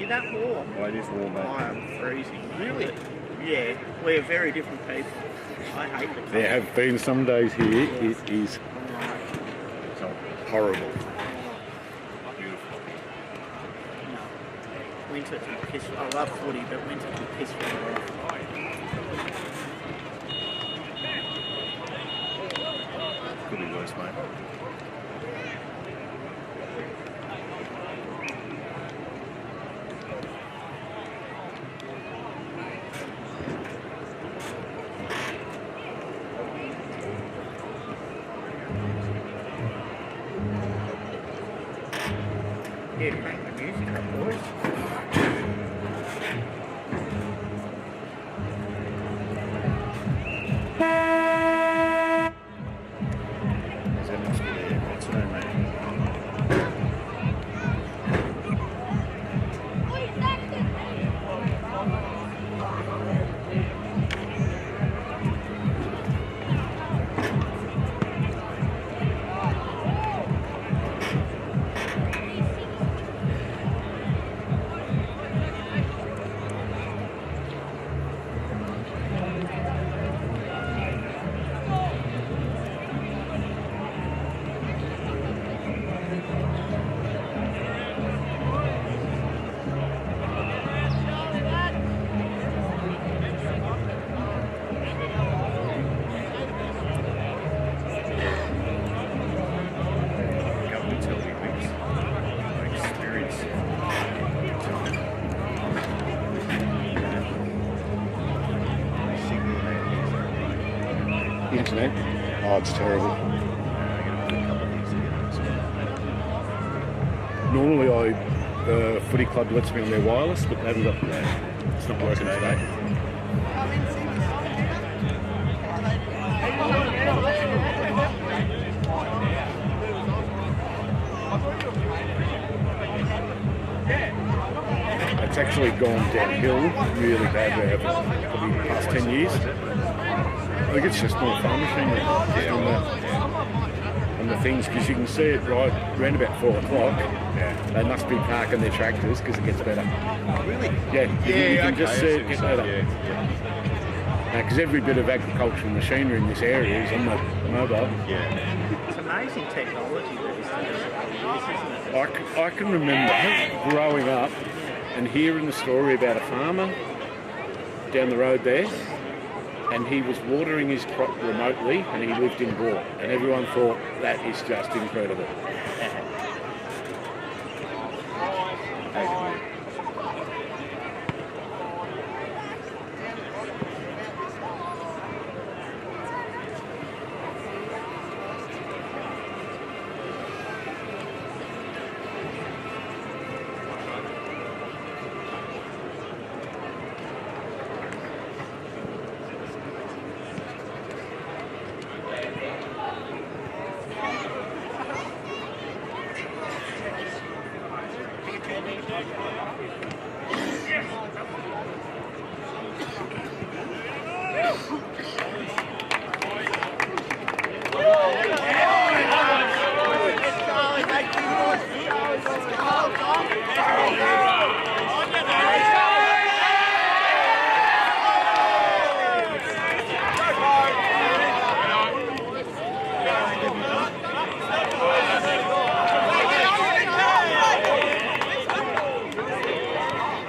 That warm? Oh, it is warm, mate. I am freezing. Really? Yeah, we're very different people. I hate the cold. There have been some days here, it is horrible. Beautiful. No. Winter can piss. I love footy, but winter can piss me off. Could be worse, mate. Yeah, crank the music up, boys. That must be there. That's no, mate. Internet? Oh, it's terrible. Normally the footy club lets me on their wireless, but they haven't got that. It's not working today. It's actually gone downhill really badly over probably the past 10 years. I think it's just more farm machinery on the things, because you can see it right around about 4 o'clock. Yeah. They must be parking their tractors because it gets better. Really? Yeah, you can just see it get better. Because every bit of agricultural machinery in this area is on the mobile. Yeah. It's amazing technology that is isn't it? I can remember growing up and hearing the story about a farmer down the road there, and he was watering his crop remotely, and he lived in Bourke, and everyone thought that is just incredible.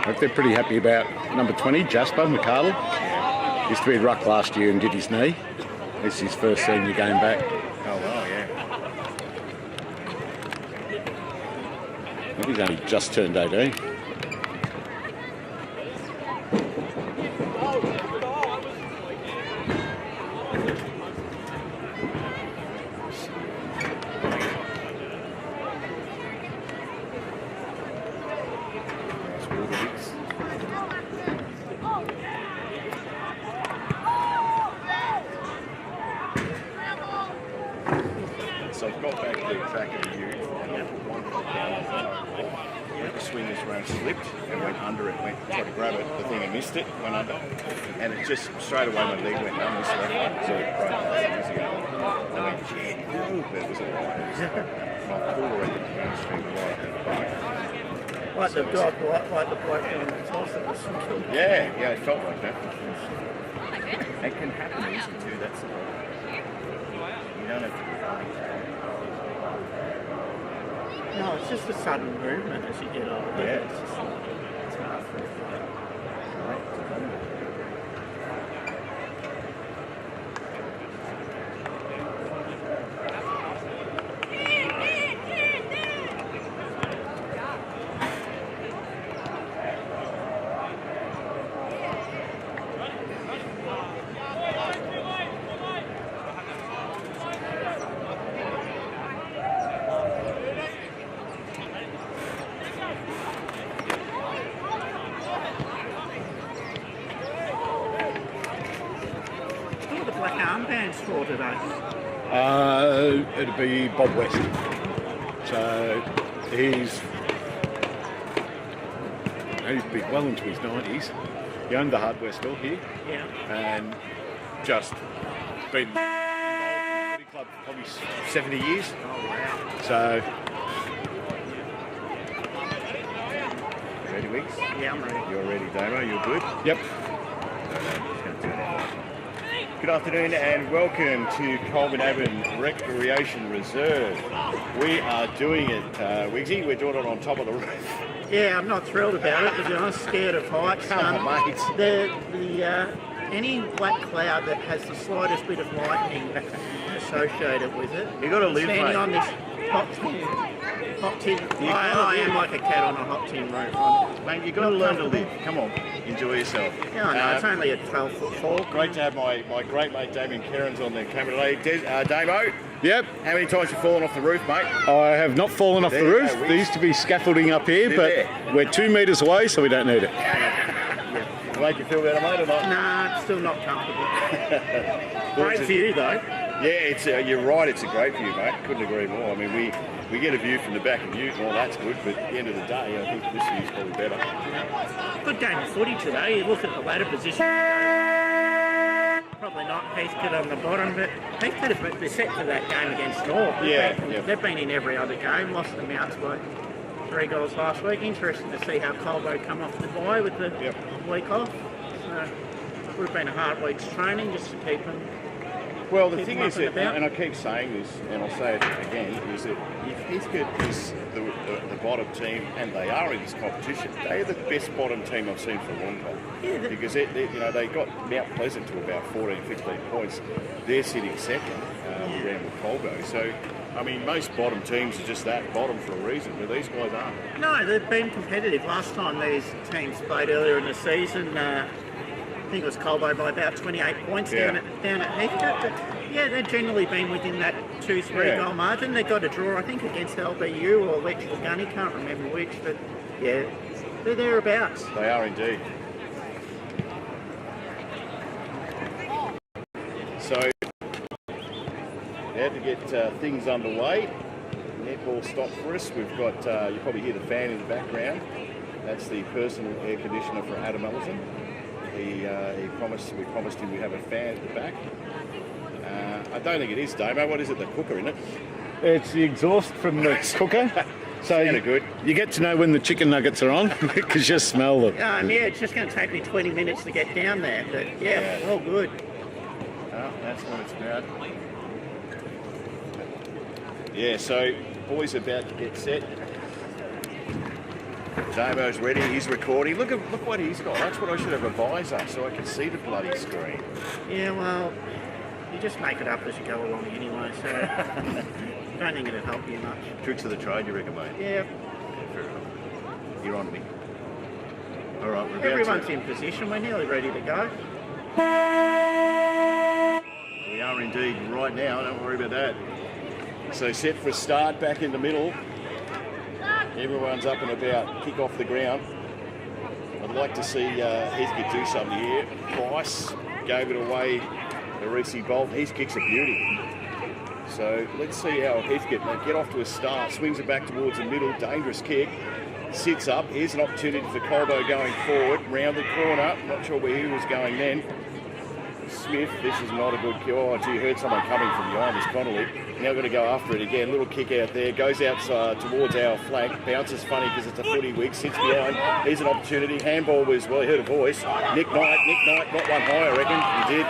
I think they're pretty happy about number 20, Jasper McCardle. Used to be ruck last year and did his knee. This is his first senior game back. Oh, wow, yeah. I think he's only just turned 18. So I've got back the track of the youth and then put one foot down on the toe. The swing this round slipped and went under it, tried to grab it, the thing I missed it, went under. And it just straight away my leg went numb, this left one, so it broke years ago. And I went, yeah, no, but it was all right. My puller at the hamstring right at the back. Like the dog, like the bloke down the toss that was killed. Yeah, it felt like that. It can happen easy too, that's the problem. You don't have to be running. No, it's just a sudden movement as you get older. Yeah. It's hard for it. Black armbands for today? It'd be Bob West. So he's well into his 90s. He owned the hardware store here. Yeah. And just been involved in the footy club for probably 70 years. Oh, wow. So Ready, Wiggs? Yeah, I'm ready. You're ready, Damo, you're good? yep. Good afternoon and welcome to Colbo Recreation Reserve. We are doing it, Wiggsy, we're doing it on top of the roof. Yeah, I'm not thrilled about it, to be honest. Scared of heights. Come on, mate. Any black cloud that has the slightest bit of lightning associated with it. You got to live, Standing mate. on this hot tin. I am like a cat on a hot tin roof. Mate, you've got to learn to live. Come on, enjoy yourself. Yeah, I know, it's only a 12-foot fall. Great to have my great mate Damien Cairns on the camera today. Damo, Yep. how many times you fallen off the roof, mate? I have not fallen off There the you roof. go, There used to be scaffolding up here, Did but there? we're 2 metres away, so we don't need it. Make you feel better, mate, or not? Nah, it's still not comfortable. Well, Great it's view though. Yeah, it's you're right. It's a great view, mate. Couldn't agree more. I mean, we get a view from the back of Ute, and all that's good. But at the end of the day, I think this view's probably better. Good game of footy today. You look at the ladder position. Probably not Heathcote on the bottom, but Heathcote have been set for that game against North. They've been in every other game. Lost the Mounts by 3 goals last week. Interesting to see how Colbo come off the bye with the week off. So would have been a hard week's training just to keep them. Well, the Keep thing them is up and that, about. and I keep saying this, and I'll say it again, is that if Heathcote is the bottom team, and they are in this competition, they're the best bottom team I've seen for a long time. Yeah, Because they got Mount Pleasant to about 14, 15 points. They're sitting second around with Colbo. So, I mean, most bottom teams are just that bottom for a reason, but these guys aren't. No, they've been competitive. Last time these teams played earlier in the season, I think it was Colbo by about 28 points down at Heathcote. But yeah, they've generally been within that 2-3 goal margin. They got a draw, I think, against LBU or Electrical Gunny, can't remember which, but yeah, they're thereabouts. They are indeed. So, now to get things underway, netball stopped for us. We've got, you probably hear the fan in the background. That's the personal air conditioner for Adam Ellison. We promised him we'd have a fan at the back. I don't think it is, Damo. What is it, the cooker, isn't it? It's the exhaust from the cooker. So Sounded good. You get to know when the chicken nuggets are on because you smell them. Yeah, it's just going to take me 20 minutes to get down there, but yeah, all good. Oh, that's what it's about. Yeah, so boys about to get set. Damo's ready, he's recording. Look what he's got. That's what I should have a visor so I can see the bloody screen. Yeah, well, you just make it up as you go along anyway, so I don't think it'll help you much. Tricks of the trade, you reckon, mate? Yeah, Fair enough. You're on me. All right, we're about everyone's in position. We're nearly ready to go. We are indeed right now, don't worry about that. So set for a start, back in the middle. Everyone's up and about, kick off the ground. I'd like to see Heathcote do something here. Price gave it away to Reese Bolt. His kick's a beauty. So let's see how Heathcote, they get off to a start, swings it back towards the middle, dangerous kick. Sits up, here's an opportunity for Colbo going forward, round the corner, not sure where he was going then. Smith, this is not a good kill. Oh gee, heard someone coming from behind this Connolly. Now going to go after it again, little kick out there, goes outside towards our flank, bounces funny because it's a footy wig, sits behind, here's an opportunity, handball was, well he heard a voice, Nick Knight got one high I reckon, he did.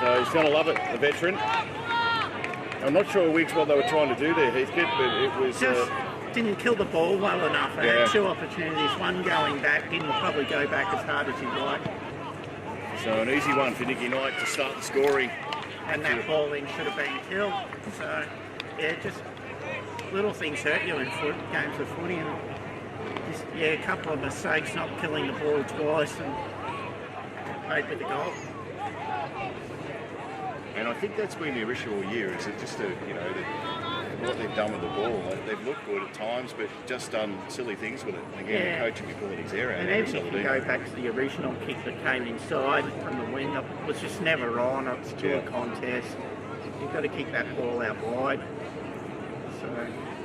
So he's going to love it, the veteran. I'm not sure Wiggs what they were trying to do there, Heathcote, but it was... Just didn't kill the ball well enough. I Yeah. had two opportunities, one going back, didn't probably go back as hard as he'd like. So an easy one for Nicky Knight to start the scoring. And that ball in should have been killed. So, yeah, just little things hurt you in games of footy. And just, yeah, a couple of mistakes, not killing the ball twice and paid with the goal. And I think that's been their issue all year, is it just what they've done with the ball. They've looked good at times, but just done silly things with it. Again, the coaching ability's there. And even if you go back to the original kick that came inside from the wing, it was just never on. It's still a contest. You've got to kick that ball out wide. So,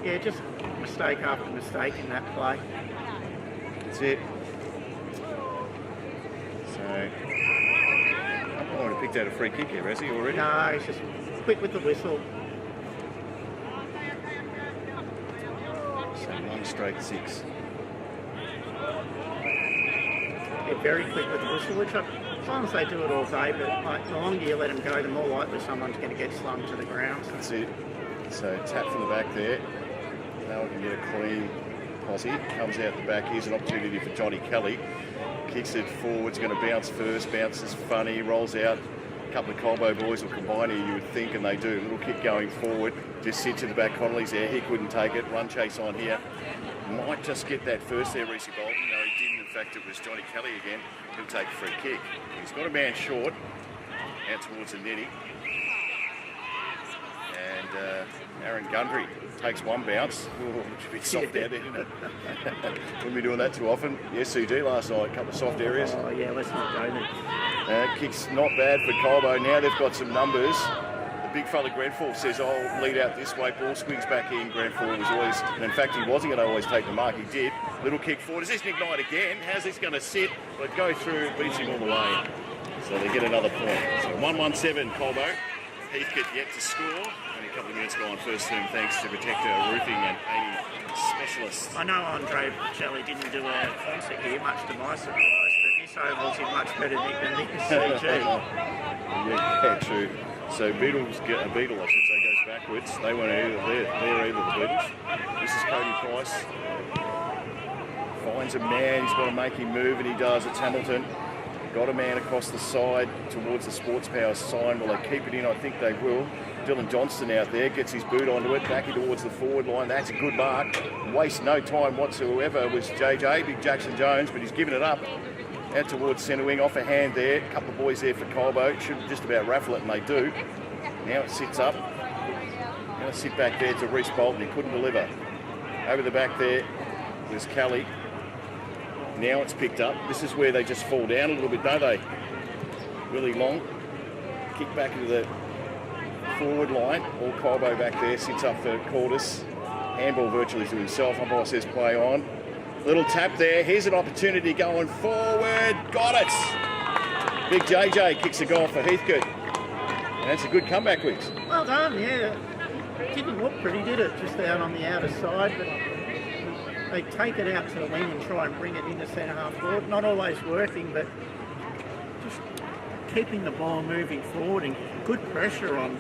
yeah, just mistake after mistake in that play. That's it. So, I would have picked out a free kick here, has he already? No, he's just quick with the whistle. So 1 straight 6. They're very quick with the whistle, which as long as they do it all day, but like, the longer you let them go, the more likely someone's going to get slung to the ground. That's it. So tap from the back there. Now we can get a clean posse. Comes out the back. Here's an opportunity for Johnny Kelly. Kicks it forwards, going to bounce first, bounces funny, rolls out. A couple of Colbo boys will combine here, you would think, and they do. Little kick going forward, just sits in the back. Connolly's there, he couldn't take it. Run chase on here. Might just get that first there, Reese Bolton. No, he didn't. In fact, it was Johnny Kelly again. He'll take a free kick. He's got a man short, out towards the netty. And Aaron Gundry takes one bounce. Ooh, it's a bit soft out there, isn't it? Wouldn't be doing that too often. The SCG last night, a couple of soft areas. Oh, yeah, let's not go there. Kicks not bad for Colbo. Now they've got some numbers. The big fella Grenfell says, I'll lead out this way. Ball swings back in. Grenfell was always, and in fact, he wasn't going to always take the mark. He did. Little kick forward. Is this Nick Knight again? How's this going to sit? But go through, beats him all the way. So they get another point. So 1-1-7 Colbo. Heathcote yet to score. Only a couple of minutes gone first term, thanks to Protector Roofing and 80 specialists. I know Andre Shelley didn't do a concert here, much to my surprise, but this oval's in much better nick than Nick CG. Yeah, true. So Beatles get a Beatle, I should say, goes backwards. They weren't either. They're either the Beatles. This is Cody Price. Finds a man. He's got to make him move, and he does. It's Hamilton. Got a man across the side towards the Sports Power sign. Will they keep it in? I think they will. Dylan Johnston out there gets his boot onto it, back in towards the forward line. That's a good mark. Waste no time whatsoever was JJ, Big Jackson Jones, but he's given it up. Out towards centre wing, off a hand there. A couple of boys there for Colbo. Should just about raffle it, and they do. Now it sits up. Now sit back there to Reese Bolton. He couldn't deliver. Over the back there was Kelly. Now it's picked up. This is where they just fall down a little bit, don't they? Really long. Kick back into the forward line. All Colbo back there. Sits up for Cordis. Handball virtually to himself. Umpire says play on. Little tap there. Here's an opportunity going forward. Got it. Big JJ kicks a goal for Heathcote. And that's a good comeback, Wicks. Well done, yeah. didn't look pretty, did it? Just out on the outer side, but they take it out to the wing and try and bring it into centre half forward. Not always working, but just keeping the ball moving forward and good pressure on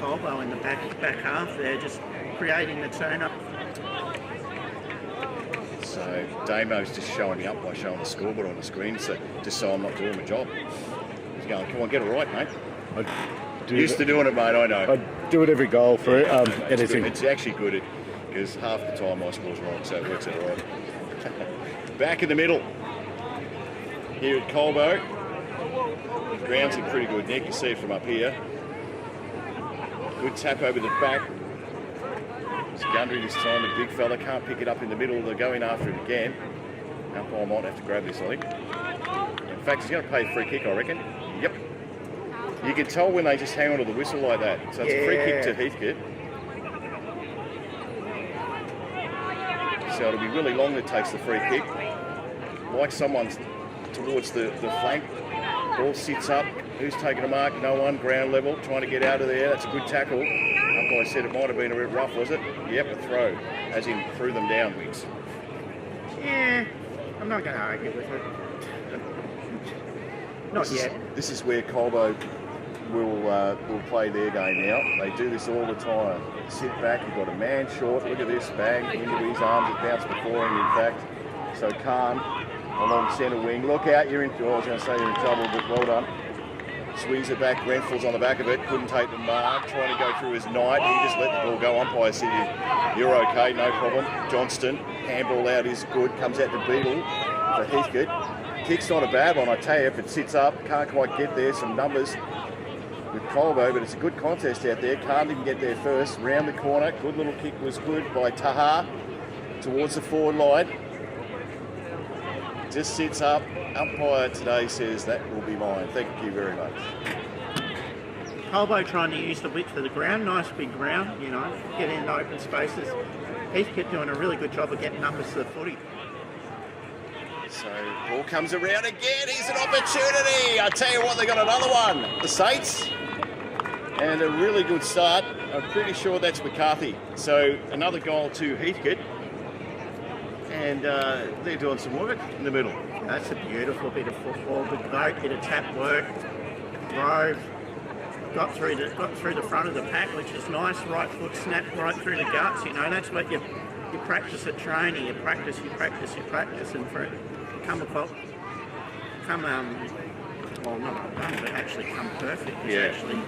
Colbo in the back half there, just creating the turn up. So Damo's just showing me up by showing the scoreboard on the screen, so just so I'm not doing my job. He's going, come on, get it right, mate. Used to doing it, mate, I know. I do it every goal for anything. It's actually good because half the time my score's wrong, so it works out all right. Back in the middle here at Colbo. The ground's in pretty good nick, you see it from up here. Good tap over the back. It's Gundry this time, the big fella can't pick it up in the middle. They're going after it again. Umpire might have to grab this, I think. In fact, he's going to pay a free kick, I reckon. Yep. You can tell when they just hang on to the whistle like that. So it's a free kick to Heathcote. So it'll be really long that takes the free kick. Like someone's towards the flank. Ball sits up. Who's taking a mark? No one. Ground level. Trying to get out of there. That's a good tackle. Umpire said it might have been a bit rough, was it? Yep, a throw. As in, threw them down, Wicks. Yeah, I'm not going to argue with it. Not yet. This is where Colbo will play their game now. They do this all the time. Sit back, you've got a man short. Look at this, bang, into his arms. It bounced before him, in fact. So Khan along centre wing. Look out, you're in. Oh, I was going to say you're in trouble, but well done. Swings it back, Grenfell's on the back of it, couldn't take the mark, trying to go through his night. He just let the ball go. Umpire said, you're okay, no problem. Johnston, handball out is good, comes out to Beadle for Heathcote. Kick's not a bad one, I tell you, if it sits up, can't quite get there, some numbers with Colbo, but it's a good contest out there. Khan didn't get there first, round the corner, good little kick was good by Taha towards the forward line. Just sits up. Umpire today says that will be mine. Thank you very much. Colbo trying to use the width of the ground, nice big ground, you know, get into open spaces. Heathcote doing a really good job of getting numbers to the footy. So ball comes around again. Here's an opportunity. I tell you what, they got another one. The Saints, and a really good start. I'm pretty sure that's McCarthy. So another goal to Heathcote, and they're doing some work in the middle. That's a beautiful bit of football. Good vote, bit of tap work. Grove got through the front of the pack, which is nice. Right foot snap right through the guts. You know, that's what you practice at training. You practice, and for it come well, not done, but actually come perfect. It's actually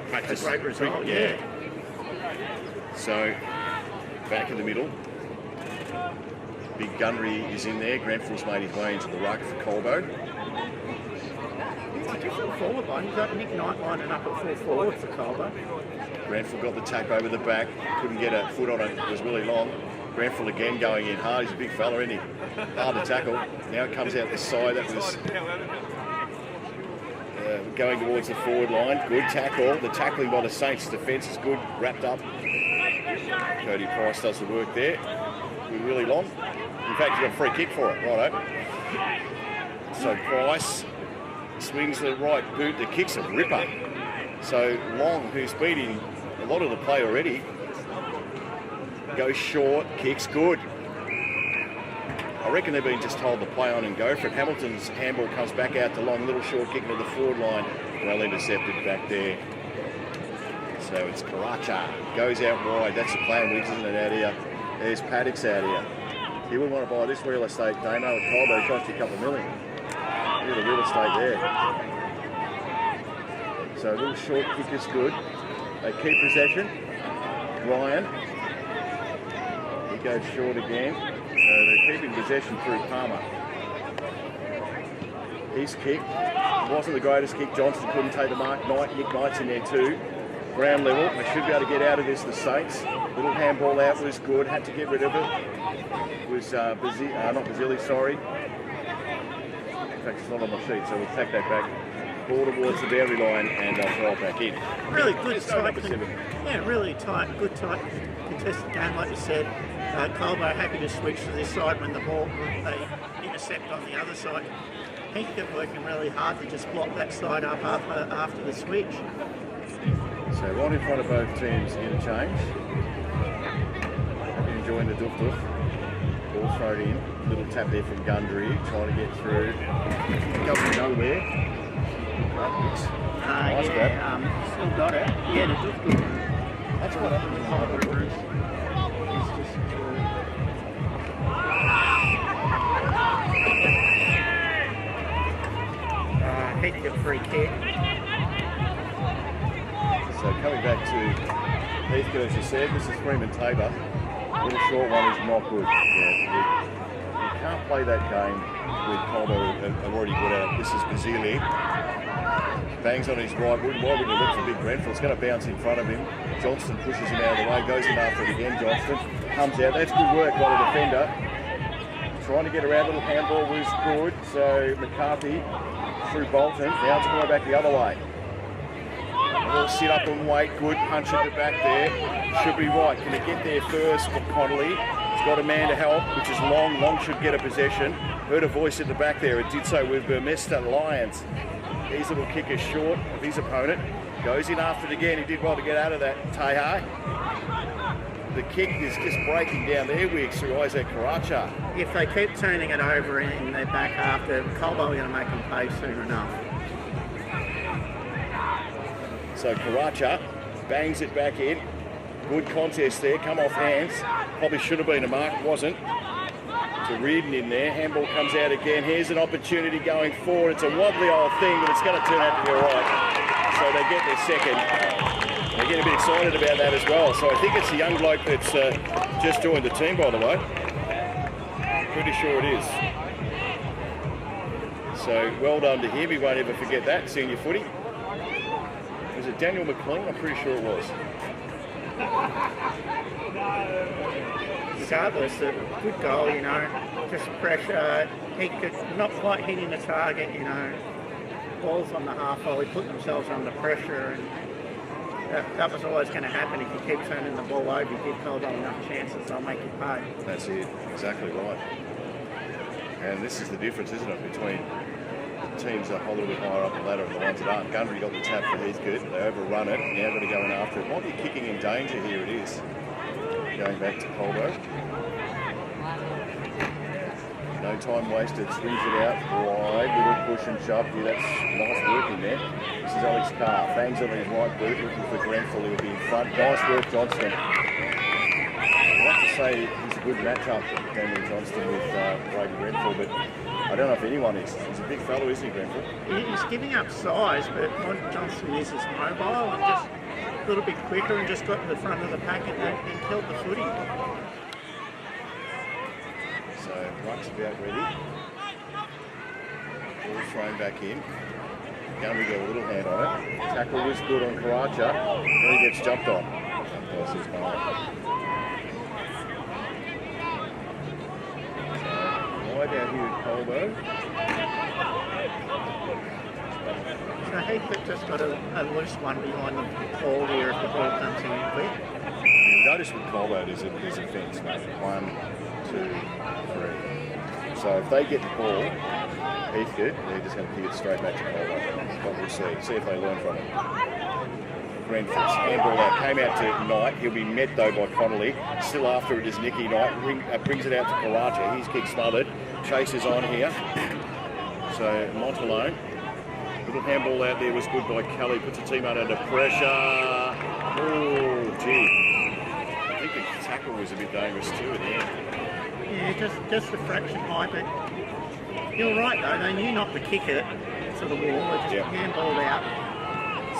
Practice. a great result. Yeah. So back in the middle. Big Gundry is in there. Grenfell's made his way into the ruck for Colbo. It's a different forward line. You've got Nick Knight lining up at full forward for Colbo. Grenfell got the tap over the back. Couldn't get a foot on it. It was really long. Grenfell again going in hard. He's a big fella, isn't he? Hard to tackle. Now it comes out this side. That was going towards the forward line. Good tackle. The tackling by the Saints defence is good. Wrapped up. Cody Price does the work there. Really long. In fact, you got a free kick for it, righto. So Price swings the right boot. The kick's a ripper. So Long, who's beating a lot of the play already, goes short, kicks good. I reckon they've been just told to play on and go for it. Hamilton's handball comes back out to Long, little short kick into the forward line. Well intercepted back there. So it's Karacha. Goes out wide. That's the plan, Wiggs, isn't it, out here? There's Paddocks out here. He would want to buy this real estate, Damo, at Colbo. It cost you a couple of million. Look at the real estate there. So a little short kick is good. They keep possession. Ryan. He goes short again. So they're keeping possession through Palmer. His kick wasn't the greatest kick. Johnson couldn't take the mark. Nick Knight's in there too. Ground level. They should be able to get out of this, the Saints. Little handball out was good. Had to get rid of it. It was not Basili, sorry. In fact, it's not on my sheet, so we'll take that back. Ball towards the boundary line, and they'll throw it back in. Really good tight, really tight, good tight contested game, like you said. Colbo happy to switch to this side when the ball they intercept on the other side. Heathcote working really hard to just block that side up after the switch. So right in front of both teams, interchange. Hope you're enjoying the doof. Ball thrown in. Little tap there from Gundry, trying to get through. Going nowhere. Nice grab. Still got it. Yeah, the doof. That's what happened in the high ball. Heathcote free kick. So coming back to Heathcote, as you said, this is Freeman Tabor. Little short one is not good. Yeah, you can't play that game with Colbo and already good at it. This is Basile. Bangs on his right wood. Why would you look for Big Grenfell? It's going to bounce in front of him. Johnston pushes him out of the way, goes in after it again. Johnston comes out. That's good work by the defender. Trying to get around, little handball was good. So McCarthy through Bolton. Now it's going back the other way. We'll sit up and wait. Good punch at the back there. Should be right. Can he get there first for Connolly? He's got a man to help, which is Long. Long should get a possession. Heard a voice at the back there. It did so with Burmester Lions. His little kick is short of his opponent. Goes in after it again. He did well to get out of that. Teha. The kick is just breaking down their wigs through Isaac Karacha. If they keep turning it over in their back half, Colbo are going to make them pay soon enough. So Karacha bangs it back in. Good contest there, come off hands. Probably should have been a mark, wasn't. To Reardon in there, handball comes out again. Here's an opportunity going forward. It's a wobbly old thing, but it's going to turn out to be all right. So they get their second. They get a bit excited about that as well. So I think it's a young bloke that's just joined the team, by the way. Pretty sure it is. So well done to him. He won't ever forget that, senior footy. Was it Daniel McLean? I'm pretty sure it was. Regardless, a good goal, you know, just pressure. He could not quite hitting the target, you know. Balls on the half volley, put themselves under pressure, and that was always going to happen. If you keep turning the ball over, you give Colbo enough chances, they'll make you pay. That's it, exactly right. And this is the difference, isn't it, between teams that are a little bit higher up the ladder and the ones that aren't. Gundry got the tap for Heathcote, they overrun it, now got to go in after it. Might be kicking in danger here, it is. Going back to Colbo. No time wasted, swings it out wide, little push and shove. Yeah, that's nice work in there. This is Alex Carr, bangs on his right boot, looking for Grenfell, he'll be in front. Nice work, Johnston. I'd like to say he's a good matchup, Daniel Johnston, with Brady Grenfell, but I don't know if anyone is. He's a big fellow, isn't he, Grenfell? He's giving up size, but what Johnston is mobile and just a little bit quicker and just got to the front of the pack and killed the footy. So Ruck's about ready. Ball thrown back in. Gundry got a little hand on it. Tackle was good on Karacha. Then he gets jumped on. So wide out here with Colbo. So Heathcote just got a loose one behind the ball here if the ball comes in quick. You notice with Colbo there's a fence, mate. 1, 2, 3. So if they get the ball, Heathcote, they're just going to kick it straight back to Colbo. What we'll see. See if they learn from it. Grenfell's handball out, came out to Knight. He'll be met though by Connolly. Still after it is Nicky Knight. Brings it out to Karacha. He's kick smothered. Chase is on here. So Montalone. Little handball out there was good by Kelly. Puts the team under pressure. Oh, gee. I think the tackle was a bit dangerous too at the end. Yeah, just a fraction high, but you're right though. They knew not to kick it to the wall. They just handballed out.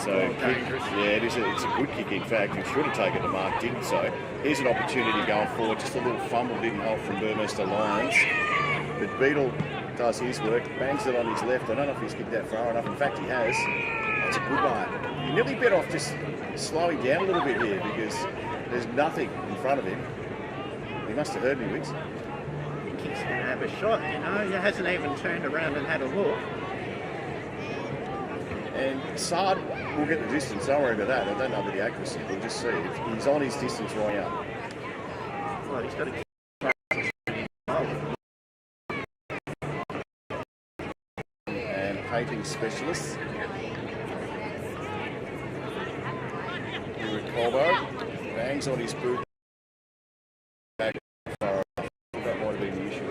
So it's a good kick in fact. He should have taken the mark, didn't so. Here's an opportunity going forward. Just a little fumble didn't help from Burmester Lions. But Beadle does his work, bangs it on his left. I don't know if he's kicked that far enough. In fact, he has. That's a good one. You're nearly better off just slowing down a little bit here because there's nothing in front of him. He must have heard me, Wicks. I think he's going to have a shot, you know. He hasn't even turned around and had a look. And Sard will get the distance, don't worry about that. I don't know about the accuracy, we'll just see. He's on his distance right now. Well, he's got to and painting specialists. Colbo. Bangs on his boot. Back far off. That might have been the issue.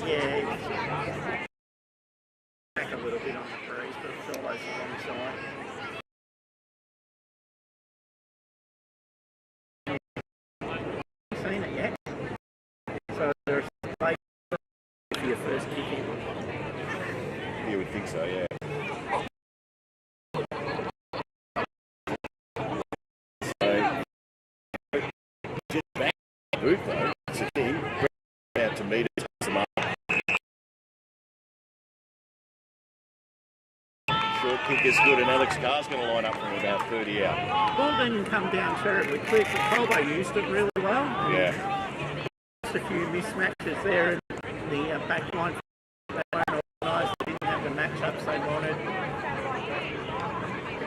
Yeah. Back a little bit on the breeze, but it's always the wrong side. Seen it yet? So there's space for your first kick in. You would think so, yeah. So, just back boot though, it's a thing. Out to meet it, takes them up. Short kick is good, and Alex Carr's going to line up from about 30 out. Ball didn't come down terribly quick, but Colbo used it really well. Yeah. Just a few mismatches there in the back line. They weren't organised, they didn't have the matchups they wanted.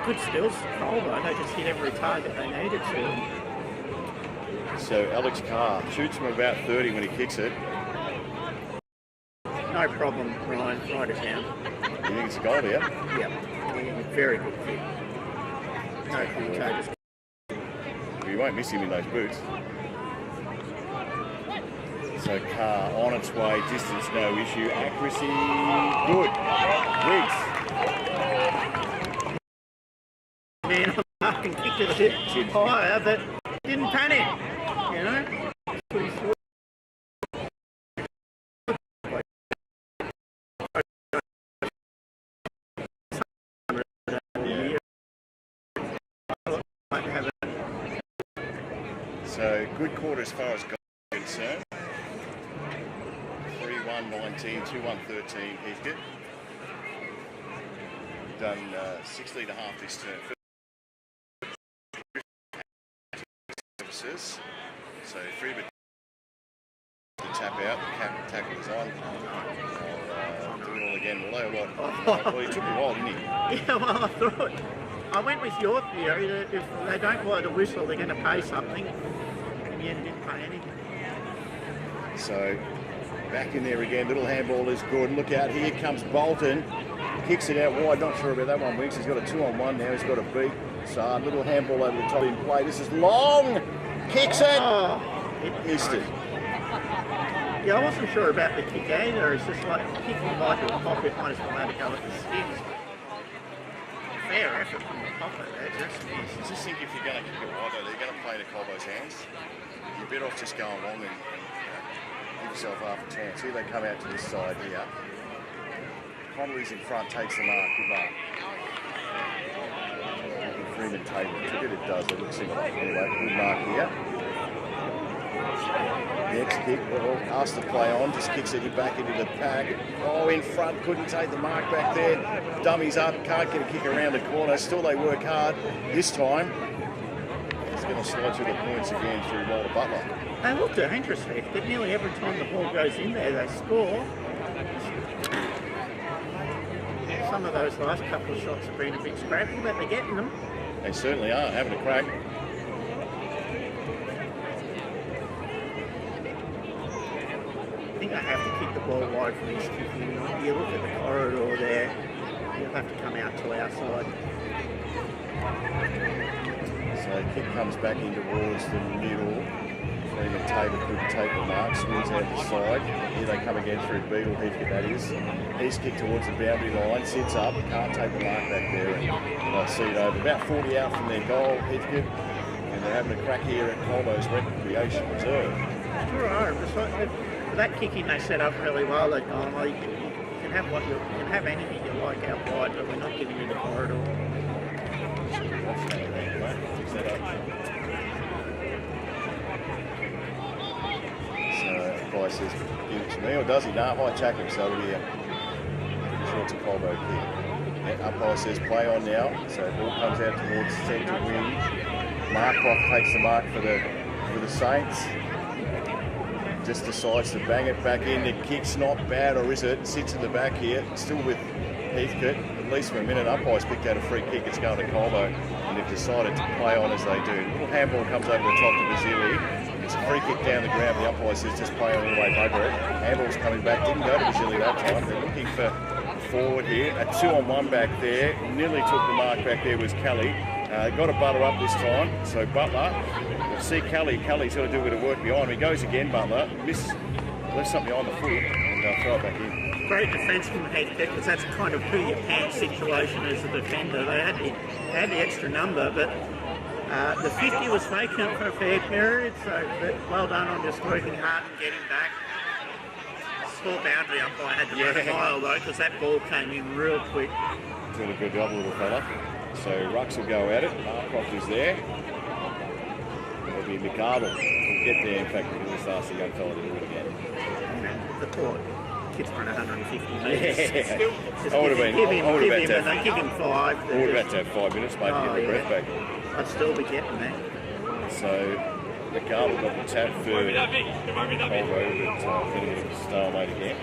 Good stills, Colbo, they just hit every target they needed to. So Alex Carr shoots from about 30 when he kicks it. No problem, Ryan, write it down. You think it's a goal here? Yeah, very good kick. No contagious. You won't miss him in those boots. So Carr on its way, distance no issue, accuracy good. Wiggs. Man, I'm up and kicked it a bit higher, but didn't panic, you know? Pretty sweet. So good quarter as far as goal is concerned. 3-1-19, 2-1-13 Heathcote. Done 16 and a half this term. Services. So free bit to tap out, the tackle is on. I'll do it all again. Well, he took a while, didn't he? Yeah, well, I thought, I went with your theory that if they don't blow the whistle, they're going to pay something. And yet didn't pay anything. So back in there again, little handball is good. Look out, here comes Bolton. Kicks it out wide, not sure about that one, Wiggs. He's got a 2-on-1 now, he's got a beat. So little handball over the top in play. This is long, kicks it. Oh, Missed it. Yeah, I wasn't sure about the kick either. It's just like kicking right to the pocket, might as well have to go at the sticks. Fair effort from the pocket there, just missed. I just think if you're going to kick it wide, though, they're going to play to Colbo's hands. You're better off just going long and give yourself half a chance. Here they come out to this side here. Connery's in front, takes the mark. Good mark. Freeman table took it. It does. It looks similar. Anyway, good mark here. Next kick, asked to play on, just kicks it back into the pack. Oh, in front, couldn't take the mark back there. Dummies up, can't get a kick around the corner. Still they work hard. This time, he's going to slide through the points again through Walter Butler. They look dangerous here, but nearly every time the ball goes in there, they score. Some of those last couple of shots have been a bit scrappy, but they're getting them. They certainly are, having a crack. I think I have to kick the ball wide from this kicking. You look at the corridor there, you'll have to come out to our side. So kick comes back in towards the middle. Freeman Tabor couldn't take the mark, swings out the side. Here they come again through Beetle, Heathcote that is. He's kicked towards the boundary line, sits up, can't take the mark back there, and they'll see it over. About 40 out from their goal, Heathcote, and they're having a crack here at Colbo's Recreation Reserve. Sure are. For that kicking they set up really well. They've gone, well, you can have what you can have anything you like out wide, but we're not giving you the corridor. Guy says, give it to me, or does he? No, I might check him, so it'll be pretty sure it's a Colbo kick. Umpire says play on now, so ball comes out towards centre wing. Markroft takes the mark for the Saints. Just decides to bang it back in. The kick's not bad, or is it? Sits in the back here, still with Heathcote, at least for a minute. Umpire's picked out a free kick, it's going to Colbo, and they've decided to play on as they do. Little handball comes over the top to Basili. It's a free kick down the ground. The umpire says just play on all the way, bugger it. Handball's coming back, didn't go to Basili that time. They're looking for forward here. A 2-on-1 back there. Nearly took the mark back there was Kelly. Got to Butler up this time. So Butler, we'll see Kelly. Kelly's got to do a bit of work behind him. He goes again, Butler. Misses, left something behind the foot and throw it back in. Great defence from Heathcote, because that's kind of poo your pants situation as a defender. They had the extra number, but the 50 was vacant for a fair period, so but well done on just working hard and getting back. Small boundary umpire had to run a mile though, because that ball came in real quick. Doing a good job, little fella. So Rux will go at it. Marcroft is there. It'll be McArdle. We'll get there. In fact, we'll just ask the young fella to do it again. The court. Kids run 150 metres. I would have been. Give him 5. I would have had to have 5 minutes, mate, to get the breath back. I'd still be getting that. So McArdle got the tap for Colbo, but Finnegan stalemate again.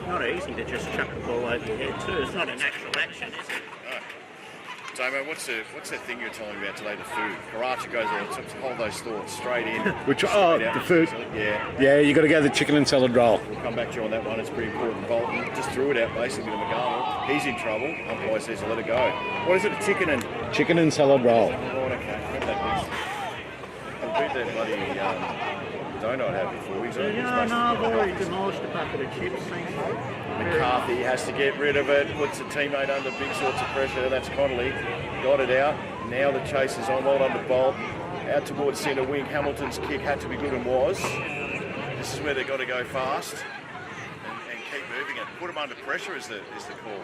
Not easy to just chuck the ball over your head too. It's not a natural action, is it? Damo, what's the thing you're telling me about today? The food. Karachi goes on to hold those thoughts straight in. Which the food? Yeah, you got to go the chicken and salad roll. We'll come back to you on that one. It's pretty important. Bolton just threw it out basically to McArdle. He's in trouble. Umpire says to let it go. What is it? A chicken and salad roll. Oh, okay. Grab that list. I'll beat that bloody donut had before. He's I've already demolished a bucket of chips. Thank you. McCarthy has to get rid of it, puts a teammate under big sorts of pressure. That's Connolly. Got it out. Now the chase is on. Well done to Bolt. Out towards centre wing. Hamilton's kick had to be good and was. This is where they've got to go fast and keep moving it. Put them under pressure is the call.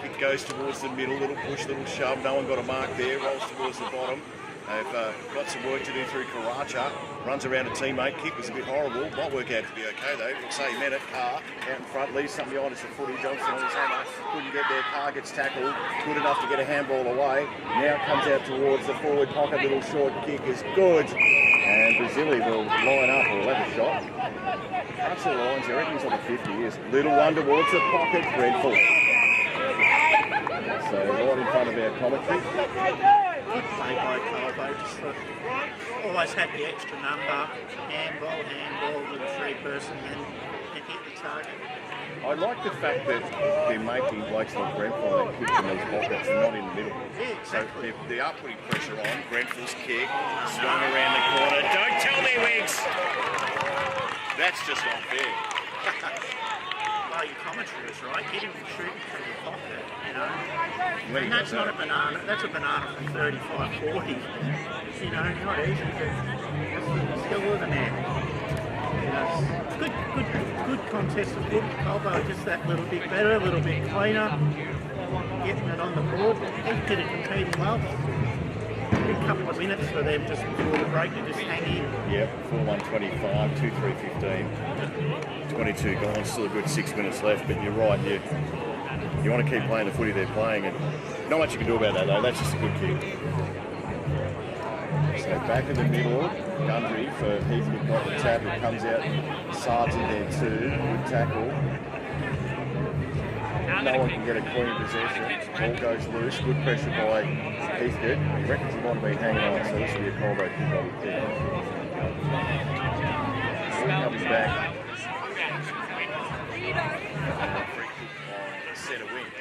Kick goes towards the middle. Little push, little shove. No one got a mark there. Rolls towards the bottom. They've got some work to do through Karacha. Runs around a teammate. Kick was a bit horrible. Might work out to be okay though. We'll say he meant it. Carr out in front. Leaves something behind. It's a footy. Johnson on his hammer. Couldn't get there. Carr gets tackled. Good enough to get a handball away. Now it comes out towards the forward pocket. Little short kick is good. And Brazili will line up or have a shot. Cuts the lines. I reckon he's on the 50 years. Little one towards the pocket. Dreadful. So right in front of our commentary. Good play by Colbo. Just always had the extra number. Handball with a 3-person and hit the target. I like the fact that they're making blokes like Grenfell and kicks in these pockets and not in the middle. Yeah, exactly. So they are putting pressure on. Grenfell's kick, swung around the corner. Don't tell me, Wiggs! That's just not fair. Well, your commentary was right. Get him shooting from the pocket, you know. And that's not a banana. That's a banana from 35, 40. You know, not easy. But that's the skill of the man. You know, good contest of good. Colbo just that little bit better, a little bit cleaner, getting it on the board. He did it competing well. A couple of minutes for them just before the break to just hang in. Yep, 4-1-25, 2-3-15. 22 gone, still a good 6 minutes left, but you're right, you want to keep playing the footy they're playing, and not much you can do about that though, that's just a good kick. So back in the middle, Gundry for Heathcote got the tap, it comes out, Sard's in there too, good tackle. No one can get a clean possession, ball goes loose, good pressure by Heathcote. He reckons he might have been hanging on, so this will be a Colbo kick, I would think. Ball comes back. Centre wing.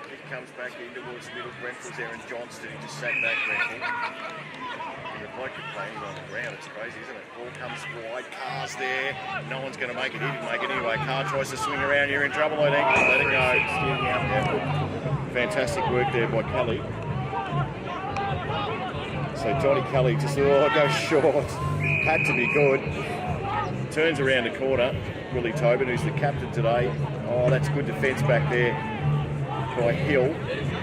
Kick comes back in towards the middle. Grenfell's there and Johnston. He just sat back, Grenfell. And the bloke can play him on the ground. It's crazy, isn't it? Ball comes wide. Carr's there. No one's going to make it. He didn't make it anyway. Carr tries to swing around. You're in trouble, I think. Let it go. Yeah. Fantastic work there by Kelly. So Johnny Kelly just goes short. Had to be good. Turns around the corner. Willie Tobin, who's the captain today. Oh, that's good defence back there by Hill.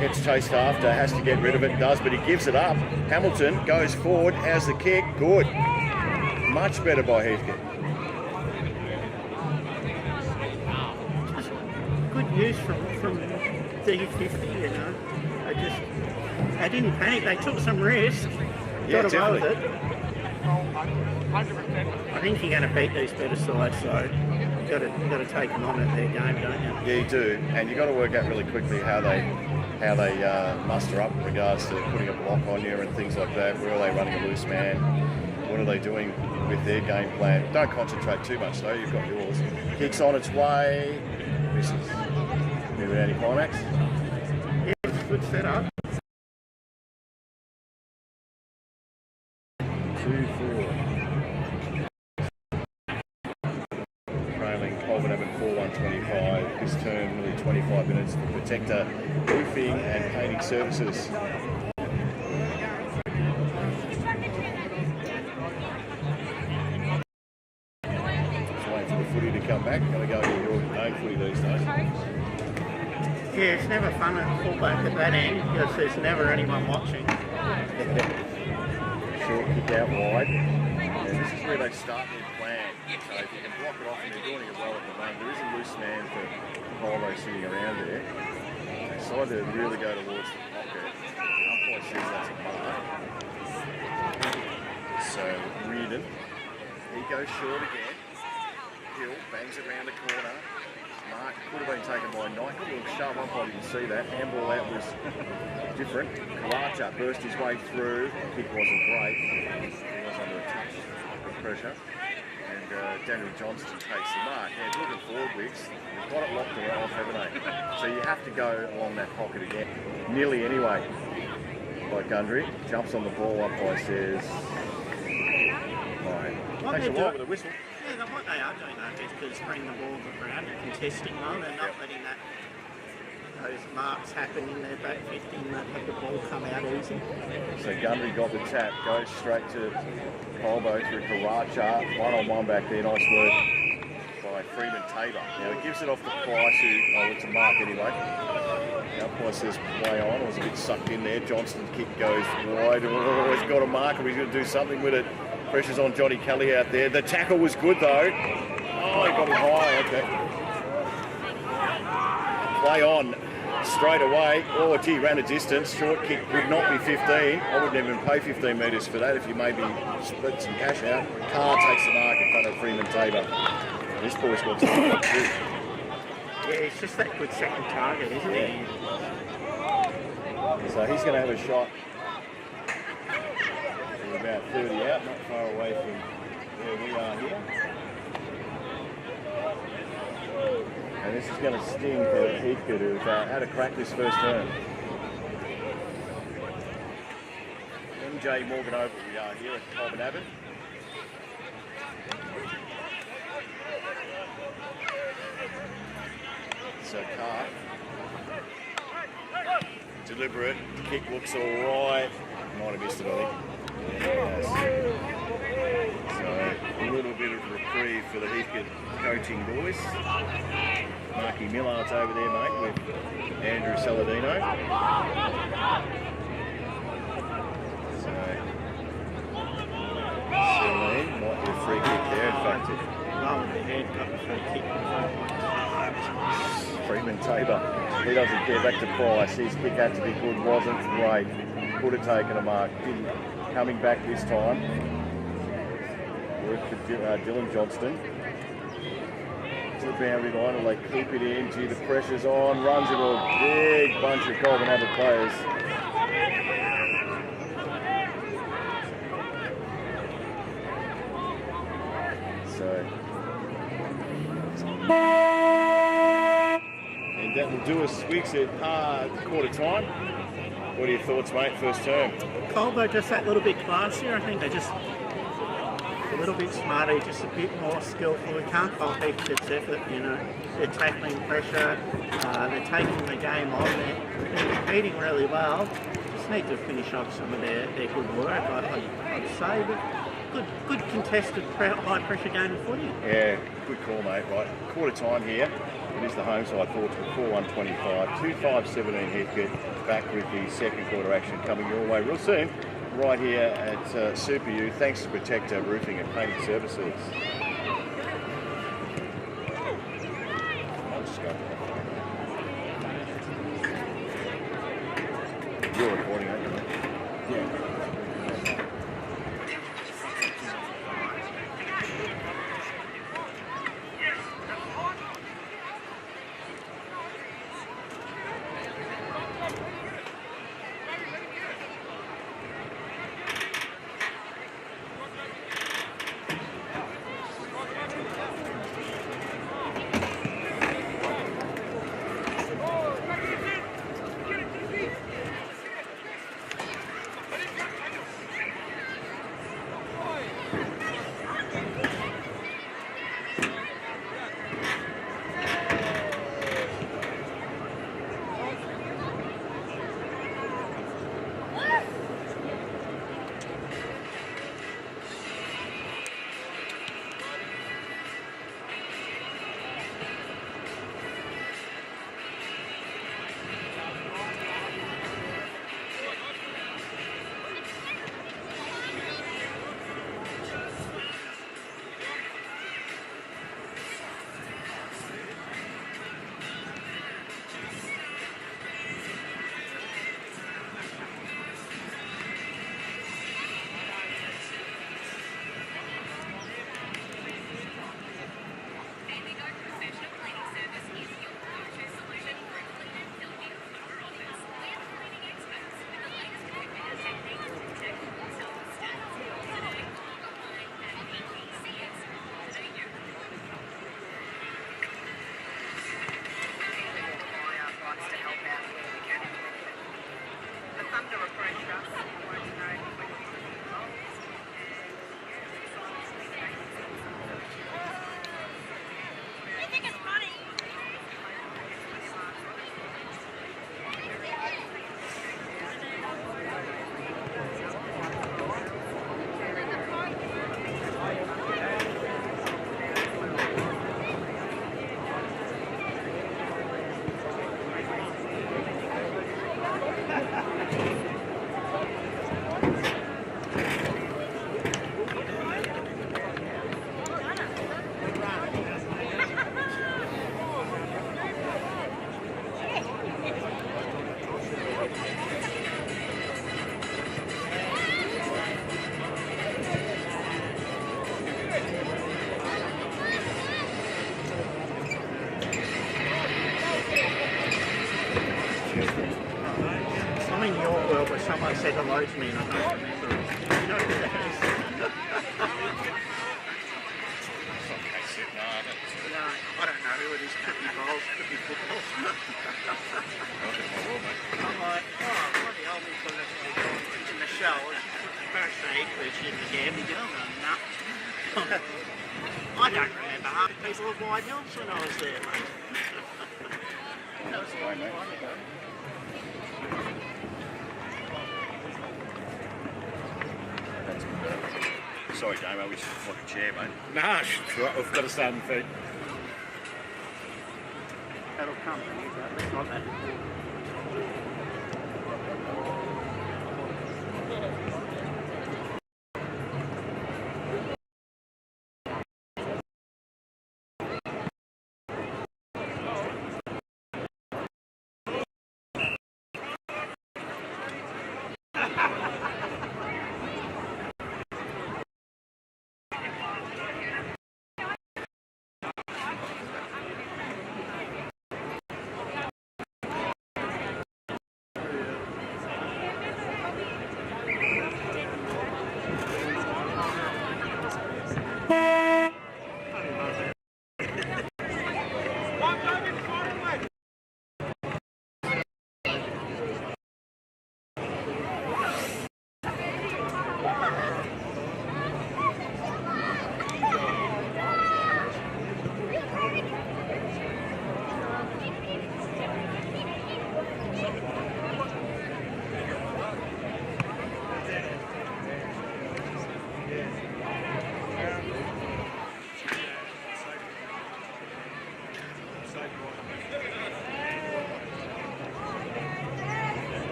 Gets chased after, has to get rid of it, does, but he gives it up. Hamilton goes forward, has the kick, good. Much better by Heathcote. Good use from D50, you know. They didn't panic, they took some risk. Got away with it. I think you're going to beat these better sides, so you've got to take them on at their game, don't you? Yeah, you do, and you've got to work out really quickly how they muster up in regards to putting a block on you and things like that. Where are they running a loose man? What are they doing with their game plan? Don't concentrate too much though, you've got yours. Kicks on its way, misses. Bit of an anti-climax. Yeah, Good setup. 2-4. Trailing Colbo Abbott 4-1-25. This term nearly 25 minutes for Protector Roofing and Painting Services. Just waiting for the footy to come back. Going to go to your own footy these days. Yeah, it's never fun at fullback at that end because there's never anyone watching. Short kick out wide. And this is where they start their plan. So if you can block it off, and they're doing it well at the moment, there is a loose man for Colbo sitting around there. They decide to really go towards the pocket. Umpire says that's a mark. So Reardon, he goes short again. Hill bangs it around the corner. Mark could have been taken by Knight. A little sharp umpire, you can see that. Handball out was different. Kalacha burst his way through. Kick wasn't great. He was under a touch of pressure. And Daniel Johnston takes the mark. Now, if you're looking forward, Wicks, they've got it locked off, haven't they? So you have to go along that pocket again. Nearly anyway. By Gundry. Jumps on the ball, umpire says. Right. Takes a while with a whistle. Yeah, what they are doing though is to bring the ball around and contesting though. They're not letting those marks happen in their back 15 and let the ball come out easy. So Gundry got the tap, goes straight to Colbo through Karacha. One-on-one back there, nice work by Freeman Tabor. Now he gives it off to Price, who it's a mark anyway. Now Price says play on, was a bit sucked in there. Johnston's kick goes wide. Oh, he's got a marker, he's going to do something with it. Pressure's on Johnny Kelly out there. The tackle was good though. Oh, he got him high, okay. Play on straight away. Oh, gee, ran a distance. Short kick would not be 15. I wouldn't even pay 15 metres for that if you maybe split some cash out. Carr takes the mark in front of Freeman Tabor. This boy's got something to do. Yeah, it's just that good second target, isn't it? So he's going to have a shot. About 30 out, not far away from where we are here. And this is going to sting for Heathcote, who've had a crack this first term. MJ Morgan Oval, we are here at Colbo Abbott. So Carr, deliberate, kick looks all right. Might have missed it, I think. Yes. So a little bit of reprieve for the Heathcote coaching boys. Marky Millard's over there, mate, with Andrew Saladino. So Celine might be a free kick there. In fact, Freeman Tabor, he doesn't get back to Price. His kick had to be good, wasn't great. Could have taken a mark, didn't. Coming back this time. Work for Dylan Johnston. To the boundary line, and they keep it in. Gee, the pressure's on. Runs into a big bunch of Colbo Abbott players. So. And that will do us. Weeks at quarter time. What are your thoughts, mate, first term? Colbo just that little bit classier. I think they're just a little bit smarter, just a bit more skillful. We can't fault Heathcote's effort, you know. They're tackling pressure, they're taking the game on, they're competing really well. Just need to finish off some of their good work, I'd say. But good contested, high pressure game of footy. Yeah, good call, mate. Right, quarter time here. It is the home side thoughts with 4-1-25, 2-5-17 Heathcote. Back with the second quarter action coming your way real soon, right here at Super U. Thanks to Protector Roofing and Painting Services. I'll just go. You're recording, aren't you? Yeah. I'm in your world where someone said hello to me and I don't remember it. You know who that is? No, I don't know who it is. Could be bowls, could be football. I'm like, oh, bloody hell, we've got in the show. First aid, which in the game, you know, nah. I don't remember half the people of White Hills when I was there, mate. That was a long time ago. Sorry, Damo, we should like a chair, mate. Nah, I've got to stand on feet. That'll come. It's not that important.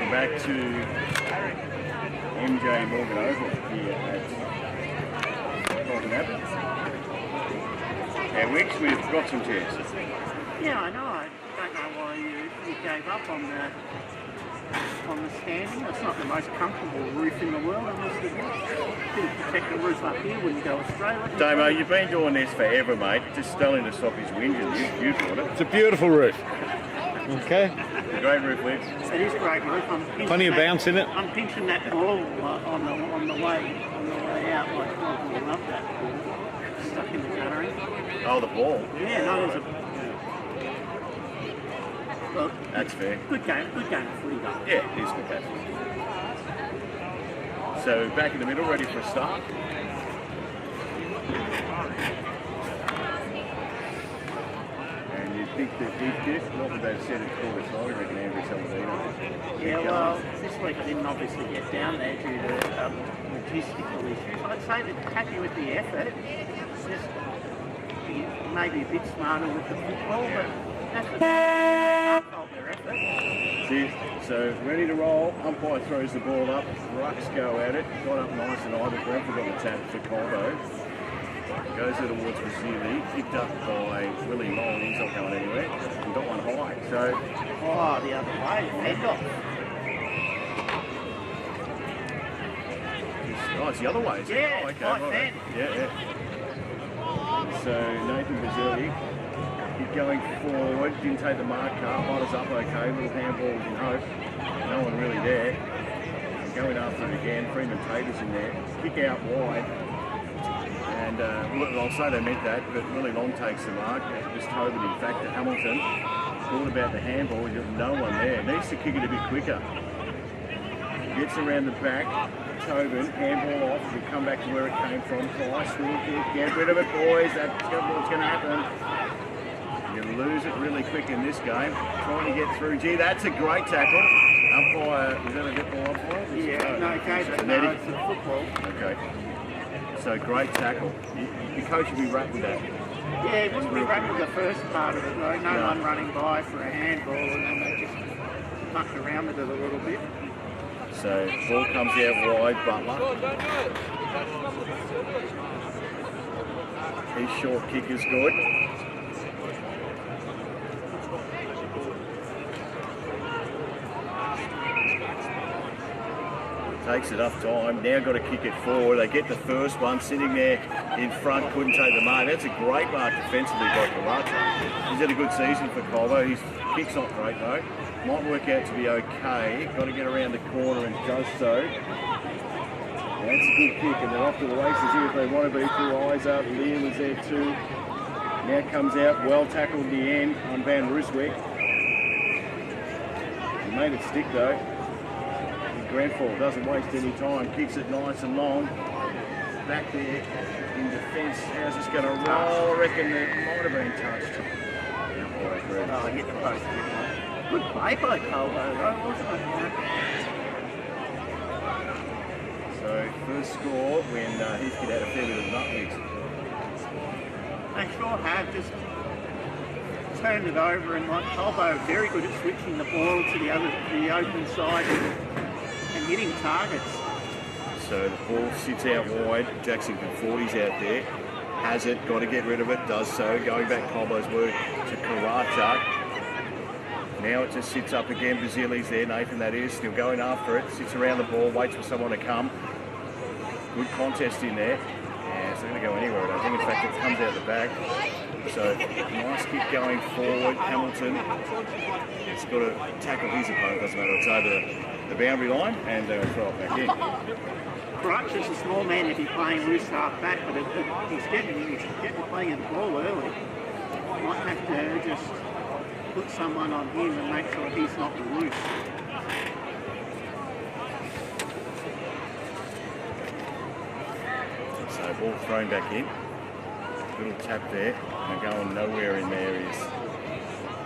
Back to MJ Morgan Oval here at Colbo. Yeah, we've got some chairs. Yeah, I know. I don't know why you gave up on the standing. It's not the most comfortable roof in the world, I must admit. Didn't protect the roof up here when you go Australia. Damo, you've been doing this forever, mate. Just telling to stop his whinging. You brought it. It's a beautiful roof. Okay. It's a great roof, Liz. It is a great roof. Plenty of bounce in it. I'm pinching that ball on the way out. Like, I love that ball stuck in the guttering. Oh, the ball. Yeah, no, there's a. Well, That's fair. good game of footy though. Yeah, it is good game. So back in the middle, ready for a start. And you think that Heathcote, not that they've said it's called a side, I reckon Andrew Saladino. Yeah, well, this week I didn't obviously get down there due to logistical issues. I'd say that happy with the effort. Just maybe a bit smarter with the football, but that's the fault their effort. See, so ready to roll, umpire throws the ball up, rucks go at it, got up nice and high, but Brentford got the tap for Colbo. Goes there towards Vasili, picked up by Willie Long, he's not going anywhere, and got one high. So, oh, the other way, end off. Oh, it's the other way, is it? Yeah, oh, okay, right right. then. Yeah. So Nathan Vasili, he's going forward, didn't take the mark cut, line us up okay, little handball in hope, no one really there. Going after it again, Freeman Tater's in there, kick out wide. And I'll say they meant that, but Willie Long takes the mark. It was Tobin, in fact, to Hamilton. thought about the handball. He's got no one there. Needs to kick it a bit quicker. Gets around the back. Tobin, handball off. We'll come back to where it came from. Price will kick. Get rid of it, boys. That's what's going to happen. You're going to lose it really quick in this game. Trying to get through. Gee, that's a great tackle. Umpire, is that a netball umpire? Yeah, no, okay, Is that no, netting? it's a football. Okay. So great tackle. Your coach will be wrapped with that. Yeah, it wouldn't be right with the first part of it though. No one running by for a handball, and then they just mucked around with it a little bit. So ball comes out wide, Butler. His short kick is good. Takes enough time. Now got to kick it forward. They get the first one sitting there in front. Couldn't take the mark. That's a great mark defensively by Karacha. He's had a good season for Colbo. His kick's not great though. Might work out to be okay. Got to get around the corner and does so. That's a good kick, and they're off to the races here if they want to be. Through eyes up. Liam is there too. Now comes out. Well tackled in the end on Van Rooswick. He made it stick though. Grenfell doesn't waste any time, kicks it nice and long. Back there in defence. How's this going to roll? I reckon it might have been touched. Oh, I get the post. Good play by Colbo though, wasn't it? So first score when Heathcote had a fair bit of nutmegs. They sure have just turned it over, and like Colbo very good at switching the ball to the open side and hitting targets. So the ball sits out wide. Jackson Conforti's out there. Has it, got to get rid of it, does so. Going back Colbo's work to Karacha. Now it just sits up again. Bazili's there, Nathan that is, still going after it. Sits around the ball, waits for someone to come. Good contest in there. Yeah, it's not going to go anywhere, I don't think. In fact, it comes out the back. So nice kick going forward. Hamilton has got to tackle his opponent, doesn't matter. It's over the boundary line and they'll throw it back in. Crutch is a small man if he's playing loose half back, but he's getting playing the ball early. Might have to just put someone on him and make sure he's not loose. So ball thrown back in. Little tap there, and going nowhere in there is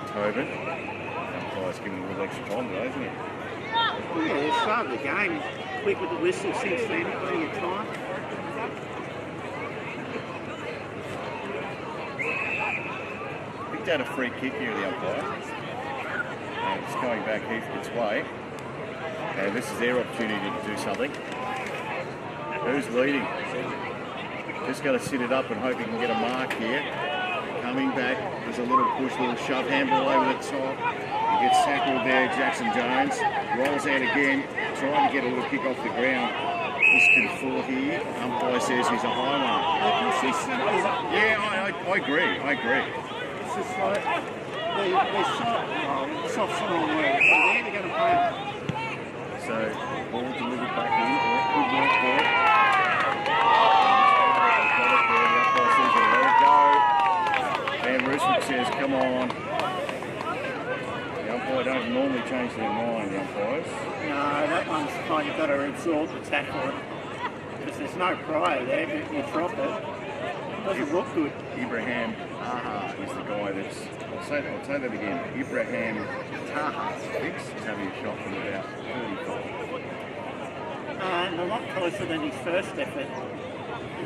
Tobin. Umpire's giving him a little extra time though, isn't he? Yeah, they started the game quick with the whistle since then, plenty of time. Picked out a free kick here, the umpire. And it's going back Heathcote's way. And this is their opportunity to do something. Who's leading? Just going to sit it up and hope he can get a mark here. Coming back, there's a little push, little shove, handball over the top. He gets tackled there, Jackson Jones. Rolls out again, trying to get a little kick off the ground. This Conforti, umpire says he's a high mark. Yeah, I agree. It's just like, they're soft strong words. So they're going to play it. So, ball delivered back in. Good work there. Van Rooswick says, come on. The umpire don't normally change their mind, the umpires. No, that one's kind of got to absorb the tackle. Because there's no prior there, but you drop it. It doesn't look good. Ibrahim Taha is the guy that's... I'll say that again. Ibrahim Taha thinks he's having a shot from about 35. And a lot closer than his first effort.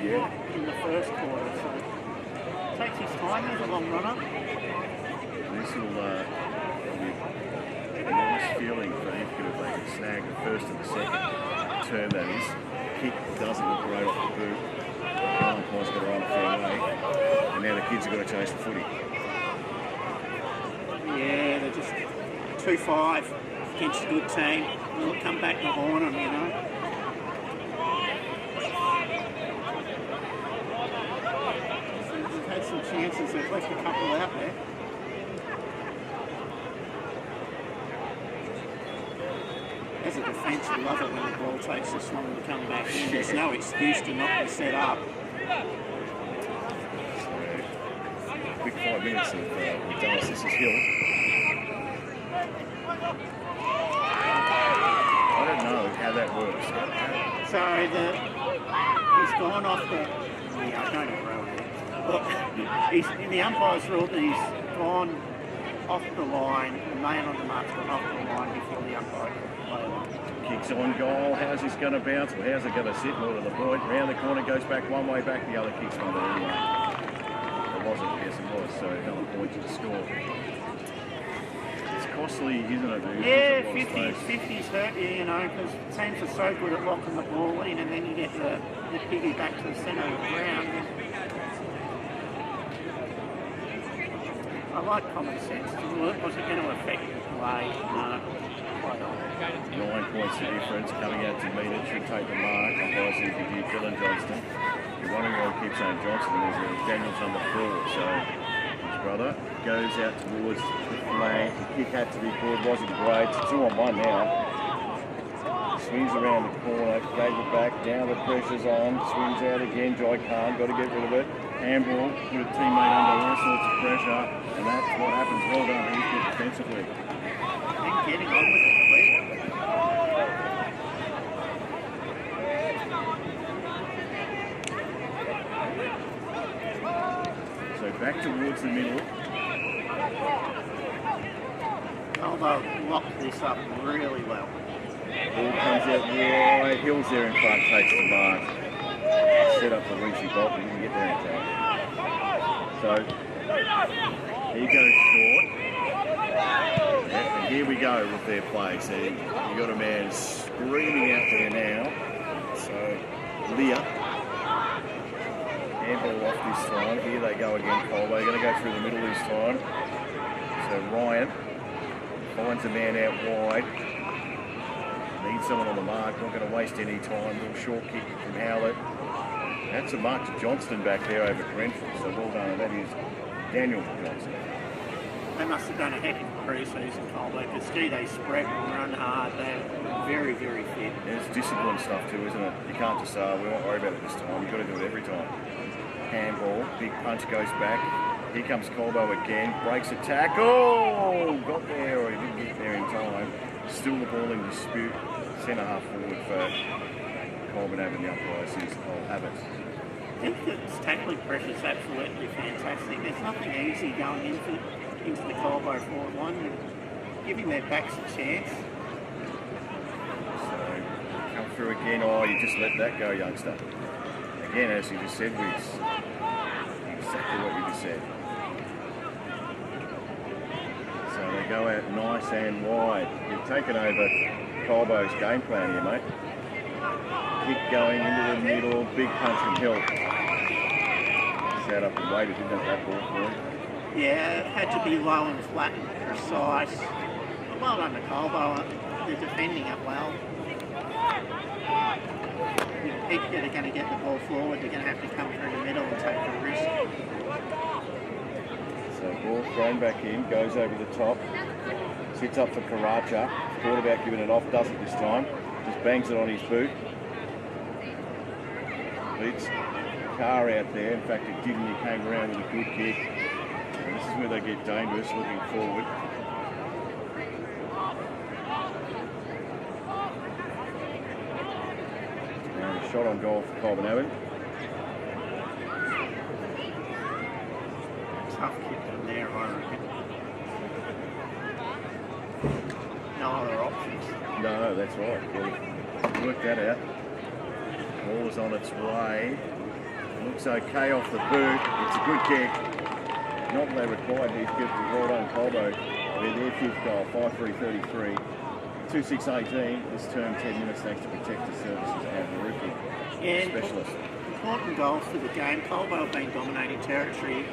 Yeah. In the first quarter, so... Takes his time, he's a long runner. This will be a nice feeling for Heathcote if they can snag the first and the second term, that is. Kick doesn't look great off the boot. The umpire's got to run a fair way. And now the kids have got to chase the footy. Yeah, they're just 2-5 against a good team. They'll come back to horn them, you know. Some chances, they've left a couple out there. As a defence, you love it when the ball takes this long to come back in. There's no excuse to not be set up. So, quick 5 minutes of Dallas. This is Hill. that works. So he's gone off the. Yeah, I don't know. Look, he's in the umpire's rule that he's gone off the line. The man on the mark's gone off the line before the umpire can play it. Kicks on goal. How's this going to bounce? Well, how's it going to sit? More to the point. Round the corner, goes back one way back. The other kicks one there anyway. It wasn't. Yes, it was. So another point to the score. It's costly, isn't it? Yeah, 50s hurt you, you know, because teams are so good at locking the ball in, and then you get the piggy back to the centre of the ground. I like common sense. Was it going to affect the play? No, quite not. 9 points the difference. Coming out to meet it, should take the mark. Otherwise, if you did Dylan Johnston. You're wondering why I keep saying Johnston. There's Daniel's number 4, so his brother goes out towards the flank. The kick had to be good, wasn't great. It's 2-on-1 now. Swings around the corner, gave it back, now the pressure's on, swings out again, Jai Khan, got to get rid of it. Handball, put a teammate under all sorts of pressure, and that's what happens. Well done, he's good defensively. And getting on with it, quick. So back towards the middle. Colbo locked this up really well. Ball comes out wide, Hill's there in front, takes the mark. Set up for Lucy Bolt, but he didn't get there in time. So, he goes short. Yeah, and here we go with their play. So, you got a man screaming out there now. So, Leah. Handball off this time. Here they go again, Colbo. They're going to go through the middle this time. So, Ryan finds a man out wide. Needs someone on the mark, not going to waste any time. Little short kick from Howlett. That's a mark to Johnston back there over Brentford, so well done. And that is Daniel Johnston. They must have done a heck of a pre-season, Colbo, because they spread and run hard. They're very, very fit. There's discipline stuff too, isn't it? You can't just say, we won't worry about it this time. You've got to do it every time. Handball, big punch goes back. Here comes Colbo again, breaks a tackle. Got there, or he didn't get there in time. Still the ball in dispute. Centre half forward for Colbo and the umpire says, I'll have it. I think that tackling pressure is absolutely fantastic. There's nothing easy going into the Colbo forward line. You're giving their backs a chance. So, come through again. Oh, you just let that go, youngster. Again, as you just said, exactly what you just said. So they go out nice and wide. You've taken over Colbo's game plan here, mate. Kick going into the middle, big punch from Hill. Sat up and waited, didn't it, that ball for him? Yeah, it had to be low and flat and precise. Well done to Colbo. They're defending it well. If they're going to get the ball forward, they're going to have to come through the middle and take the risk. So ball thrown back in, goes over the top, sits up for Karacha. Thought about giving it off, doesn't this time. Just bangs it on his boot. Beats Carr out there. In fact, it didn't. He came around with a good kick. And this is where they get dangerous, looking forward. And a shot on goal for Colbo. Tough kick from there, I reckon. No other options. No, that's right. Well, work that out. Ball's on its way. Looks okay off the boot. It's a good kick. Not what they required. Heathcote. Well done, Colbo. They're their fifth goal, 5-3-33. 2-6-18. This term 10 minutes thanks to Protector Services and the roofing specialist. Important goal for the game. Colbo have been dominating territory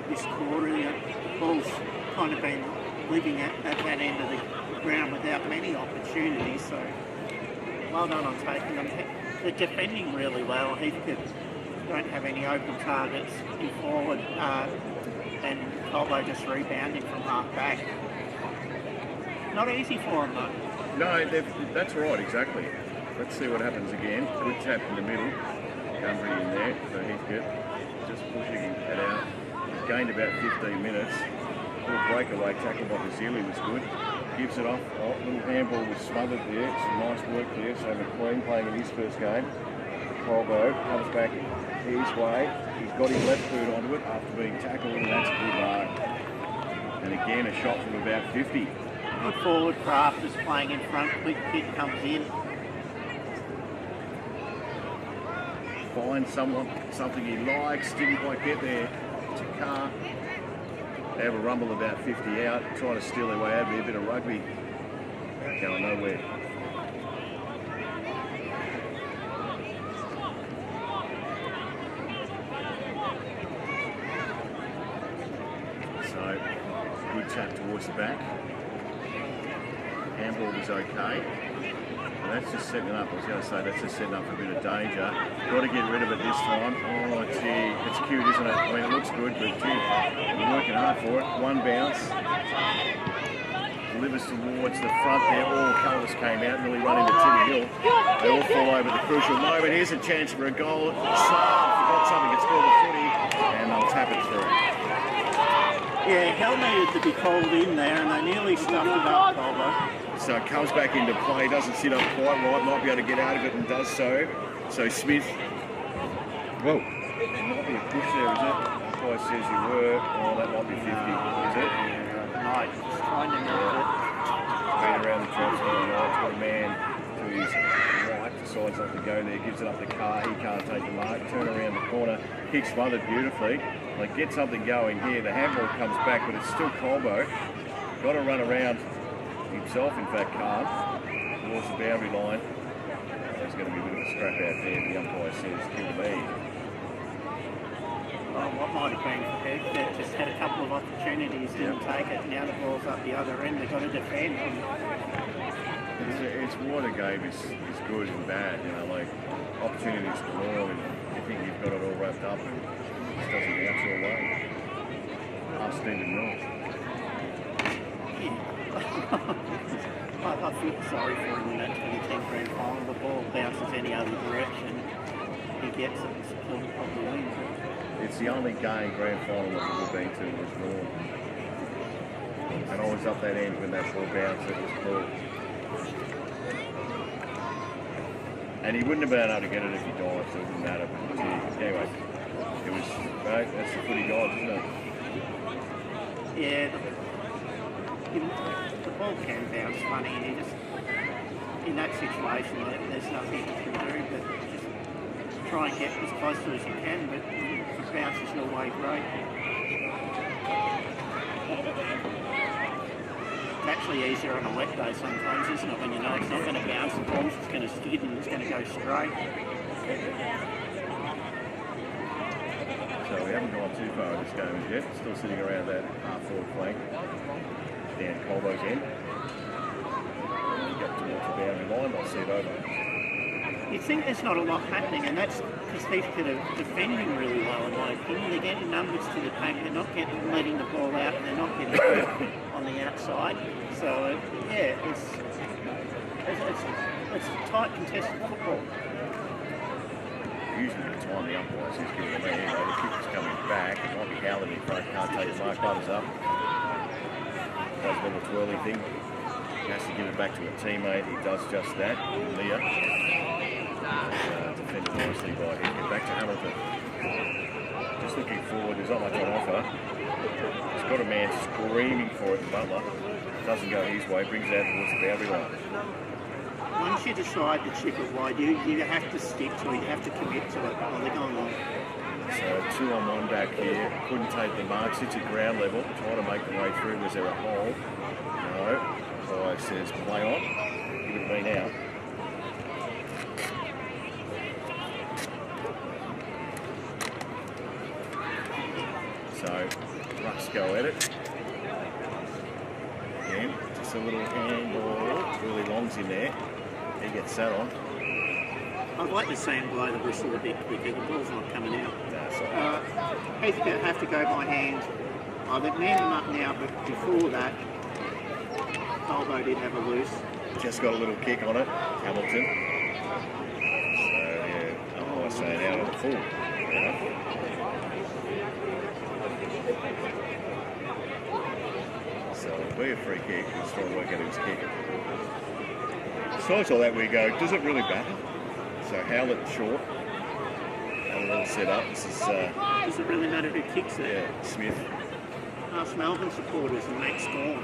this quarter. The ball's kind of been living at that end of the ground without many opportunities, so well done on taking them. They're defending really well. Heathcote don't have any open targets in forward, and Colbo just rebounding from half back. Not easy for them though. No, that's right, exactly. Let's see what happens again. Good tap in the middle. Cumbry in there for Heathcote. Just pushing it out. Gained about 15 minutes. Good breakaway tackle by Vasili was good. gives it off. Oh, little handball was smothered there. Some nice work there. So McQueen playing in his first game. Colbo comes back his way. He's got his left boot onto it after being tackled, and that's a good mark. And again, a shot from about 50. Good forward, Kraft is playing in front. Quick kick comes in. Find something he likes. Didn't quite get there. It's a car. They have a rumble about 50 out, trying to steal their way out of there. A bit of rugby going nowhere. So, good tap towards the back. Handball was okay. And that's just setting it up. I was going to say that's just setting up for a bit of danger. Got to get rid of it this time. Oh, gee, it's cute, isn't it? I mean, it looks good, but gee, we're working hard for it. One bounce. Delivers towards the front there. All colours came out, nearly run into Timmy Hill. They all fall over the crucial moment. Here's a chance for a goal. Forgot something. It's scored the footy, and they'll tap it through. Yeah, Hell needed to be called in there, and they nearly stuffed it up, Colbo. So it comes back into play, doesn't sit up quite right, might be able to get out of it and does so. So Smith, Whoa. there might be a push there, is it? Umpire says you were. Oh, that might be 50, is it? Right, just trying to knock it. Been around the drops, got a man to his right, decides not to go there, gives it up the car, he can't take the mark, turn around the corner, kicks smothered beautifully. Like, get something going here, the handball comes back, but it's still Colbo. Got to run around himself, in fact, can't, towards the boundary line. There's going to be a bit of a scrap out there, the umpire says, kill me. Well, what might have been for Heathcote, just had a couple of opportunities, didn't take it, now the ball's up the other end, they've got to defend. It's what a game is good and bad, you know, like opportunities galore, and you think you've got it all wrapped up, and it just doesn't bounce your way. Ask Stephen North. I feel sorry for him in that 2010 grand final. The ball bounces any other direction, he gets it, it's probably wins it. It's the only game grand final I've ever been to was North. And I was up that end when that ball bounced, it was cool. And he wouldn't have been able to get it if he dived, so it wouldn't matter. But anyway, it was, right, that's the footy gods, isn't it? Yeah, the ball can bounce funny, and he just, in that situation, there's nothing you can do but just try and get as close to as you can, but if it bounces your way, great. It's actually easier on a wet day sometimes, isn't it, when you know it's not going to bounce, the ball's just going to skid and it's going to go straight. So we haven't gone too far in this game as yet. Still sitting around that half-forward flank. Down Colbo's end. And get towards the boundary line, they'll see it over. You'd think there's not a lot happening, and that's because Heathcote are defending really well, in my opinion. They're getting numbers to the pack, they're not letting the ball out, and they're not getting hurt on the outside. So, yeah, it's tight, contested football. Usually the time the umpire says give it away anyway, the kick is coming back, it might be Howland in front, can't take his mark, butters up. Does a little twirly thing, he has to give it back to a teammate, he does just that, Leah. Defended nicely by Heathcote, back to Hamilton. Just looking forward, there's not much on offer. He's got a man screaming for it, Butler. Doesn't go his way, brings it out towards the boundary line. Once you decide to chip it wide, you have to stick to it, you have to commit to it. Oh, they're going long. So 2-on-1 back here, couldn't take the mark, sits at ground level, trying to make the way through. Was there a hole? No. So says play on, give it to me now. So Rucks go at it. Again, just a little handball, really longs in there. He gets sat on. I'd like to see him blow the whistle a bit quicker, the ball's not coming out. That's all right. Heathcote have to go by hand. Oh, they've manned them up now, but before that, Colbo did have a loose. Just got a little kick on it, Hamilton. So yeah, I say it out of the full. So it'll be a free kick. He's trying to work out his kick. Besides all that, we go, does it really matter? So Howlett short. Howlett all set up. This is Does it really matter who kicks it? yeah, Smith. Ask Melbourne supporters and make score.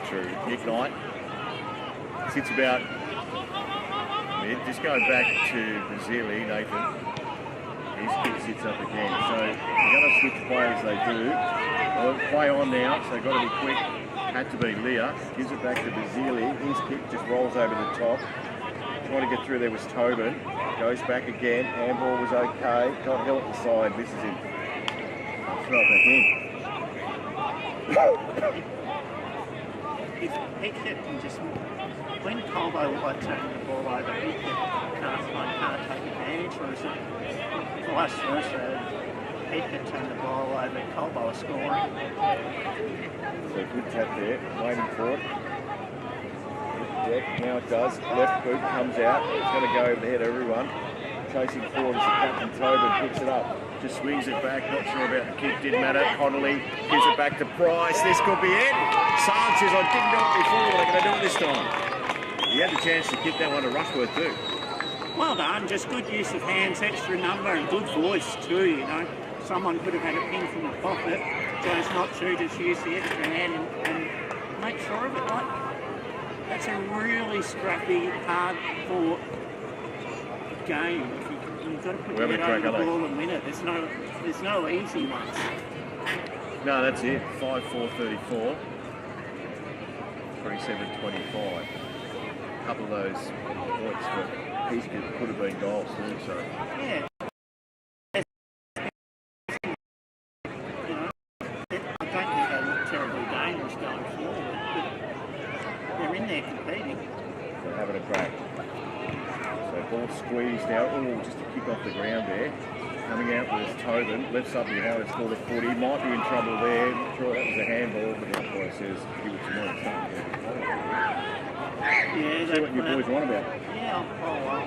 True. Nick Knight sits about mid. Just going back to Brazili, Nathan. His kick sits up again. So they're going to switch players, they do. They'll play on now, so they've got to be quick. Had to be Leah. Gives it back to Brazili. His kick just rolls over the top. Trying to get through there was Tobin. Goes back again. Handball was okay. Got held at the side. Misses him. I'll throw it back in. If Heathcote can just, when Colbo like turning the ball over, Heathcote can't take advantage, or is it vice versa? Heathcote turn the ball over, Colbo are scoring. So good tap there, waiting for it. Deck, now it does. Left boot comes out. It's going to go over the head of everyone. Chasing forward as the captain Tobin picks it up. Just swings it back. Not sure about the kick. Didn't matter. Connolly gives it back to Price. This could be it. Sarge says, I didn't do it before. They're going to do it this time. He had the chance to kick that one to Rushworth too. Well done, just good use of hands, extra number and good voice too, you know. Someone could have had a pin from the pocket, chose not to, just use the extra hand and make sure of it. Like, that's a really scrappy, hard-fought game. You've got to put your head over the ball and win it. There's no easy ones. No, that's it. 5-4-34. 37-25. A couple of those points for Heathcote could have been goals too, so. Yeah. You know, I don't think they look terribly dangerous going forward, but they're in there competing. They're having a crack. So ball squeezed out. Oh, just a kick off the ground there. Coming out was Tobin. Left side behind, it's called a footy. Might be in trouble there. Not sure that was a handball, but the umpire says give it to me. Yeah, See what you boys want about. Yeah, oh well.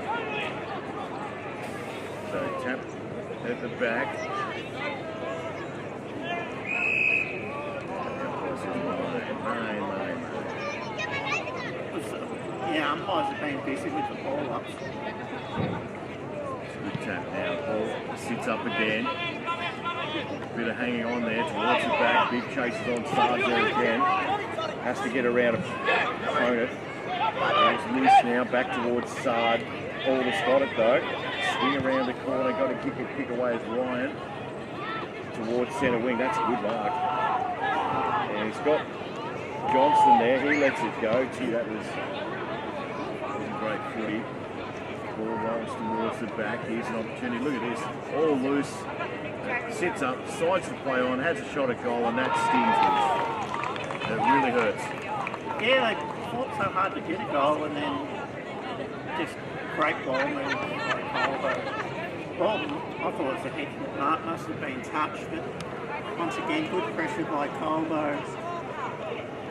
So tap at the back. Yeah, umpires have been busy with the ball ups. Good tap now. Ball sits up again. Bit of hanging on there towards the back. Big chases on Sarge there again. Has to get around opponent. It's loose now, back towards Sard. Alder's got it though. Swing around the corner, got to kick away as Ryan towards centre wing. That's a good mark. And he's got Johnston there. He lets it go. Gee, that was a great footy. Ball rolls towards the back. Here's an opportunity. Look at this. All loose. Sits up, decides to play on, has a shot at goal, and that stings us. It really hurts. Yeah, they fought so hard to get a goal, and then just great ball movement by Colbo. Well, I thought it was a Heathcote mark, must have been touched, but once again, good pressure by Colbo.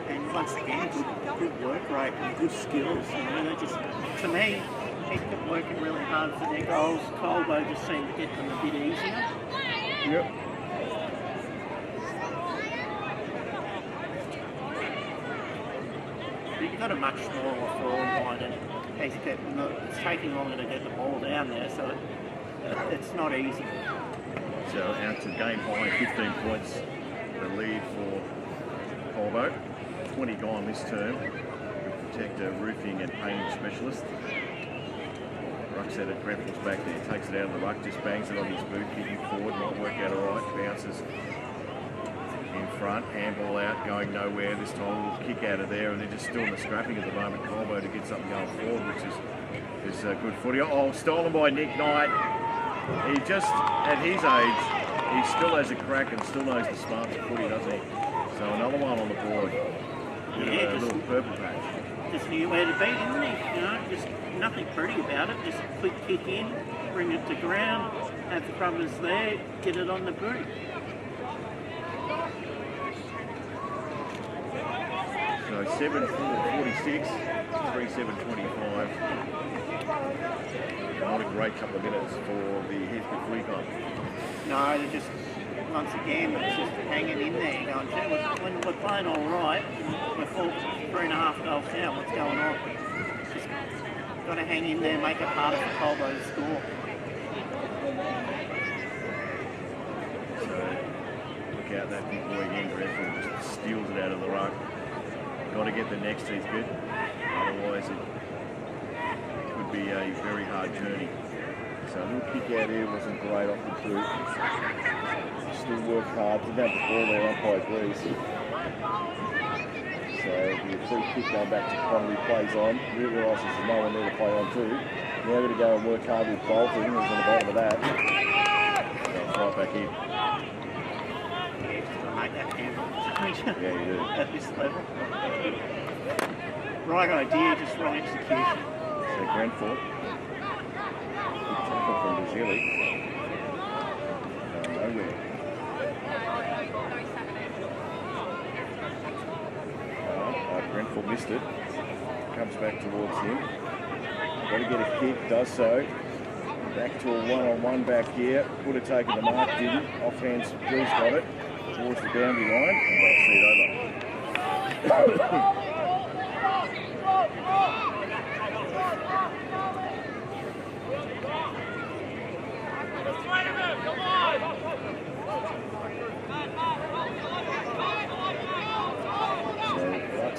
And once again, good work rate and good skills. You know, they just, to me, Heathcote working really hard for their goals. Colbo just seemed to get them a bit easier. Yep. You've got a much smaller forward line, and it's taking longer to get the ball down there, so it's not easy. So out to game high, 15 points, the lead for Colbo. 20 gone this term. We protect a roofing and painting specialist. Ruck's at it, Grenfell's back there, takes it out of the ruck, just bangs it on his boot, kicking forward, might work out alright, bounces in front, handball out, going nowhere, this time a little kick out of there, and they're just still in the scrapping at the moment, Colbo, to get something going forward, which is good footy. Oh, stolen by Nick Knight. He just, at his age, he still has a crack and still knows the smarts of footy, doesn't he? So another one on the board. A little purple patch. Just knew where to be, didn't he? You know, just nothing pretty about it. Just a quick kick in, bring it to ground, have the brothers there, get it on the boot. So 7-4-46, 3-7-25. Not a great couple of minutes for the Heathcote Footy Club. No, they're just once again, it's just hanging in there. Going, gee, when we're playing all right, we're 3.5 goals down. What's going on? Just got to hang in there, make it harder for Colbo to score. So look out that big boy again. Grenfell just steals it out of the ruck. Got to get the next teeth bit, otherwise it could be a very hard journey. So a little kick out here wasn't great off the boot. Still worked hard, didn't have the ball there, umpire agrees. So it'll be a free kick going back to Connolly, plays on. Realises there's no one there to play on too. Now we're going to go and work hard with Bolton, who's on the bottom of that. That's right back in. Make that handle. Yeah, you do. At this level. Right idea, just wrong execution. So Grenfell. Good tackle from Basili. Nowhere. Grenfell missed it. Comes back towards him. Got to get a kick, does so. Back to a one-on-one back here. Could have taken the mark, didn't. Offhand, Drew's got it. Towards the boundary line. And they'll see it over.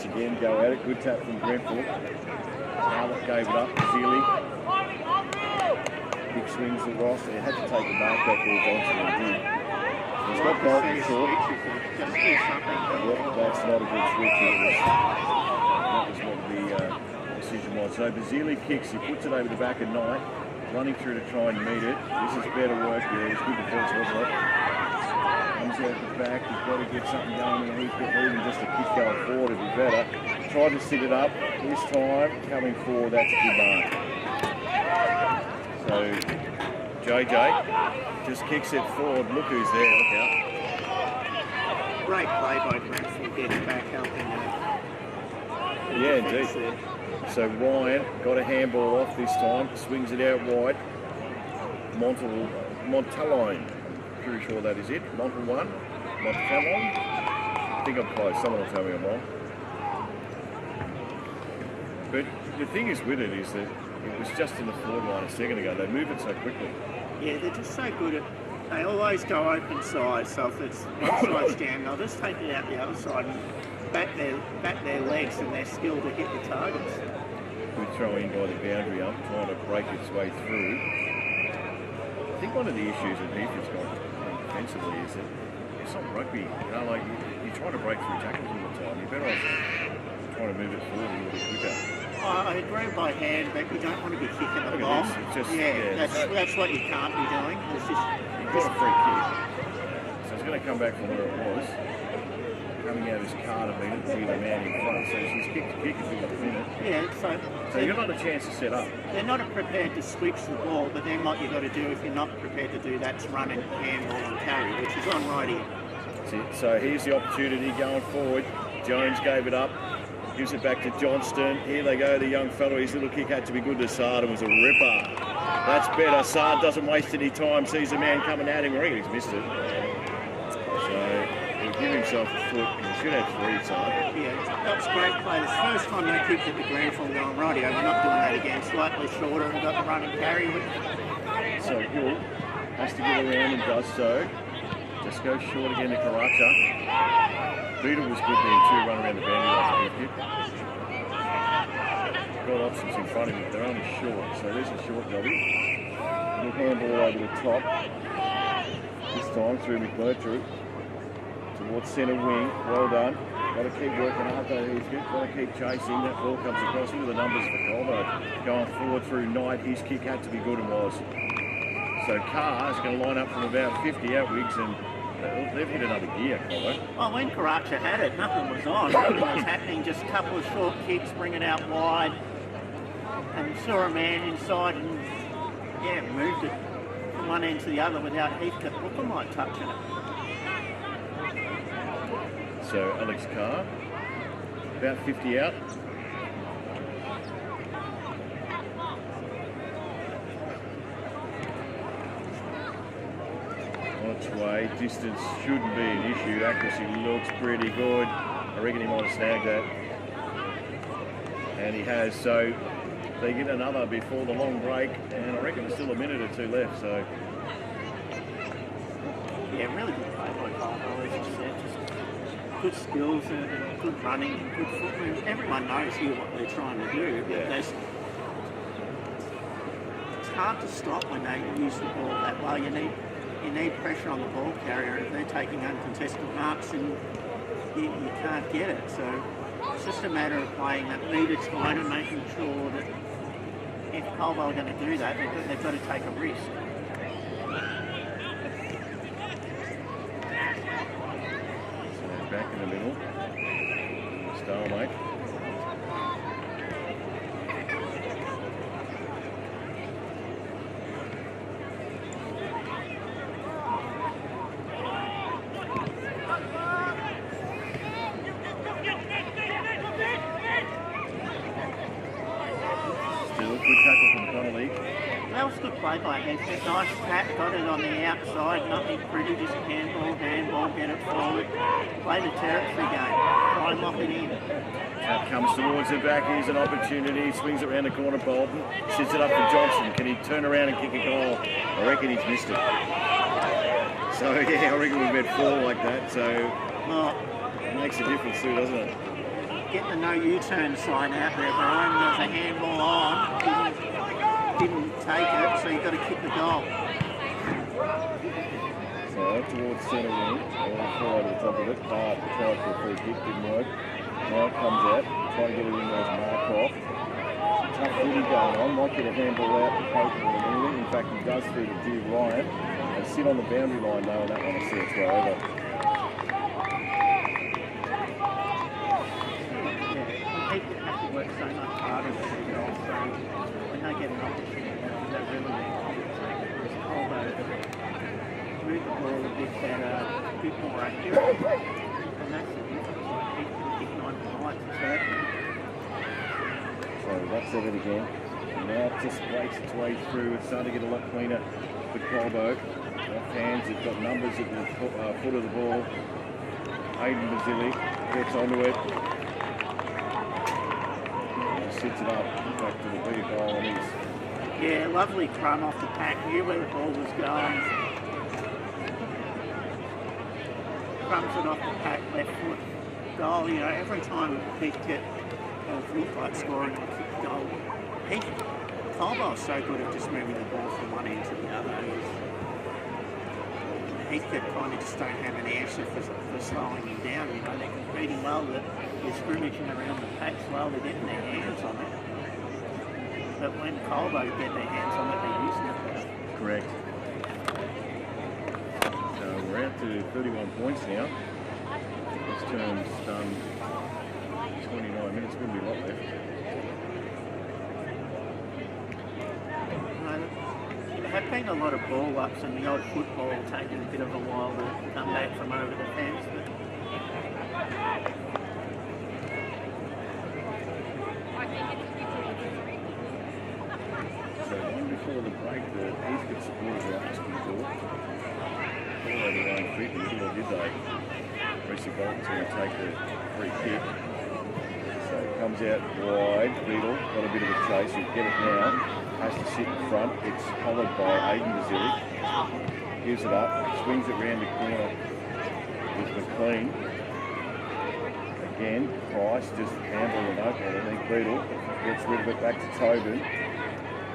Again, go at it. Good tap from Grenfell. Howlett gave it up. Sealy. Big swings to Ross. They had to take the mark back there. Johnson and did. He's got Bolton short. Yep, that's not a good switch. That was what the decision was. So Basili kicks. He puts it over the back of Knight. Running through to try and meet it. This is better work. Yeah, it was good defence, wasn't it? Comes out the back, he's got to get something going and he's got even just a kick going forward would be better. Tried to sit it up, this time coming forward, that's a good mark. So JJ just kicks it forward, look who's there, look out. Great play by Grenfell, getting back helping yeah, indeed. So Ryan got a handball off this time, swings it out wide. Montaline. Pretty sure that is it. Montal 1. Montaline. I think I'm close. Someone will tell me I'm wrong. But the thing is with it is that it was just in the forward line a second ago. They move it so quickly. Yeah, they're just so good at. They always go open side. So if it's one side's down, they'll just take it out the other side and back their legs and their skill to hit the targets. Good throw in by the boundary up, trying to break its way through. I think one of the issues that Heathcote's got defensively is that it's not rugby. You know, like you're trying to break through tackles all the time. You're better off trying to move it forward a little bit quicker. I agree by hand, but you don't want to be kicking the ball. That's what you can't be doing. It's just a free kick. So it's going to come back from where it was. Coming out of his car to meet the man in front. So she's kicked the kick if you got a minute. Yeah, so you've got a chance to set up. They're not prepared to switch the ball, but then what you've got to do if you're not prepared to do that is run and handball and carry, which is on right here. That's it. So here's the opportunity going forward. Jones gave it up. Gives it back to Johnston. Here they go, the young fellow. His little kick had to be good to Sard. It was a ripper. That's better. Sard doesn't waste any time. Sees the man coming at him. I reckon he's missed it. So he'll give himself a foot. He should have 3, Sard. Yeah, that's great play. It's the first time they kicked at the Grenfell going, rightio, we're not doing that again. Slightly shorter and got the run and carry with it. So Hill has to get around and does so. Just goes short again to Karacha. Beetle was good there too, run around the boundary like a got options in front of him, but they're only short. So there's a short Dobby. Little handball over the top. This time through McMurtry. Towards centre wing. Well done. Got to keep working hard though, Heathcote. Got to keep chasing. That ball comes across. Look at the numbers for Colbo. Going forward through Knight. His kick had to be good and was. So Carr is going to line up from about 50 out wigs and they've hit another gear, Colbo. Oh, when Karacha had it, nothing was on. Nothing was happening. Just a couple of short kicks, bring it out wide. And saw a man inside and, yeah, moved it from one end to the other without Heathcote looking like touching it. So Alex Carr, about 50 out. each way. Distance shouldn't be an issue. Accuracy looks pretty good. I reckon he might have snagged that. And he has, so they get another before the long break, and I reckon there's still a minute or two left, so. Yeah, really good play by Colbo, as you said. Just good skills and good running and good footwork. Everyone knows here what they're trying to do. Yeah. It's hard to stop when they use the ball that way. You need pressure on the ball carrier. If they're taking uncontested marks, and you can't get it. So it's just a matter of playing that metre time and making sure that if Colbo are going to do that, they've got to take a risk. Back in the middle. Stalemate. Still good tackle from Connolly. That was good play by Heathcote. Nice tap, got it on the outside, nothing pretty, just handball, get it forward. Play the territory game, try and lock it in. Tap comes towards the back, here's an opportunity, swings it around the corner, Bolton, sits it up for Johnson. Can he turn around and kick a goal? I reckon he's missed it. So yeah, I reckon we've had 4 like that, so it makes a difference too, doesn't it? Get the no U-turn sign out there, Brian. There's a handball on, didn't take it, so you've got to kick the goal. So up towards centre wing, fall over the top of it. Tried for a free kick, didn't work. Now it comes out, trying to get it in those mark off. Tough footy going on, might get a handball out to poke or anything. In fact, he does through to G. Ryan. They sit on the boundary line though, and that one will see its way over. People have to work so much harder to get goals, so when they get an opportunity, they're really because Colbo move the ball a bit better, a bit more accurate, and that's the difference. Like he can kick 9 points, So that's it again. And now it just breaks its way through. It's starting to get a lot cleaner for Colbo. Off hands, they've got numbers at the foot of the ball. Aiden Basili gets onto it. Sits it up, back to the big goal, and he's... Yeah, lovely run off the pack, knew where the ball was going. Crumbs it off the pack, left foot, goal. You know, every time Heathcote looked like scoring a kick goal, Colbo's so good at just moving the ball from one end to the other. Heathcote kind of just don't have an answer for slowing him down. You know, they're competing well, they're scrimmaging around the packs well, they're getting their hands on it. But when Colbo get their hands on it, they're using it better. Correct. So we're out to 31 points now. This term's done 29 minutes, wouldn't be a lot left. There have been a lot of ball ups and the odd football taking a bit of a while to come back from over the fence. But So one before the break, the Heathcote supporters were asked before. All over their own feet, or did they? Reece Bolton's going to take the free kick. So it comes out wide, Beetle, got a bit of a chase, he'll get it now. Has to sit in front, it's followed by Aiden Basili. Gives it up, swings it round the corner with McLean. Again, Price just handling it open. I think Beetle gets rid of it back to Tobin.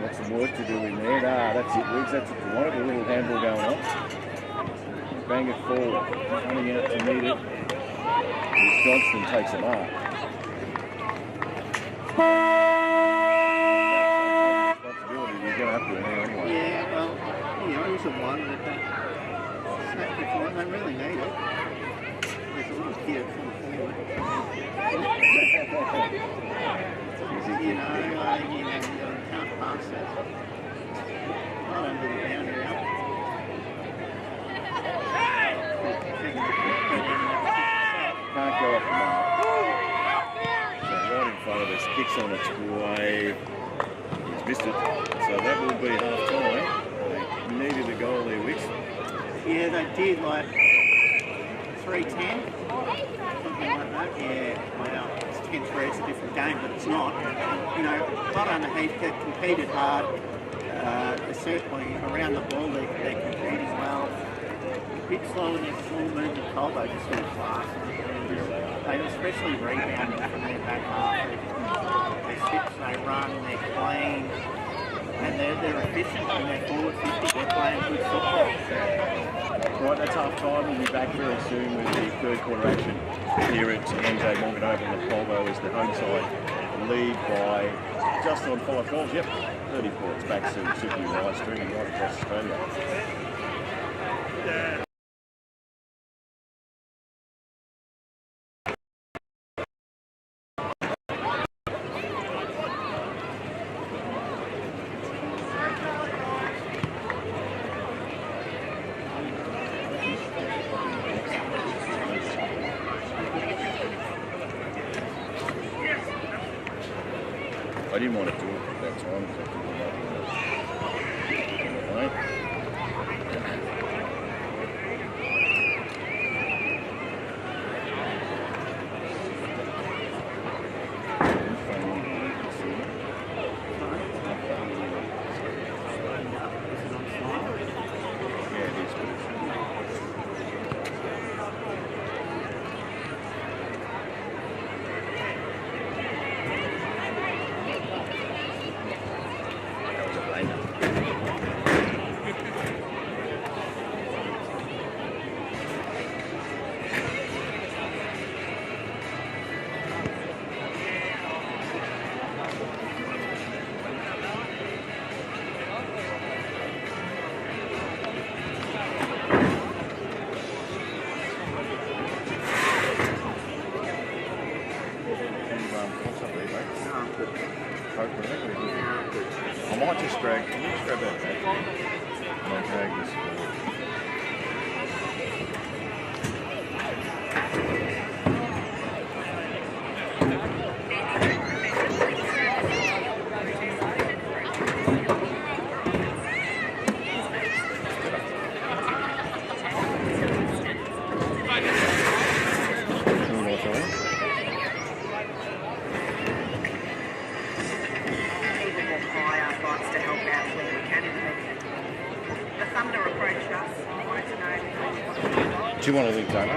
Got some work to do in there. That's it, Wiggs, that's what you wanted, a little handball going on. Bang it forward, coming out to meet it. As Johnston takes a mark. yeah, well, you know, he's a one that they snapped before and they really need it. There's a little kid from forward. You know, you can't pass that. Not under the boundary up. Can't go off the mark. So right in front of us, kicks on its way. He's missed it. So that will be half time. They needed a goal there, Wicks. Yeah, they did like 310, something like that. Yeah, wow. It's 10-3, it's a different game, but it's not. You know, not only Heathcote competed hard, they're certainly around the ball, they're competing well. A bit slow in their full movement, Colbo just went fast. They especially rebounding from their back half. They six, they run, they're clean, and they're efficient and they're forward 50. They're playing good football. Right, that's half time. We'll be back very soon with the third quarter action here at MJ Morgan Oval at Colbo as the home side lead by just on 5 goals. Yep, 30 points. Back to Super live streaming right across Australia. I didn't want to do it at that time because I didn't know. I might just grab, can you just grab that back? And I'll drag this forward. Do you want to leave Dana?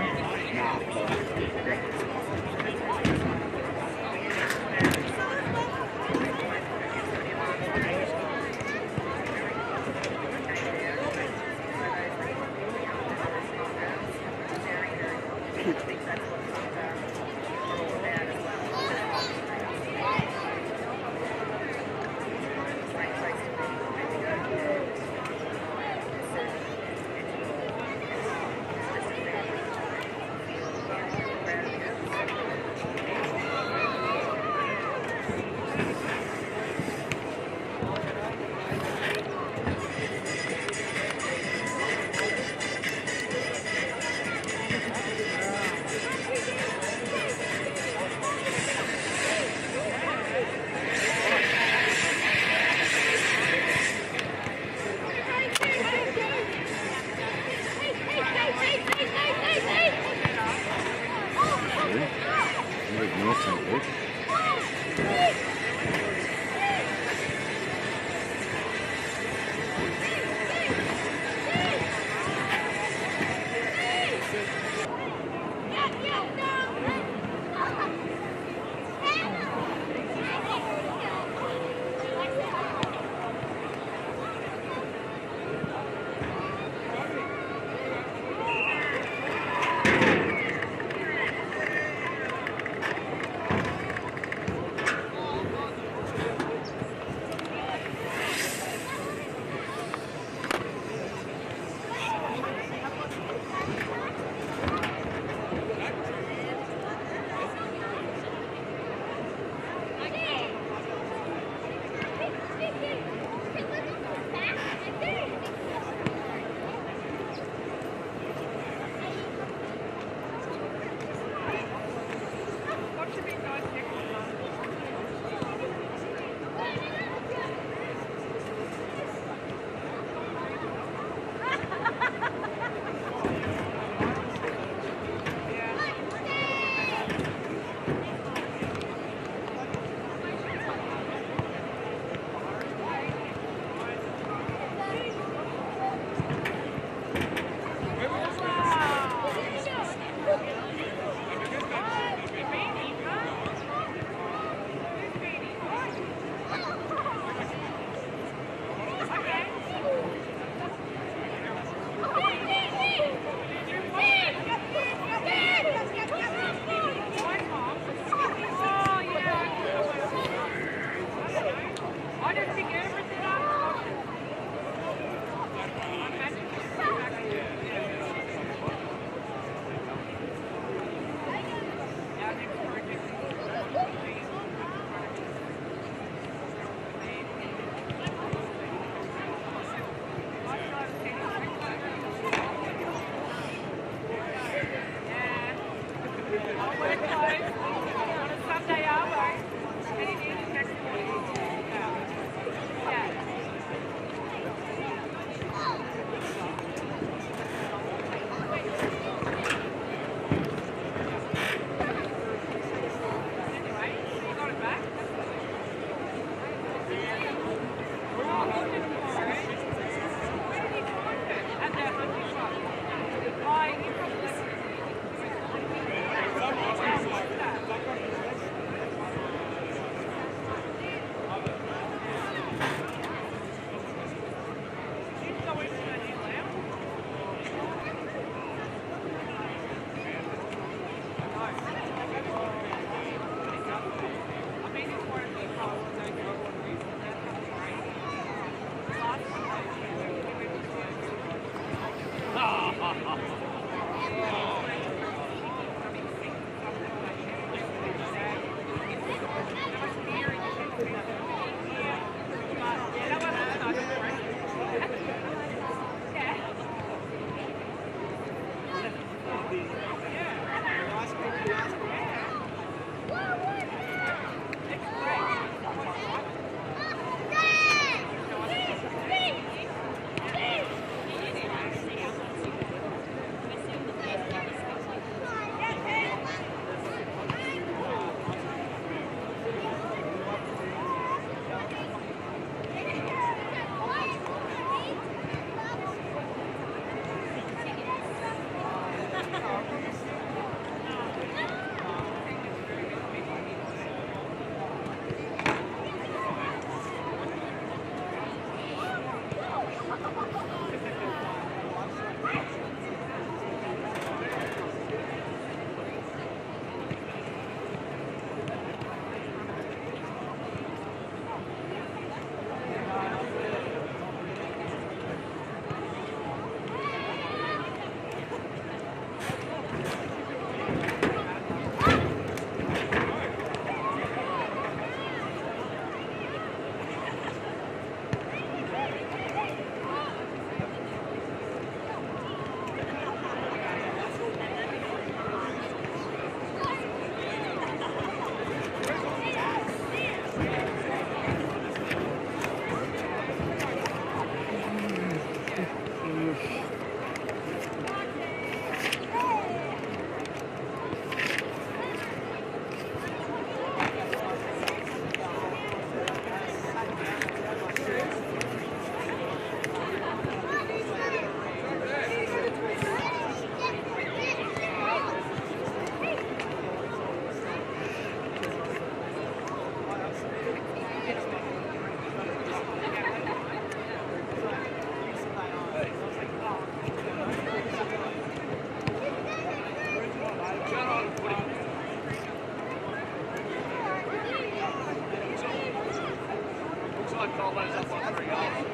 Colbo's up on 3 goals.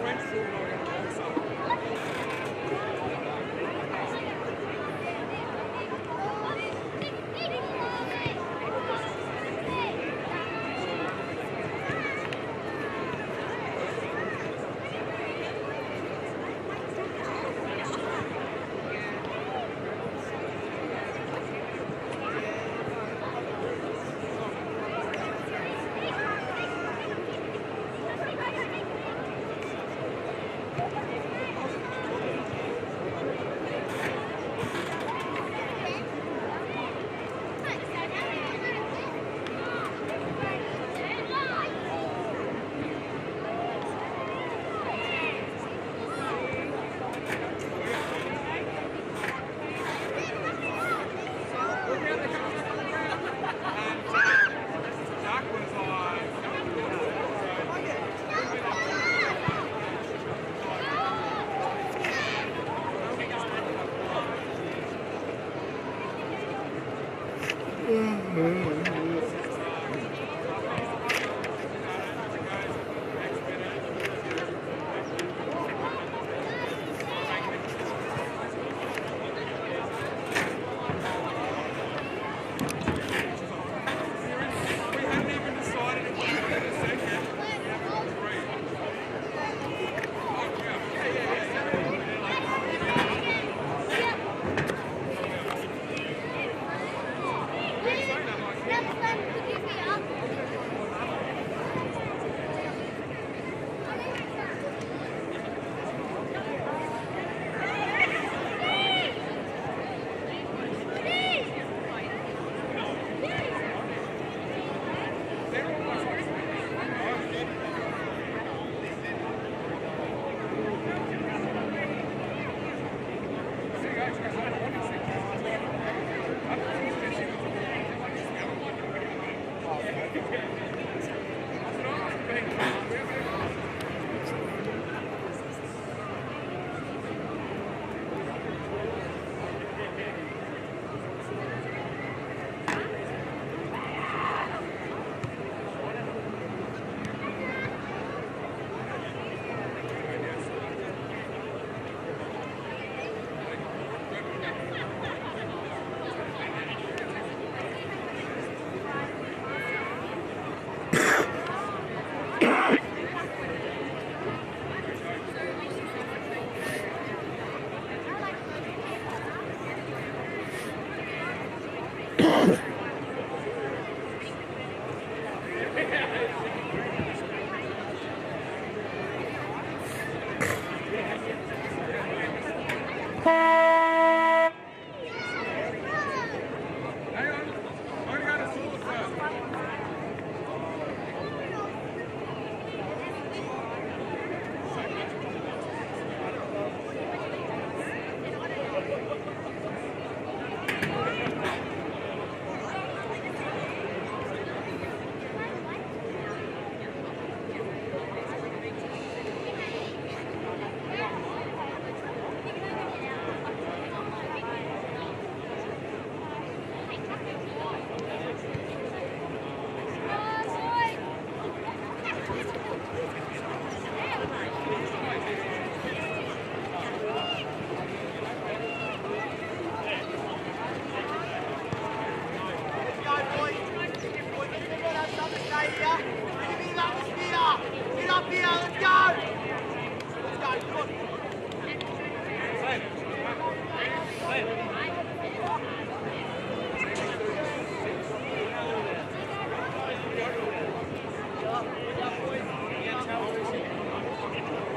French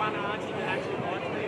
one auntie that actually likes me.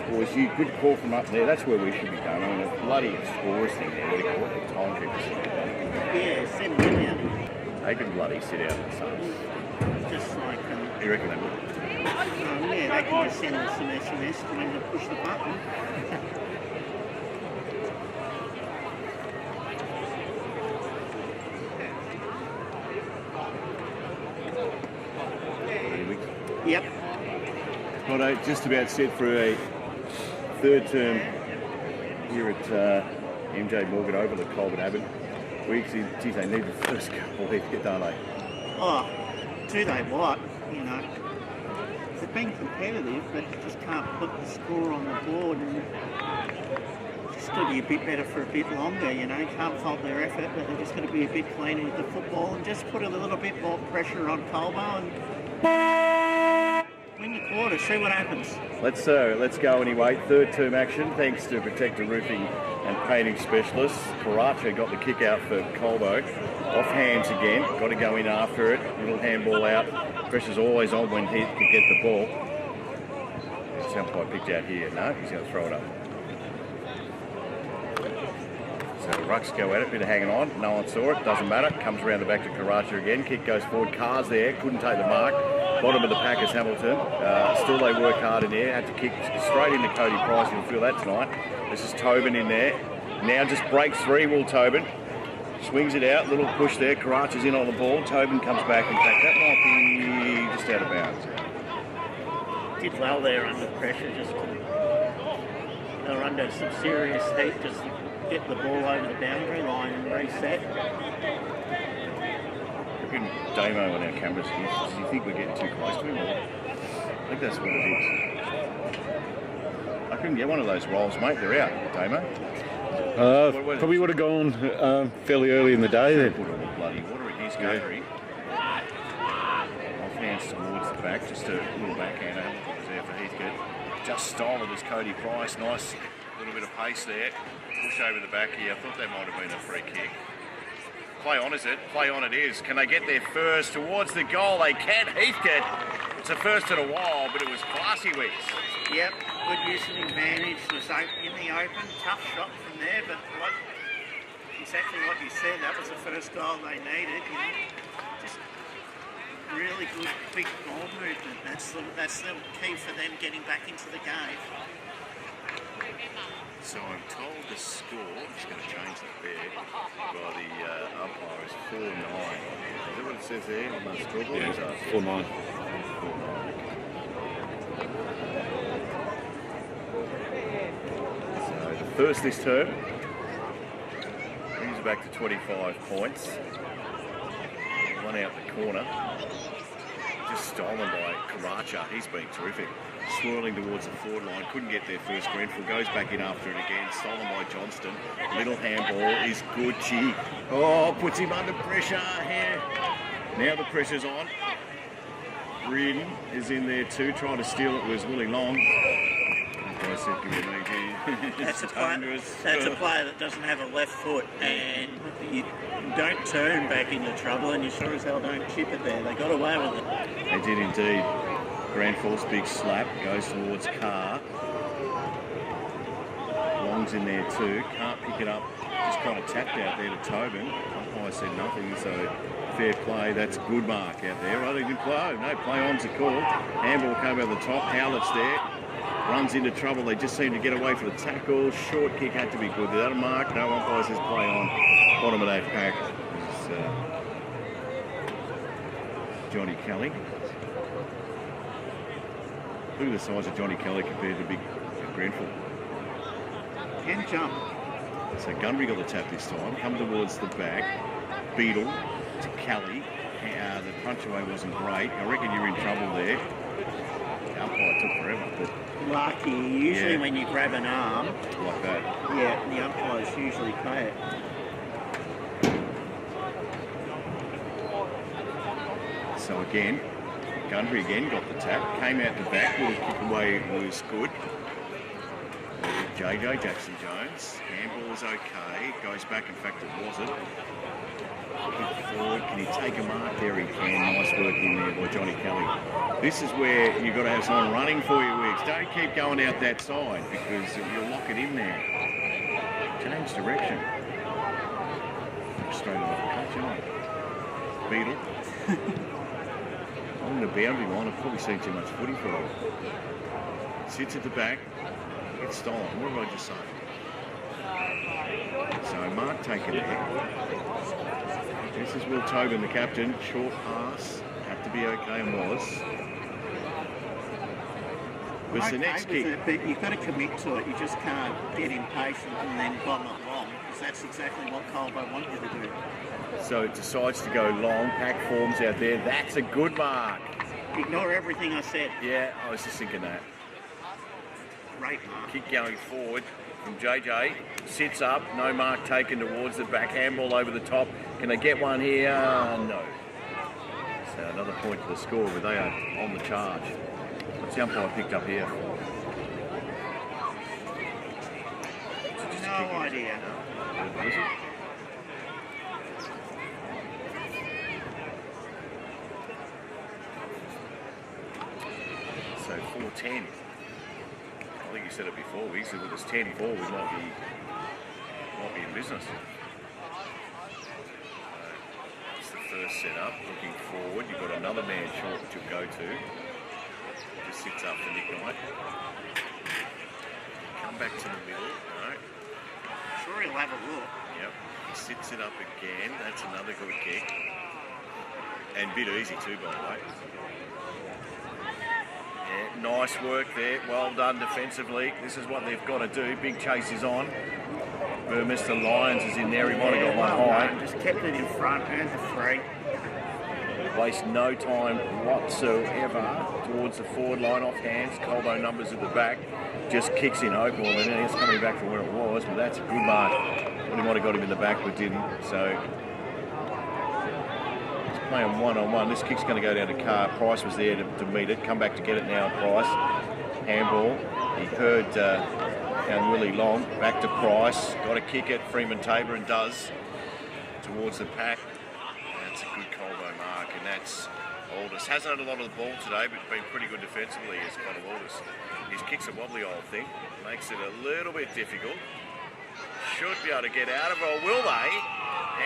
Boys, you good call from up there. That's where we should be going. I mean, a bloody scores thing there. What do you call it? The timekeepers. Yeah, send them out. They can bloody sit out in the sun. Just like, You reckon they would? yeah, they can just send us some SMS to when they push the button. Yep. Righto, just about set for a third term here at MJ Morgan Oval at Colbo Abbott. Geez, they need the first couple here, don't they? Oh, do they what? You know, they've been competitive, but just can't put the score on the board, and just got to be a bit better for a bit longer. You know, can't fault their effort, but they're just going to be a bit cleaner with the football and just put a little bit more pressure on Colbo and win the quarter. See what happens. Let's go anyway. Third term action, thanks to Protector Roofing and Painting Specialists. Karacha got the kick out for Colbo. Off hands again, got to go in after it. Little handball out. Pressure's always on when he can get the ball. This umpire picked out here. No, he's going to throw it up. So the Rucks go at it, bit of hanging on. No one saw it, doesn't matter. Comes around the back to Karacha again. Kick goes forward. Carr's there, couldn't take the mark. Bottom of the pack is Hamilton. Still they work hard in there. Had to kick straight into Cody Price. You'll feel that tonight. This is Tobin in there. Now just breaks three, Will Tobin. Swings it out, little push there. Karacha's in on the ball. Tobin comes back. In fact, that might be just out of bounds. Did well there under pressure. Just they were under some serious heat. Just get the ball over the boundary line and reset. Looking Damo on our cameras. Do you think we're getting too close to him? Or? I think that's what it is. I couldn't get one of those rolls, mate. They're out, Damo. Probably would have gone fairly early in the day then. Put all the bloody water in his gallery. Off hands towards the back, just a little backhander. Was there for Heathcote. Just stole it as Cody Price. Nice little bit of pace there. Push over the back here. I thought that might have been a free kick. Play on, is it? Play on it is. Can they get there first towards the goal? They can. Heathcote. It's a first in a while, but it was classy, Weeks. Yep, good use of advantage. Was in the open, tough shot from there, but exactly what you said, that was the first goal they needed. You know, just really good, quick ball movement. That's the key for them getting back into the game. So I'm told the score, I'm just going to change that there, by the umpire is 4-9. Is that what it says there on the scoreboard? Yeah, 4-9. 4-9. So the first this term, brings it back to 25 points. One out the corner. Just stolen by Karacha. He's been terrific. Swirling towards the forward line, couldn't get there first. Grenfell goes back in after it again. Stolen by Johnston. Little handball is Gucci. Oh, puts him under pressure here. Now the pressure's on. Reardon is in there too, trying to steal it was Willie Long. That guy's said, give me a leg. That's a player that doesn't have a left foot, and you don't turn back into trouble, and you sure as hell don't chip it there. They got away with it. They did indeed. Grand Force, big slap, goes towards Carr. Long's in there too, can't pick it up. Just kind of tapped out there to Tobin. Umpire said nothing, so fair play. That's a good mark out there. Rather good play. No, play-ons are called. Handball came over the top. Howlett's there. Runs into trouble. They just seem to get away for the tackle. Short kick had to be good. Is that a mark? No, umpire says play on. Bottom of that pack is Johnny Kelly. Look at the size of Johnny Kelly compared to big Grenfell. Can jump. So Gundry got the tap this time. Come towards the back. Beadle to Kelly. The punch away wasn't great. I reckon you're in trouble there. The umpire took forever, but Lucky. Usually when you grab an arm, like that. yeah, the umpires usually pay it. So again, Gundry again got the tap. Came out the back. Little kick away was good. JJ Jackson Jones. Handball is okay. Goes back. In fact, it wasn't. Looking forward. Can he take a mark? There he can. Nice work in there by Johnny Kelly. This is where you've got to have someone running for you, Wiggs. Don't keep going out that side because you'll lock it in there. Change direction. Straight off the cut, you know. Beadle. On the boundary line, I've probably seen too much footy for him. Sits at the back. Gets stolen. What did I just say? So Mark taking it. This is Will Tobin, the captain. Short pass. Had to be okay and was. What's the next kick? But you've got to commit to it. You just can't get impatient and then bomb it long, because that's exactly what Colbo want you to do. So it decides to go long. Pack forms out there. That's a good mark. Ignore everything I said. Yeah, I was just thinking that. Great mark. Kick going forward from JJ. Sits up. No mark taken towards the back. Handball over the top. Can they get one here? No. So another point to the score, but they are on the charge. What's the umpire picked up here? No idea. What is it? So 4-10. I think you said it before, we said with us 10-4 we might be in business. It's the first setup. Looking forward, you've got another man short that you'll go to. Just sits up for Nick Knight. Come back to the middle. No. Sure, he'll have a look. Yep. He sits it up again. That's another good kick. And a bit easy too, by the way. Yeah, nice work there. Well done defensively. This is what they've got to do. Big chase is on. Mr. Lyons is in there. He might have got one high. Just kept it in front, earned the free. Waste no time whatsoever towards the forward line off hands. Colbo numbers at the back. Just kicks in open, and then it's coming back from where it was. But that's a good mark. Well, he might have got him in the back, but didn't. So he's playing one-on-one. This kick's going to go down to Carr. Price was there to meet it. Come back to get it now, Price. Handball. He heard down Willie Long. Back to Price. Got to kick it. Freeman Tabor and does. Towards the pack. That's a good Colbo mark, and that's Aldous. Hasn't had a lot of the ball today, but been pretty good defensively as Connor Aldous. His kick's a wobbly old thing. Makes it a little bit difficult. Should be able to get out of it, or will they?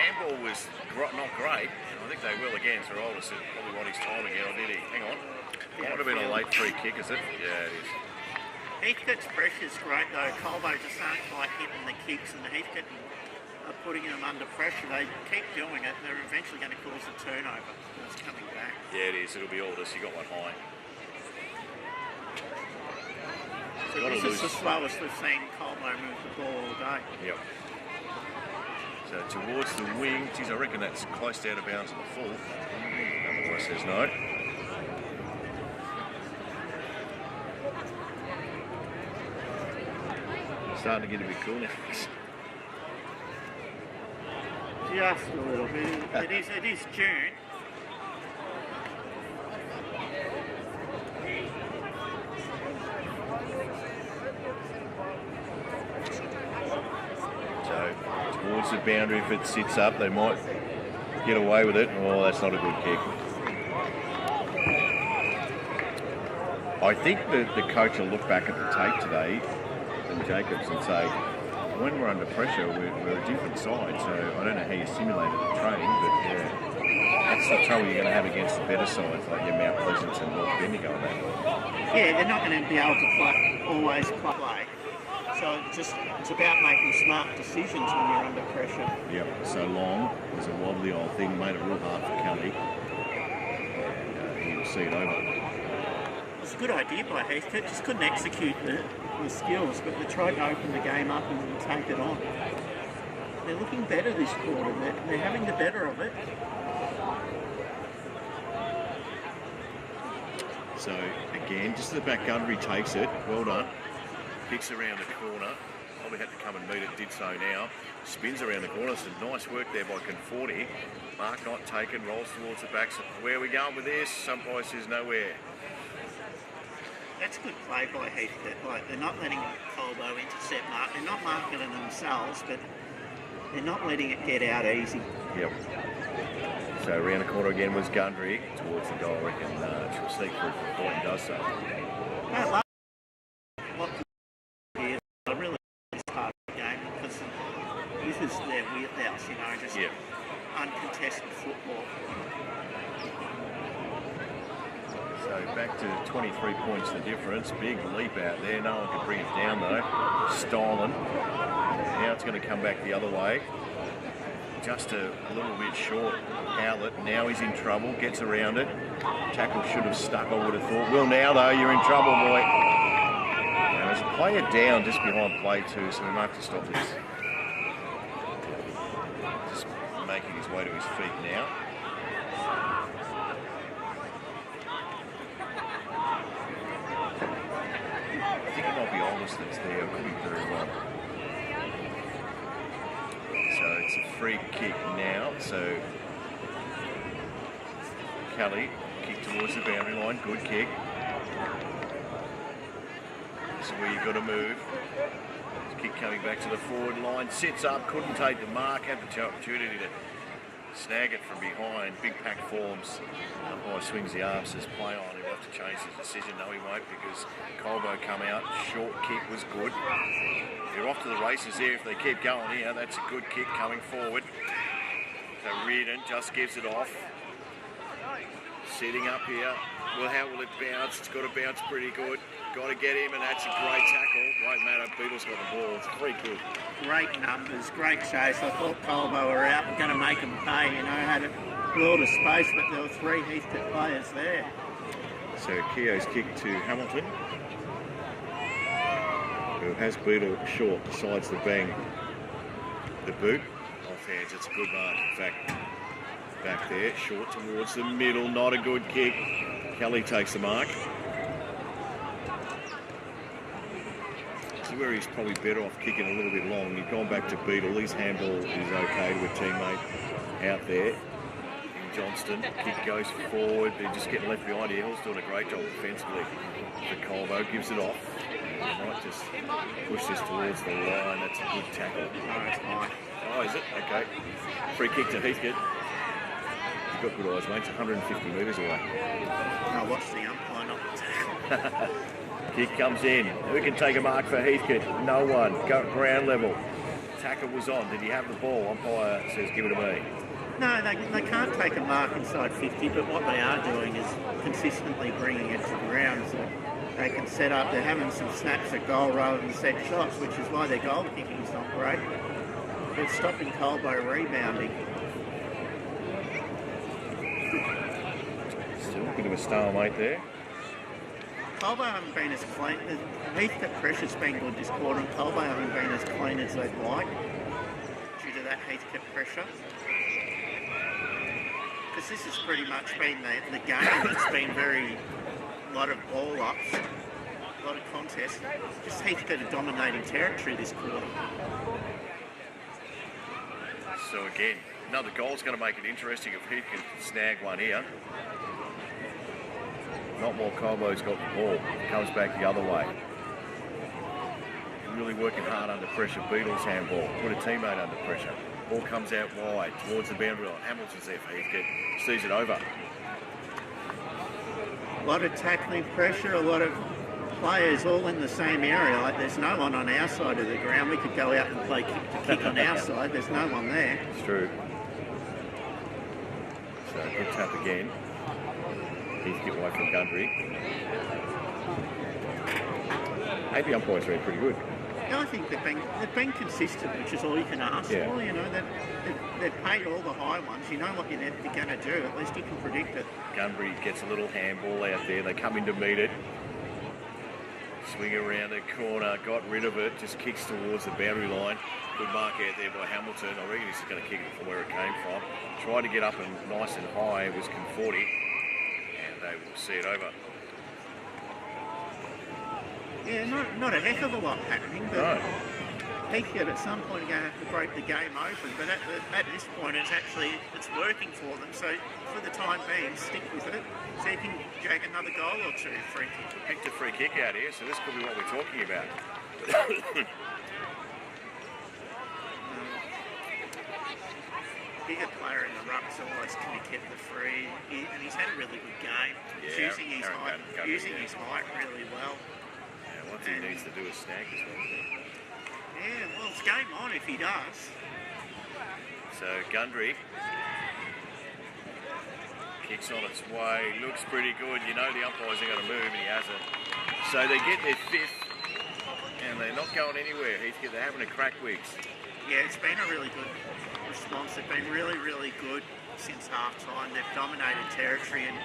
Handball was not great. I think they will again, so Aldous probably want his time again, or did he? Hang on. Might have been a late free kick, is it? Yeah, it is. Heathcote's pressure's great though. Colbo just aren't quite hitting the kicks, and the Heathcote are putting them under pressure. They keep doing it, and they're eventually going to cause a turnover. It's coming back. Yeah, it is. It'll be Aldous. You got one high. So this is the slowest we've seen Colbo move the ball all day. Yep. So towards the wing, geez, I reckon that's close to out of bounds on the full. Otherwise says no. Starting to get a bit cool now. Just a little bit. It is June. towards the boundary. If it sits up, they might get away with it. Oh, that's not a good kick. I think that the coach will look back at the tape today, and Jacobs, and say, when we're under pressure, we're a different side. So I don't know how you simulated the training, but yeah, that's the trouble you're going to have against the better sides like your Mount Pleasant and North Bendigo and that. Yeah, they're not going to be able to always play. So it's about making smart decisions when you're under pressure. Yep, so long was a wobbly old thing, made it real hard for Kelly. He'll see it over. It's a good idea by Heathcote, just couldn't execute the skills, but they tried to open the game up and take it on. They're looking better this quarter, they're having the better of it. So again, just the back Gundry takes it, well done. Kicks around the corner, probably had to come and meet it, did so now. Spins around the corner, some nice work there by Conforti. Mark not taken, rolls towards the back. So where are we going with this? Some places nowhere. That's good play by Heathcote. Like, they're not letting Colbo intercept Mark. They're not marking it themselves, but they're not letting it get out easy. Yep. So around the corner again was Gundry towards the goal. I reckon she'll sneak through for a point and does so. I love what here. I really it's part of the game because this is their wheelhouse, you know, just uncontested football. So back to 23 points the difference. Big leap out there. No one could bring it down though. Stolen. Now it's going to come back the other way. Just a little bit short. Howlett. Now he's in trouble. Gets around it. Tackle should have stuck, I would have thought. Well, now though, you're in trouble, boy. Now there's a player down just behind play 2, so we might have to stop this. Just making his way to his feet now. I think it might be Aldous that's there. It could be very well. So it's a free kick now. So Kelly kick towards the boundary line. Good kick. This is where you've got to move. Kick coming back to the forward line. Sits up. Couldn't take the mark. Had the opportunity to snag it from behind. Big pack forms. Umpire swings the arm, says play on. He'll have to change his decision. No, he won't, because Colbo come out. Short kick was good. They're off to the races there if they keep going here. That's a good kick coming forward. So Reardon just gives it off. Sitting up here. Well, how will it bounce? It's got to bounce pretty good. Got to get him, and that's a great tackle. Great matter. Beatles got the ball. It's a free kick. Great numbers, great chase. I thought Colbo were out, we're going to make them pay, you know, had a world of space, but there were 3 Heathcote players there. So Keogh's kick to Hamilton, who has Beetle short, decides to bang the boot. Off hands, it's a good mark. In fact, back there, short towards the middle, not a good kick. Kelly takes the mark. Where he's probably better off kicking a little bit long. He's gone back to Beetle. His handball is okay to a teammate out there. In Johnston, kick goes forward. They're just getting left behind here. Hill's doing a great job defensively. The Colbo gives it off. He might just push this towards the line. That's a good tackle. Oh, it's high. Oh, is it? Okay. Free kick to Heathcote. He's got good eyes, mate. It's 150 metres away. I'll watch the umpire not the tackle. Kick comes in. Who can take a mark for Heathcote? No one. Go ground level. Tackle was on. Did he have the ball? Umpire says give it to me. No, they can't take a mark inside 50, but what they are doing is consistently bringing it to the ground so they can set up. They're having some snaps at goal rather than set shots, which is why their goal kicking is not great. They're stopping Colbo rebounding. Still a bit of a stalemate there. Colbo haven't been as clean. The Heathcote pressure's been good this quarter, and Colbo haven't been as clean as they'd like due to that Heathcote pressure. Because this has pretty much been the game that's been a lot of ball ups, a lot of contests. Just Heathcote are dominating territory this quarter. So again, another goal's going to make it interesting if Heath can snag one here. Not more Colbo's got the ball. Comes back the other way. Really working hard under pressure. Beatles handball. Put a teammate under pressure. Ball comes out wide towards the boundary line. Hamilton's there for Heathcote. Sees it over. A lot of tackling pressure, a lot of players all in the same area. Like there's no one on our side of the ground. We could go out and play kick to kick on our side. There's no one there. It's true. So good tap again. Heathcote away from Gundry. AP umpires are pretty good. I think they've been consistent, which is all you can ask Yeah. for. You know, they've paid all the high ones. You know what you're going to do. At least you can predict it. Gundry gets a little handball out there. They come in to meet it. Swing around the corner, got rid of it, just kicks towards the boundary line. Good mark out there by Hamilton. I reckon he's going to kick it from where it came from. Tried to get up and nice and high. It was Conforti. And they will see it over. Yeah, not a heck of a lot happening, but No. Heathcote at some point are going to have to break the game open. But at this point, it's working for them. So for the time being, stick with it. So you can jag another goal or two. Free kick. Picked a free kick out here, so this could be what we're talking about. Bigger player in the ruck's always going to get the free, and he's had a really good game. He's Yeah, using his Aaron height, Gundry, using his height really well. Yeah, what he needs to do is snag as well. Yeah, well, it's game on if he does. So Gundry kicks on its way, looks pretty good. You know the umpires are going to move, and he hasn't. So they get their fifth, and they're not going anywhere. They're having a crack wigs. Yeah, it's been a really good response. They've been really, really good since half-time. They've dominated territory and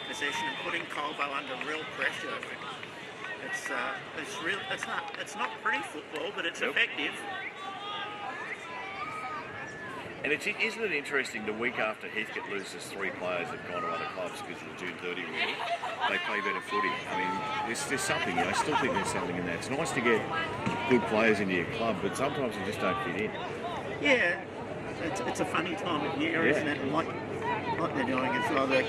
possession and putting Colbo under real pressure. It's not pretty football, but it's effective. And isn't it interesting, the week after Heathcote loses, 3 players have gone to other clubs because of the June 30 rule. They play better footy. I mean, there's something, I still think there's something in that. It's nice to get good players into your club, but sometimes they just don't fit in. Yeah, it's a funny time of year, isn't it? And like they're doing as well, you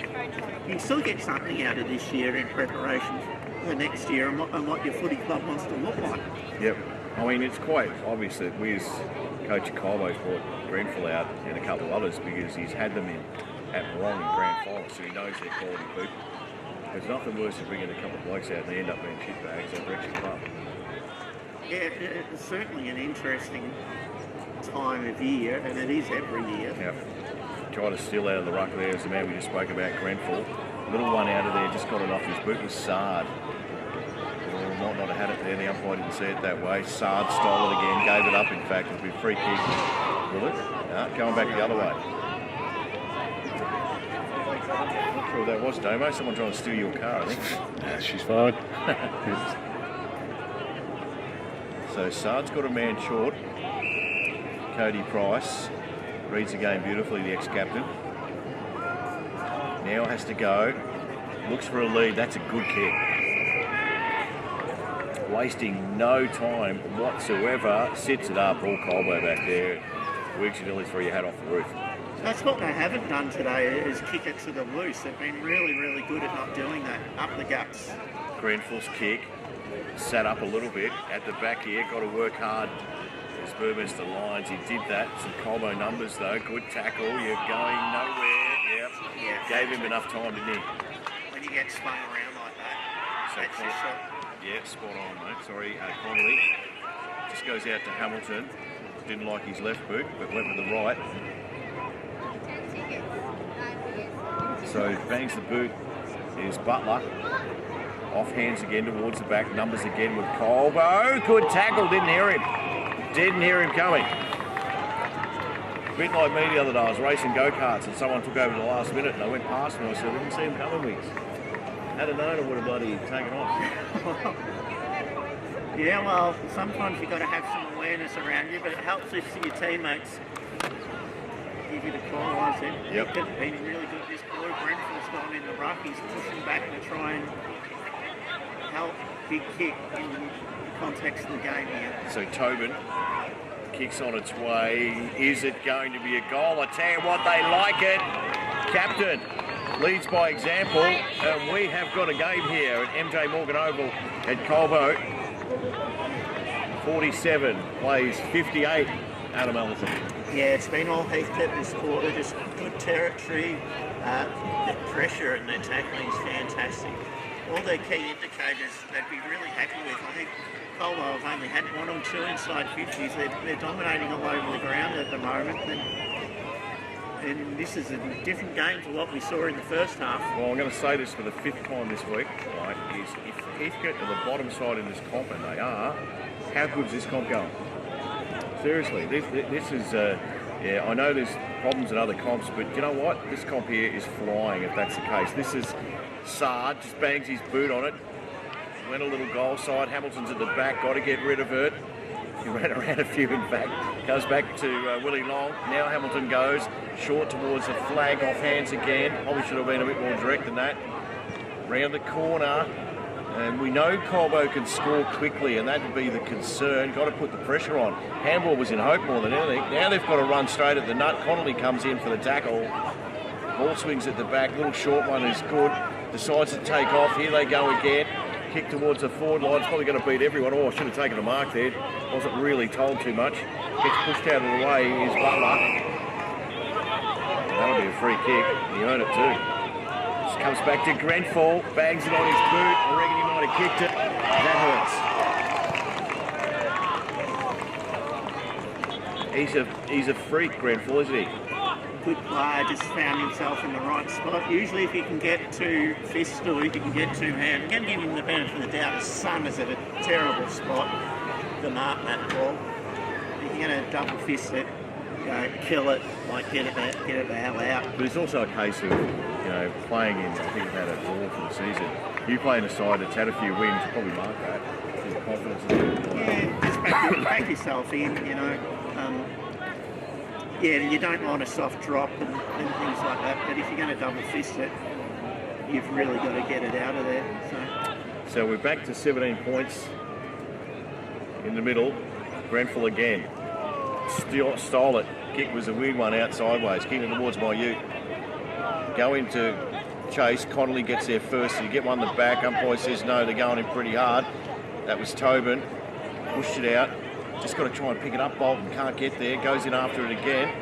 can still get something out of this year in preparation for the next year and what your footy club wants to look like. Yep. I mean, it's quite obvious that we as coach of Colbo's brought Grenfell out and a couple of others because he's had them at Morong in grand final, so he knows they're quality people. There's nothing worse than bringing a couple of blokes out and they end up being shitbags that wrecks your club. Yeah, it's certainly an interesting time of year, and it is every year. Yep. Try to steal out of the ruck there is the man we just spoke about, Grenfell. Little one out of there, just got it off his boot, was Sard. Might not have had it there, the umpire didn't see it that way. Sard stole it again, gave it up in fact, it'll be a free kick. Will it? No, going back the other way. Not sure what that was, Damo. Someone trying to steal your car, I think. Nah, she's fine. So Sard's got a man short. Cody Price reads the game beautifully, the ex-captain. Now has to go. Looks for a lead, that's a good kick. Wasting no time whatsoever, sits it up, all Colbo back there. Weeks you nearly throw your hat off the roof. That's what they haven't done today, is kick it to the loose. They've been really, really good at not doing that. Up the guts. Grenfell's kick, sat up a little bit at the back here, got to work hard as Burmester lines. He did that. Some Colbo numbers though, good tackle, you're going nowhere. Yep. Yeah. Gave him enough time, didn't he? When you get spun around like that, So that's your shot. Yeah, spot on, mate. Sorry, Connolly just goes out to Hamilton. Didn't like his left boot, but went with the right. So bangs the boot is Butler. Off hands again towards the back. Numbers again with Colbo. Good tackle. Didn't hear him. Didn't hear him coming. A bit like me the other day. I was racing go-karts and someone took over the last minute and I went past him and I said, I didn't see him coming, Wicks. Had I known, I would have bloody taken off. Yeah, well, sometimes you've got to have some awareness around you, but it helps if your teammates give you the call. I said, Yep. He's been really good. This boy, Brentford's gone in the ruck. He's pushing back to try and help big kick in the context of the game here. So Tobin kicks on its way. Is it going to be a goal? I tell you what, they like it. Captain leads by example, and we have got a game here at MJ Morgan Oval at Colbo. 47 plays 58 Adam Ellison. Yeah, it's been all Heathcote this quarter, just good territory. The pressure and their tackling is fantastic. All their key indicators they'd be really happy with. I think Colbo have only had 1 or 2 inside 50s. They're dominating all over the ground at the moment. And this is a different game to what we saw in the first half. Well, I'm going to say this for the 5th time this week, right, is if Heathcote are the bottom side in this comp, and they are, how good is this comp going? Seriously, this is, yeah, I know there's problems in other comps, but you know what? This comp here is flying if that's the case. This is Sard, just bangs his boot on it, went a little goal side, Hamilton's at the back, got to get rid of it. He ran around a few, in fact. Goes back to Willie Long. Now Hamilton goes short towards the flag, off hands again. Probably should have been a bit more direct than that. Round the corner. And we know Colbo can score quickly, and that would be the concern. Got to put the pressure on. Handball was in hope more than anything. Now they've got to run straight at the nut. Connolly comes in for the tackle. Ball swings at the back. Little short one is good. Decides to take off. Here they go again. Kick towards the forward line. It's probably going to beat everyone. Oh, I should have taken a mark there. Wasn't really told too much. Gets pushed out of the way is Butler. That'll be a free kick. He earned it too. Just comes back to Grenfell. Bangs it on his boot. I reckon he might have kicked it. That hurts. He's a freak, Grenfell, isn't he? Good player, just found himself in the right spot. Usually if you can get to fist or if you can get to hand, I'm going to give him the benefit of the doubt. His son is at a terrible spot to mark that ball. If you're going to double fist it, kill it, like get it the hell out. But it's also a case of, you know, playing in, I think about a draw for the season. You play in a side that's had a few wins, you probably mark that. There's confidence in the Yeah, just back yourself in, you know. Yeah, you don't want a soft drop and things like that, but if you're going to double fist it, you've really got to get it out of there. So we're back to 17 points in the middle. Grenfell again. Stole it. Kick was a weird one out sideways. Kicking it towards my ute. Go into chase. Connolly gets there first. You get one in the back. Umpire says no, they're going in pretty hard. That was Tobin. Pushed it out. Just got to try and pick it up. Bolton can't get there. Goes in after it again.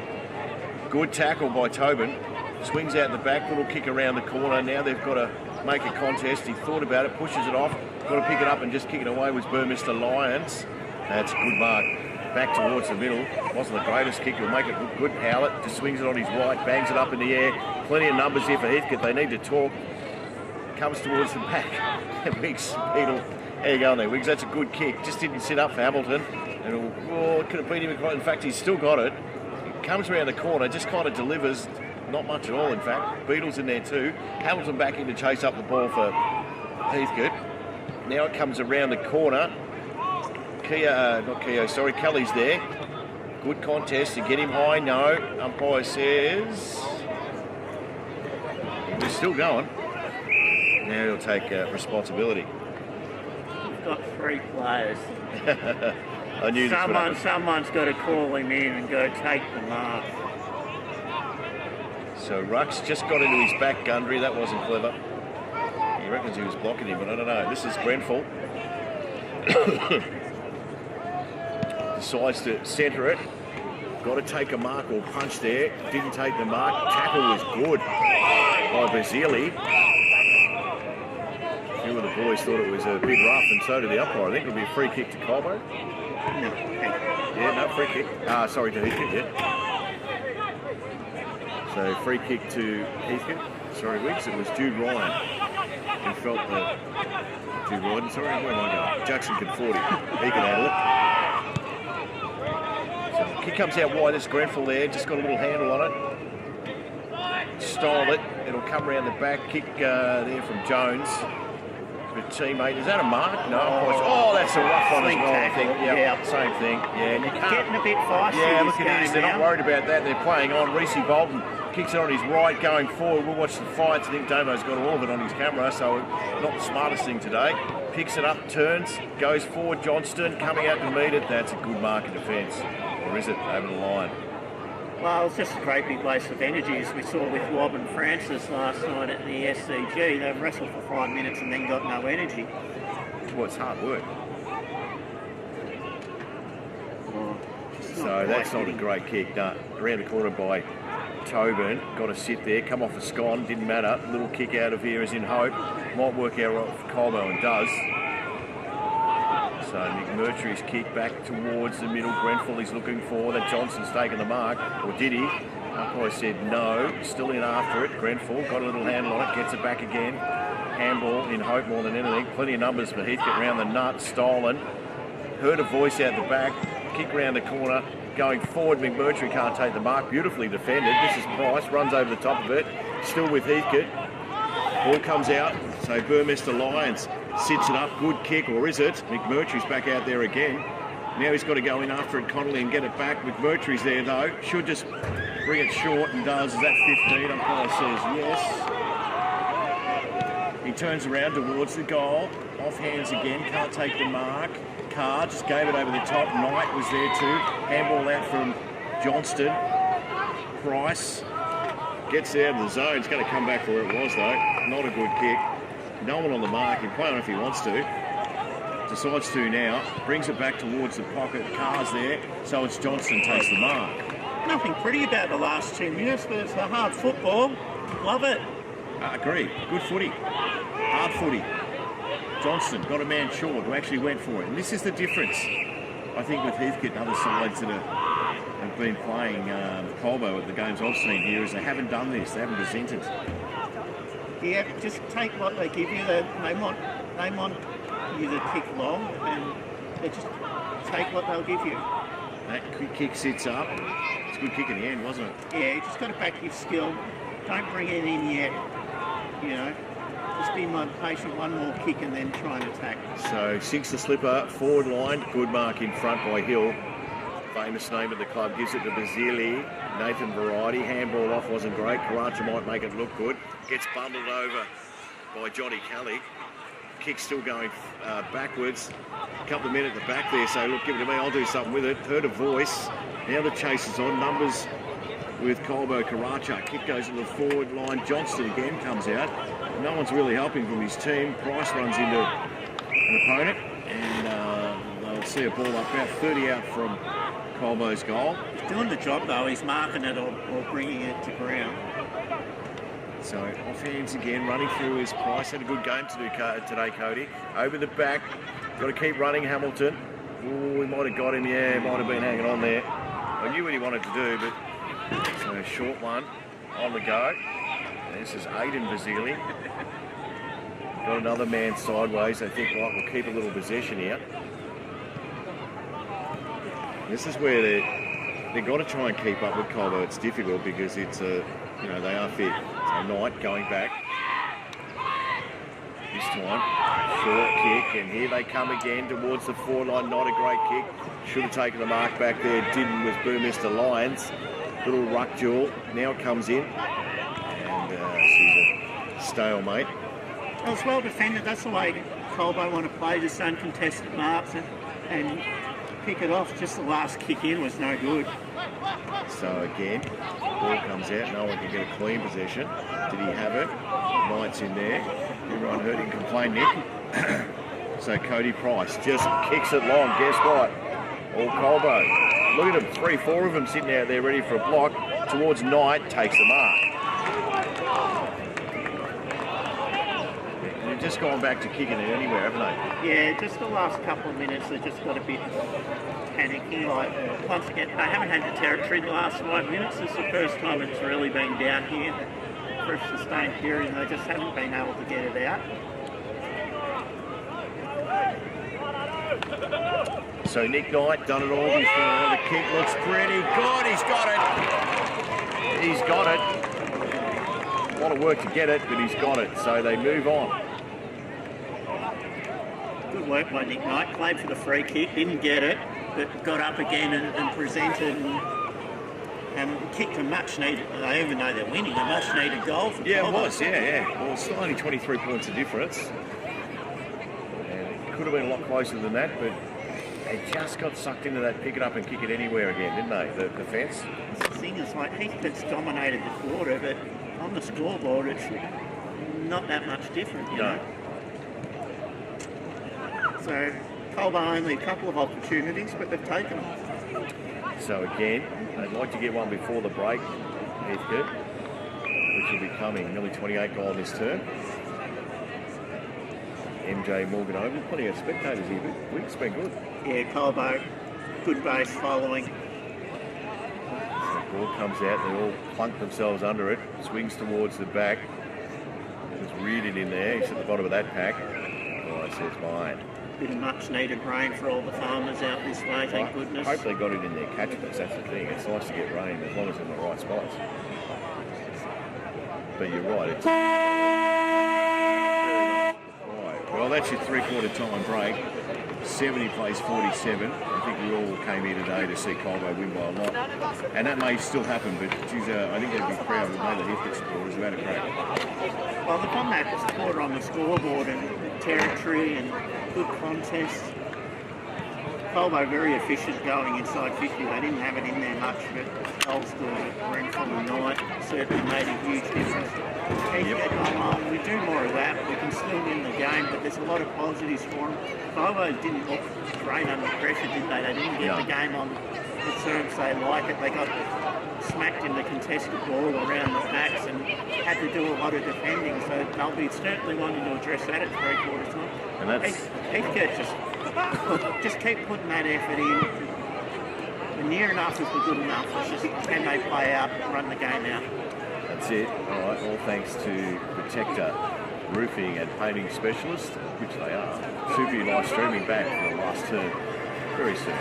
Good tackle by Tobin. Swings out the back. Little kick around the corner. Now they've got to make a contest. He thought about it. Pushes it off. Got to pick it up and just kick it away was Burmester Lyons. That's a good mark. Back towards the middle. Wasn't the greatest kick. He'll make it look good. Howlett just swings it on his right. Bangs it up in the air. Plenty of numbers here for Heathcote. They need to talk. Comes towards the back. Wiggs. Beetle. There you go there, Wiggs. That's a good kick. Just didn't sit up for Hamilton. And could have beat him. In fact, he's still got it. He comes around the corner, just kind of delivers. Not much at all, in fact. Beetle's in there too. Hamilton back in to chase up the ball for Heathcote. Now it comes around the corner. Kelly's there. Good contest to get him high. No. Umpire says we're still going. Now he'll take responsibility. We've got 3 players. I knew Someone's got to call him in and go take the mark. So Ruck's just got into his back, Gundry. That wasn't clever. He reckons he was blocking him, but I don't know. This is Grenfell. Decides to centre it. Got to take a mark or punch there. Didn't take the mark. Tackle was good by Basili. A few of the boys thought it was a bit rough, and so did the umpire. I think it'll be a free kick to Colbo. No. Yeah, no, free kick. Sorry, to Heathcote, yeah. So free kick to Heathcote. Sorry, Wiggs. It was Jude Ryan who felt the... Jude Ryan, sorry, where am I going? Jackson can 40. He can handle it. So kick comes out wide. There's Grenfell there. Just got a little handle on it. Stole it. It'll come around the back. Kick there from Jones. The teammate. Is that a mark? No. Oh, that's a rough one as well, I think. Yep, Yeah, same thing. Yeah, and you can't... Getting a bit feisty. Yeah, this look at this. game They're not now. worried about that. They're playing on. Reece Bolton kicks it on his right, going forward. We'll watch the fights. I think Damo's got all of it on his camera, so not the smartest thing today. Picks it up, turns, goes forward. Johnston coming out to meet it. That's a good mark of defence. Or is it over the line? Well, it's just a great big waste of energy, as we saw with Wob and Francis last night at the SCG. They wrestled for 5 minutes and then got no energy. Well, it's hard work. Oh, just So that's not a great kick. No, around the corner by Tobin. Got to sit there, come off a scone, didn't matter. Little kick out of here is in hope. Might work out right for Colbo and does. So McMurtry's kick back towards the middle. Grenfell is looking for that. Johnson's taken the mark, or did he? Umpire said no. Still in after it. Grenfell got a little handle on it, gets it back again. Handball in hope more than anything. Plenty of numbers for Heathcote round the nut. Stolen. Heard a voice out the back. Kick round the corner. Going forward, McMurtry can't take the mark. Beautifully defended. This is Price. Runs over the top of it. Still with Heathcote. Ball comes out. So Burmester Lions sits it up. Good kick, or is it? McMurtry's back out there again. Now he's got to go in after it, Connolly, and get it back. McMurtry's there though. Should just bring it short and does. Is that 15? Umpire says yes. He turns around towards the goal. Off hands again. Can't take the mark. Carr just gave it over the top. Knight was there too. Handball out from Johnston. Price gets out of the zone. He's going to come back for where it was though. Not a good kick. No one on the mark. He can play on if he wants to. Decides to now. Brings it back towards the pocket. Carr's there. So it's Johnston takes the mark. Nothing pretty about the last 2 minutes, but it's a hard football. Love it. I agree. Good footy. Hard footy. Johnston got a man short who actually went for it. And this is the difference, I think, with Heathcote and other sides that have been playing Colbo at the games I've seen here, is they haven't done this. They haven't presented. Yeah, just take what they give you. They want you to kick long, and they just take what they'll give you. That quick kick sits up. It's a good kick in the end, wasn't it? Yeah, you just got to back your skill. Don't bring it in yet. You know, just be patient. One more kick and then try and attack. So sinks the slipper, forward line. Good mark in front by Hill. Famous name of the club, gives it to Basili. Nathan Variety. Handball off wasn't great. Karacha might make it look good. Gets bundled over by Johnny Kelly. Kick still going backwards. A couple of men at the back there say, look, give it to me, I'll do something with it. Heard a voice. Now the chase is on. Numbers with Colbo. Karacha. Kick goes to the forward line. Johnston again comes out. No one's really helping from his team. Price runs into an opponent, and they'll see a ball up about 30 out from Colbo's goal. He's doing the job though. He's marking it or bringing it to ground. So off hands again, running through his Price. Had a good game to do today, Cody. Over the back, got to keep running Hamilton. Oh, he might have got him, yeah, might have been hanging on there. I knew what he wanted to do, but so a short one on the go. This is Aidan Basili. Got another man sideways. They think, right, we'll keep a little possession here. This is where they've got to try and keep up with Colbo. It's difficult because it's they are fit. So Knight going back. This time, short kick, and here they come again towards the forward line. Not a great kick. Should have taken the mark back there. Didn't with Burmester Lions. Little ruck duel. Now it comes in. And she's a stalemate. Well, it's well defended. That's the way Colbo want to play. Just uncontested marks and pick it off. Just the last kick in was no good. So again, ball comes out. No one can get a clean possession. Did he have it? Knight's in there. Everyone heard him complain, Nick. So Cody Price just kicks it long. Guess what? All Colbo. Look at them. 3-4 of them sitting out there ready for a block. Towards Knight, takes the mark. They've just gone back to kicking it anywhere, haven't they? Yeah, just the last couple of minutes, they just got a bit panicky. Like, once again, they haven't had the territory in the last 5 minutes. It's the first time it's really been down here for a sustained period, and they just haven't been able to get it out. So Nick Knight done it all before. The kick looks pretty good. He's got it. He's got it. A lot of work to get it, but he's got it. So they move on. Good work by Nick Knight. Played for the free kick, didn't get it, but got up again and presented and kicked a much needed. They even know they're winning. A much needed goal for Yeah, Colbo. it was. Yeah. Well, it's still only 23 points of difference. And it could have been a lot closer than that, but they just got sucked into that pick it up and kick it anywhere again, didn't they? The defence. The thing is, like, Heathcote's dominated the quarter, but on the scoreboard, it's not that much different, you know. So Colbo only a couple of opportunities, but they've taken them. So again, they'd like to get one before the break, Heathcote, which will be coming. Nearly 28 goal this term. MJ Morgan Oval, plenty of spectators here. Week's been good. Yeah, Colbo, good base following. The ball comes out, they all plunk themselves under it, swings towards the back. Just reared it in there, he's at the bottom of that pack. Oh, it says mine. Bit of much needed rain for all the farmers out this way, thank goodness. I hope they got it in their catchments, that's the thing. It's nice to get rain as long as it's in the right spots. But you're right, it's... Right, well that's your three-quarter time break. 70 plays 47. I think we all came here today to see Colbo win by a lot. And that may still happen, but geez, I think there'll be crowd with the Heathcote supporters who had a crack. Well, they've got that score on the scoreboard and territory and good contests. Colbo very efficient going inside 50. They didn't have it in there much, but goals to room full of night certainly made a huge difference. We do more of that. We can still win the game, but there's a lot of positives for them. Colbo didn't look great under pressure, did they? They didn't get the game on the terms they like it. They got smacked in the contested ball around the backs and had to do a lot of defending. So they'll be certainly wanting to address that at three-quarter time. And that's... Heathcote just keep putting that effort in. The near enough is the good enough. It's just can they play out, run the game out. That's it. All right, all thanks to Protector Roofing and Painting Specialist, which they are. Should be live streaming back for the last term very soon.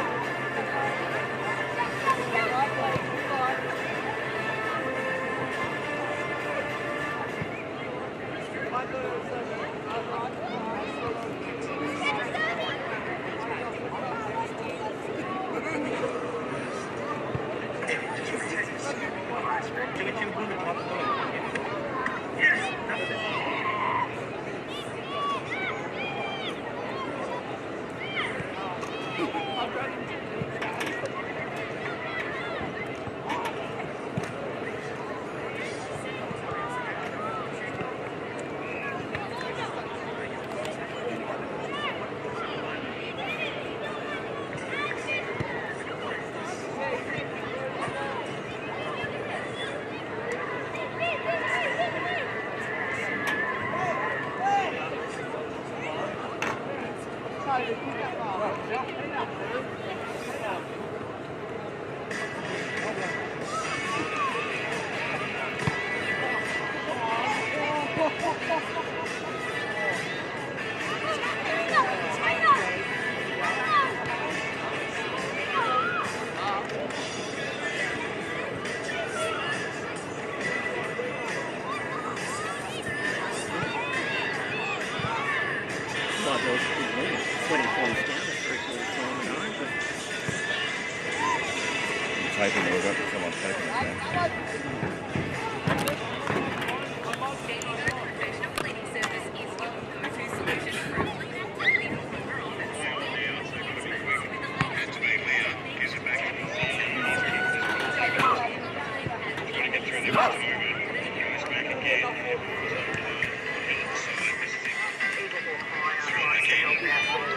Taping it, we've got someone taping it now.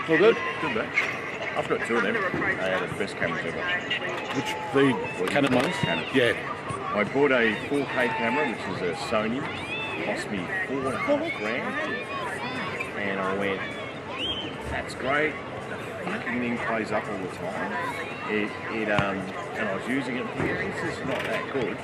All good? Good match. I've got two of them. They are the best cameras ever. Which, the Canon ones? Canon. Yeah. I bought a 4K camera, which is a Sony. It cost me $4.5 and I went, that's great. The fucking thing plays up all the time. And I was using it thinking, this is not that good.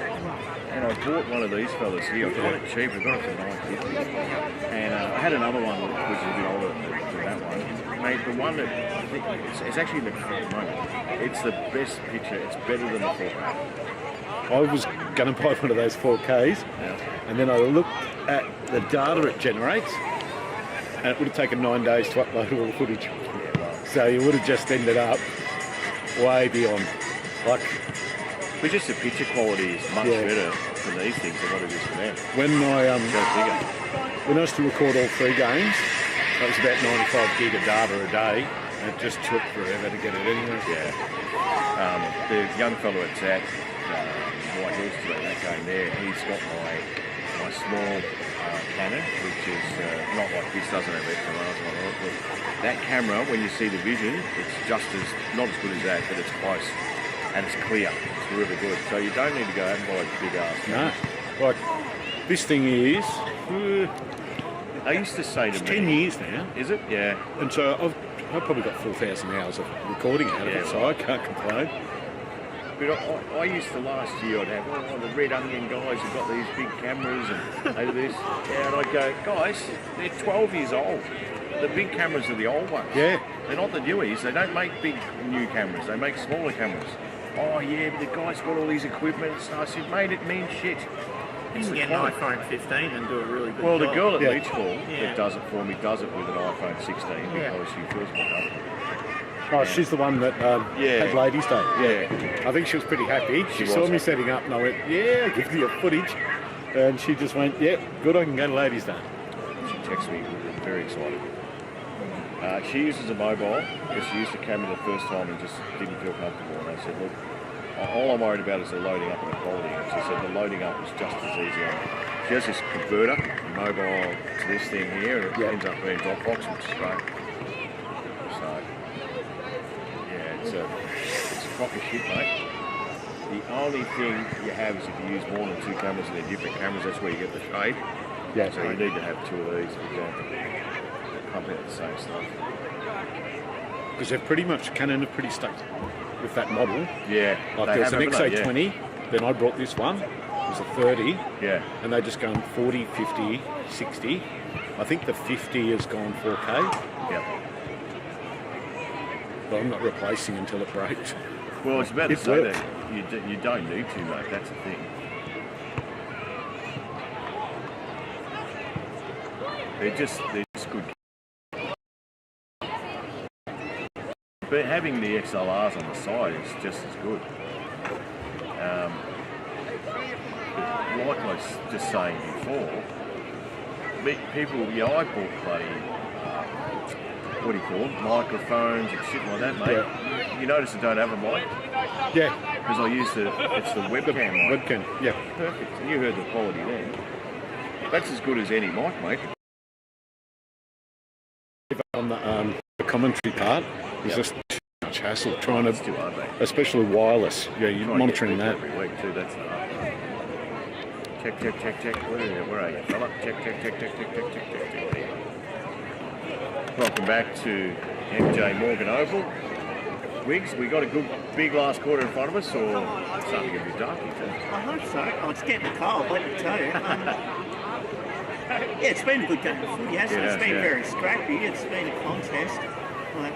And I bought one of these fellas here. I got it cheap. I got it for $9.50. And I had another one which is a bit older than that one. Mate, the one that I think it's actually in the moment. It's the best picture. It's better than the 4K. I was going to buy one of those 4Ks, and then I looked at the data it generates, and it would have taken 9 days to upload all the footage. Yeah, well, So you would have just ended up way beyond. Like, but just the picture quality is much better for these things than what it is for them. when I Goes bigger. when I used to record all 3 games, that was about 95 gig of data a day, and it just took forever to get it anywhere. Yeah. The young fellow at Zach, White Hills today, that game there, he's got my small Canon, which is not like this, doesn't have extra miles on it. But that camera, when you see the vision, it's just as, not as good as that, but it's close. and it's clear. It's really good. So you don't need to go out and buy a big ass. No. Like, this thing is, They used to say to it's me, 10 years now. is it? Yeah. And so I've probably got 4,000 hours of recording out of Yeah, it, so I can't complain. But I used to last year, I'd have the Red Onion guys who've got these big cameras and they do this. Yeah, and I'd go, guys, they're 12 years old. The big cameras are the old ones. Yeah. They're not the newies. They don't make big new cameras. They make smaller cameras. Oh, yeah, but the guy's got all these equipment. So I said, mate, it means shit. You can get an iPhone 15 and do a really good Well, job. the girl at Yeah. Leach Hall that does it for me does it with an iPhone 16 Yeah. because she feels more comfortable. Oh, she's the one that Yeah. had Ladies' Day. Yeah. I think she was pretty happy. She was saw me happy. setting up and I went, yeah, give me your footage. And she just went, yeah, good, I can go to Ladies' Day. She texted me, very excited. She uses a mobile because she used the camera the first time and just didn't feel comfortable. And I said, look, all I'm worried about is the loading up and the quality. And she said the loading up was just as easy. She has this converter, mobile to this thing here, and it ends up being Dropbox, which is great. So, yeah, it's a crock of shit, mate. The only thing you have is if you use more than two cameras and they're different cameras, that's where you get the shade. Yeah. So you need to have two of these, for example. Pump out the same stuff. Because they've pretty much, Canon have pretty stuck with that model. Yeah. Like they there's have, an haven't they? XA20, then I brought this one, it was a 30, Yeah. and they just gone 40, 50, 60. I think the 50 has gone 4K, Yeah. but I'm not replacing until it breaks. Well, I was about to It say works. that you don't need to, mate. That's the thing. They're just good. But having the XLRs on the side is just as good. Like I was just saying before, people, I bought bloody, what do you call them, microphones and shit like that, mate. Yeah. You notice I don't have a mic? Yeah, Because I used it's the webcam mic. webcam, yeah. Perfect. And you heard the quality then. That's as good as any mic, mate. On the commentary part, it's just too much hassle trying It's to, too hard, mate. especially wireless. Yeah, you're Trying to monitoring get that. every week too. That's the hard part. Check. Where are you, fella? Check. Welcome back to MJ Morgan Oval. Wiggs, we got a good big last quarter in front of us, or starting to get a bit dark here too. I hope so. Oh, it's getting cold, let me tell you. Yeah, it's been a good game of footy, hasn't it? It's been very scrappy. It's been a contest. Like,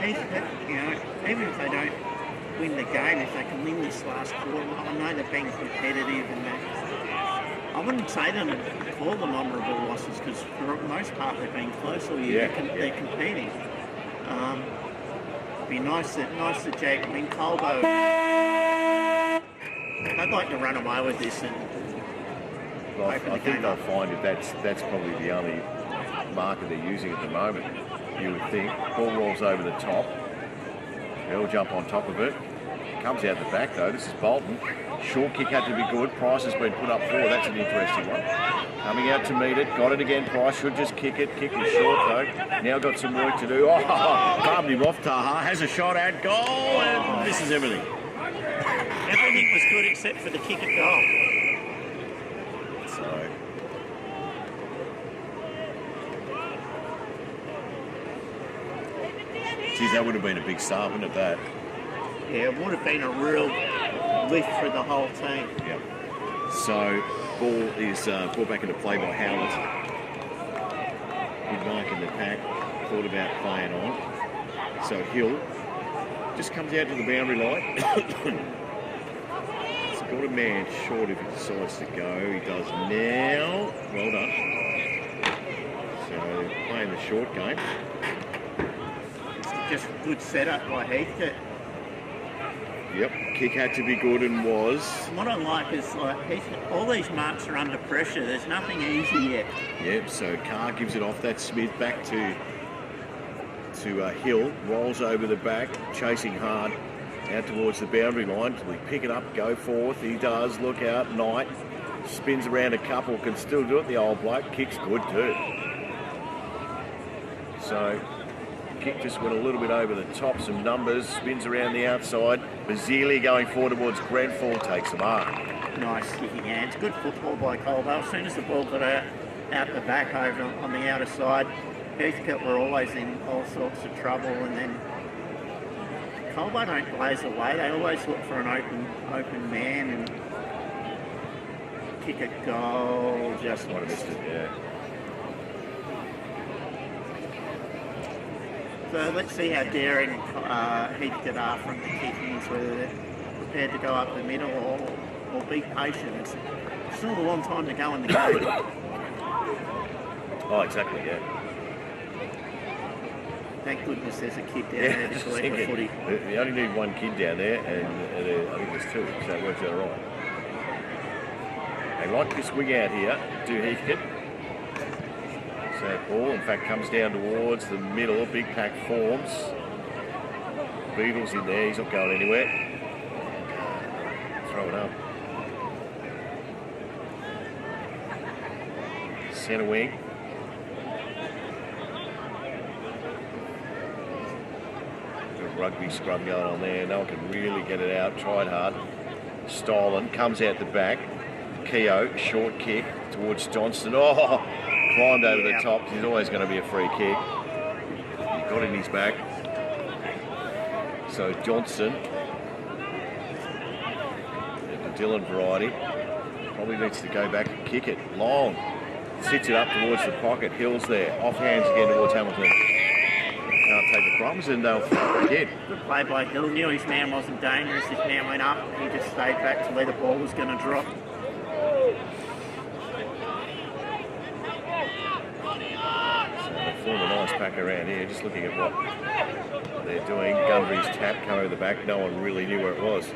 even if they don't win the game, if they can win this last quarter, I know they've been competitive and that. I wouldn't say them and call them honourable losses because for the most part they've been close all year. They're competing. It'd be nice that Jake, Colbo, I'd like to run away with this and Well, I think they'll find it. That's probably the only marker they're using at the moment. You would think. Ball rolls over the top. They'll jump on top of it. Comes out the back though. This is Bolton. Short kick had to be good. Price has been put up for. That's an interesting one. Coming out to meet it. Got it again. Price should just kick it. Kick is short though. Now got some work to do. Oh, palmed him off. Taha has a shot at goal and misses everything. everything was good except for the kick at goal. So. Geez, that would have been a big start, wouldn't it, that? Yeah, it would have been a real lift for the whole team. Yep. So, ball is brought back into play by Howlett. Good mark in the pack. Thought about playing on. So Hill just comes out to the boundary line. He's got a man short if he decides to go. He does now. Well done. So, playing the short game. Just good setup by Heathcote. Yep, kick had to be good and was. What I like is all these marks are under pressure. There's nothing easy yet. Yep, so Carr gives it off. That's Smith back to Hill. Rolls over the back, chasing hard out towards the boundary line. Will he pick it up, go forth? He does. Look out, Knight. Spins around a couple, can still do it. The old bloke kicks good too. So Kick just went a little bit over the top. Some numbers. Spins around the outside. Basili going forward towards Grenfell. Takes the mark. Nice kicking hands. Good football by Colbo. As soon as the ball got out the back over on the outer side, Heathcote were always in all sorts of trouble, and then Colbo don't blaze away. They always look for an open man and kick a goal. Just might have missed it, yeah. So let's see how daring Heathcote are from the kickings, whether they're prepared to go up the middle or be patient. It's still a long time to go in the game. Oh, exactly, yeah. Thank goodness there's a kid down there to collect the footy. You only need one kid down there, and I think there's two, so it works out right. They like this wing out here, do Heathcote. So that ball, in fact, comes down towards the middle. Big pack forms. Beadle's in there. He's not going anywhere. Throw it up. Centre wing. Rugby scrub going on there. No one can really get it out. Tried hard. Stolen. Comes out the back. Keogh, short kick towards Johnston. Oh, climbed over the top. He's always going to be a free kick. He got in his back. So Johnston, the Dillon variety, probably needs to go back and kick it. Long. Sits it up towards the pocket. Hill's there. Off hands again towards Hamilton. Can't take the crumbs, and they'll throw it again. Good play by Hill. Knew his man wasn't dangerous. His man went up. He just stayed back to where the ball was going to drop. So they form a nice pack around here. Just looking at what they're doing. Gundry's tap come over the back. No one really knew where it was.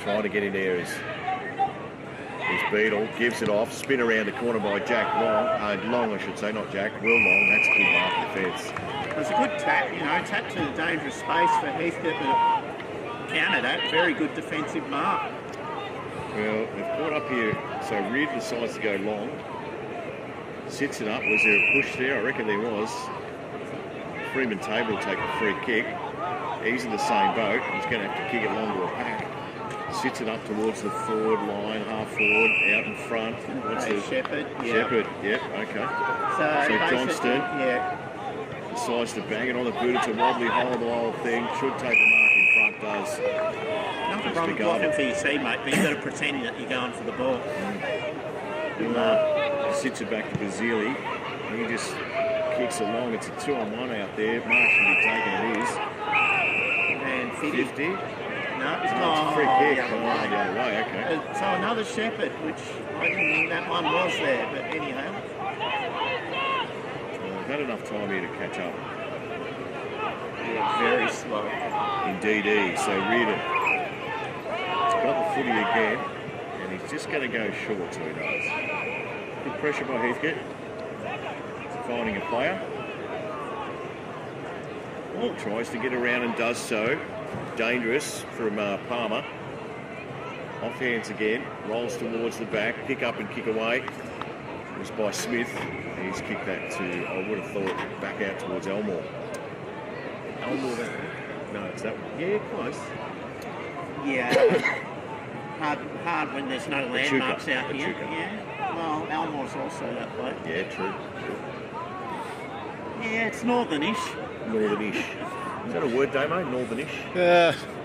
Trying to get in there is Beadle. Gives it off. Spin around the corner by Jack Long. Long, I should say, not Jack. Will Long. That's a good mark of defence. It was a good tap, tap to the dangerous space for Heathcote, but counter that. Very good defensive mark. Well, they've caught up here, so Reed decides to go long. Sits it up. Was there a push there? I reckon there was. Freeman Table will take a free kick. He's in the same boat. He's going to have to kick it long to a pack. Sits it up towards the forward line, half forward, out in front. What's the Shepherd? Yeah. Shepherd, yep, okay. So Johnston decides to bang it on the boot. It's a wobbly hole, the whole thing. Should take the mark in front, does. Nothing wrong with blocking for your teammate, but you've got to pretend that you're going for the ball. Sits it back to Basili. He just kicks along. It's a 2-on-1 out there. Mark should be taking it is. And 50. No, it's a free kick. The other way. Okay. So another Shepherd, which I didn't think that one was there, but anyhow. I've had enough time here to catch up. Yeah, very slow. Indeed. So Reardon got the footy again, and he's just going to go short, so he does. Good pressure by Heathcote. Finding a player. Well, tries to get around and does so. Dangerous from Palmer. Off hands again. Rolls towards the back. Pick up and kick away. It was by Smith. He's kicked that to, I would have thought, back out towards Elmore. Elmore there? No, it's that one. Yeah, close. Yeah. hard when there's no landmarks out here. Echuca. Yeah. Well, Elmore's also that way. Yeah, true. Yeah, it's northernish. Northernish. Is that a word, Damo? Northernish?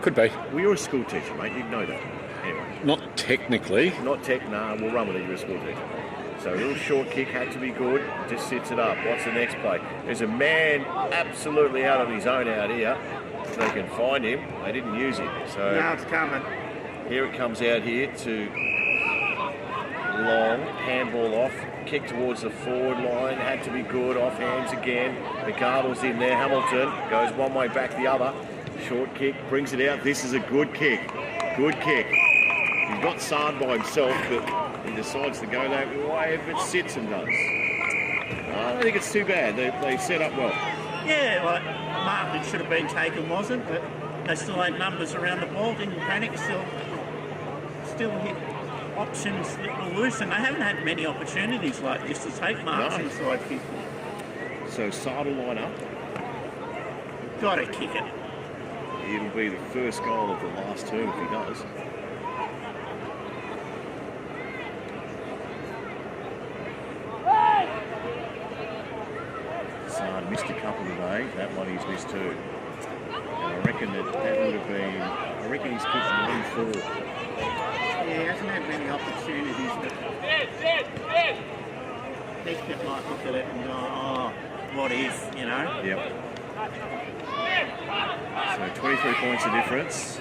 Could be. Well, you're a school teacher, mate. You'd know that. Anyway. Not technically. Not tech, nah, we'll run with it. You're a school teacher. So a little short kick had to be good. Just sits it up. What's the next play? There's a man absolutely out of his own out here. If they can find him, they didn't use him. So Now it's coming. here it comes out here to Long. Handball off. Kick towards the forward line. Had to be good. Off hands again. McArdle's in there. Hamilton goes one way, back the other. Short kick. Brings it out. This is a good kick. Good kick. He's got Sard by himself, but he decides to go that way if it sits and does. I don't think it's too bad. They set up well. Yeah, like mark that should have been taken wasn't, but they still had numbers around the ball. Didn't panic. Still hit options that were loose, and they haven't had many opportunities like this to take marks inside 50. So Sard will line up. Got to kick it. It'll be the first goal of the last term if he does. Sard missed a couple today. That one he's missed too. And I reckon that would have been. I reckon he's kicked 1-4. Yeah, he hasn't had many opportunities, but Heathcote might look at it and go, oh, what if, you know? Yep. So 23 points of difference.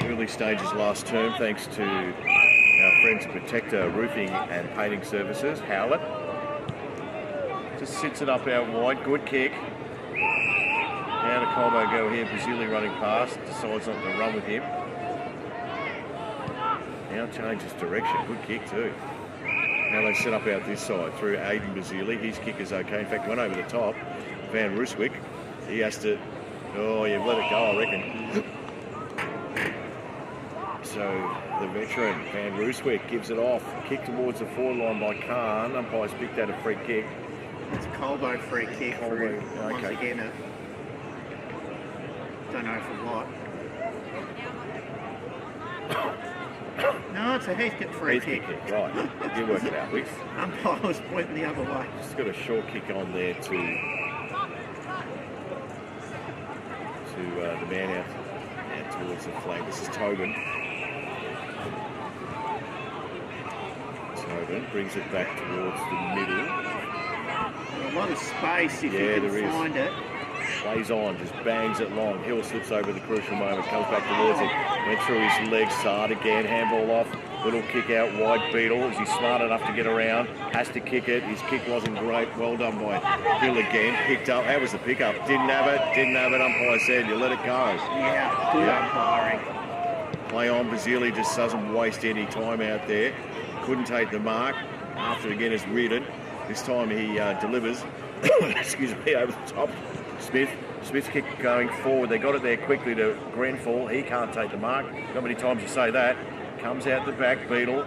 Early stages last term, thanks to our friends at Protector Roofing and Painting Services, Howlett. Just sits it up out wide, good kick. Now to Colbo go here, Basili running past, decides not to run with him. Now changes direction, good kick too. Now they set up out this side through Aiden Basili. His kick is okay, in fact went over the top. Van Rooswick, he has to, oh you've let it go I reckon. So the veteran, Van Rooswick, gives it off. Kick towards the forward line by Khan. Umpires picked out a free kick. It's a Colbo free kick. Colbo, Once okay. again, don't know for what. No, it's a Heathcote free kick. Right, you work it out, Wicks. Umpire was pointing the other way. Just got a short kick on there to the man out towards the flank. This is Tobin. Tobin brings it back towards the middle. A lot of space if Yeah, you there can is. find it. Plays on, just bangs it long. Hill slips over the crucial moment, comes back towards it. Went through his legs, Sard again, handball off. Little kick out wide, Beetle. Is he smart enough to get around? Has to kick it. His kick wasn't great. Well done by Bill again. Picked up. How was the pickup? Didn't have it. Umpire said, you let it go. Yeah, good umpiring. Play on. Basili just doesn't waste any time out there. Couldn't take the mark. After again is Reardon. This time he delivers. Excuse me, over the top. Smith's kick going forward. They got it there quickly to Grenfell. He can't take the mark. Not many times you say that. Comes out the back, Beetle.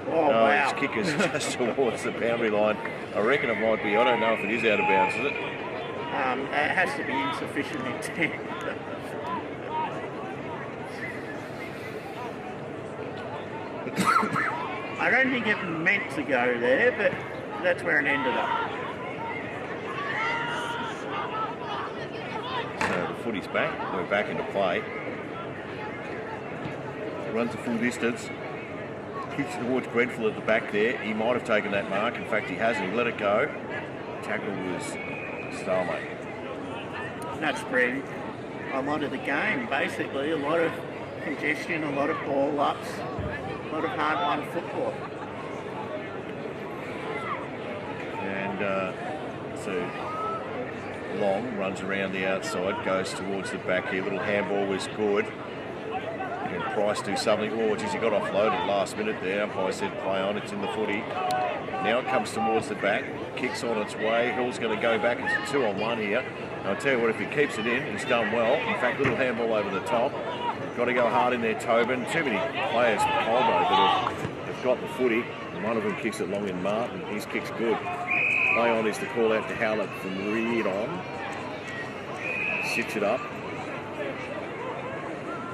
Oh, wow. His kick is just towards the boundary line. I reckon it might be. I don't know if it is out of bounds, is it? It has to be insufficient intent. I don't think it meant to go there, but that's where it ended up. So the footy's back. We're back into play. Runs a full distance. Kicks towards Grenfell at the back there. He might have taken that mark. In fact, he hasn't. He let it go. Tackle was stalemate. That's been a lot of the game, basically. A lot of congestion, a lot of ball ups, a lot of hard-won football. And so Long runs around the outside, goes towards the back here. Little handball was good. And Price do something. Oh, geez, he got offloaded last minute there. Umpire said play on, it's in the footy. Now it comes towards the back, kicks on its way. Hill's going to go back. It's a 2-on-1 here. And I'll tell you what, if he keeps it in, he's done well. In fact, little handball over the top. Got to go hard in there, Tobin. Too many players for Colbo that have got the footy. And one of them kicks it long in Martin. His kick's good. Play on is the call out to Howlett from Reed on. Sits it up.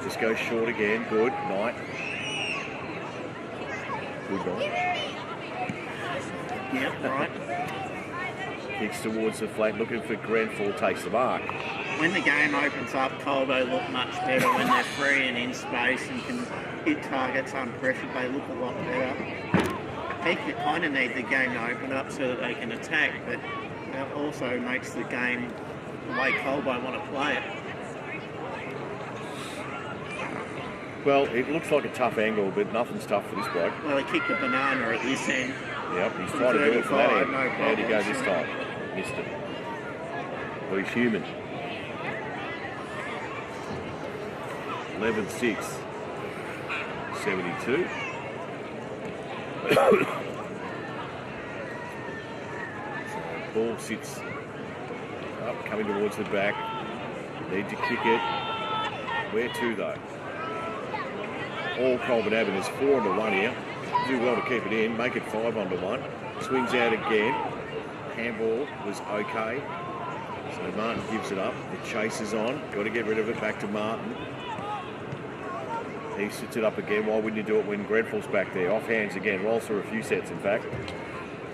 Just goes short again. Good. Knight. Good Knight. Yep, right. Kicks towards the flank, looking for Grenfell, takes the mark. When the game opens up, Colbo look much better when they're free and in space and can hit targets unpressured. They look a lot better. Heathcote kind of need the game to open up so that they can attack, but that also makes the game the way Colbo want to play it. Well, it looks like a tough angle, but nothing's tough for this bloke. Well, he kicked the banana at this end. Yep, he's trying to do it from that end. No How'd he go problems. this time? Missed it. Well, he's human. 11-6. 72. So ball sits up, coming towards the back. Need to kick it. Where to though? All Colburn Abbott is 4-1 here. Do well to keep it in, make it 5-1. Swings out again. Handball was okay. So Martin gives it up. The chase is on. Got to get rid of it. Back to Martin. He sits it up again. Why wouldn't you do it when Grenfell's back there? Off hands again. Rolls through a few sets, in fact.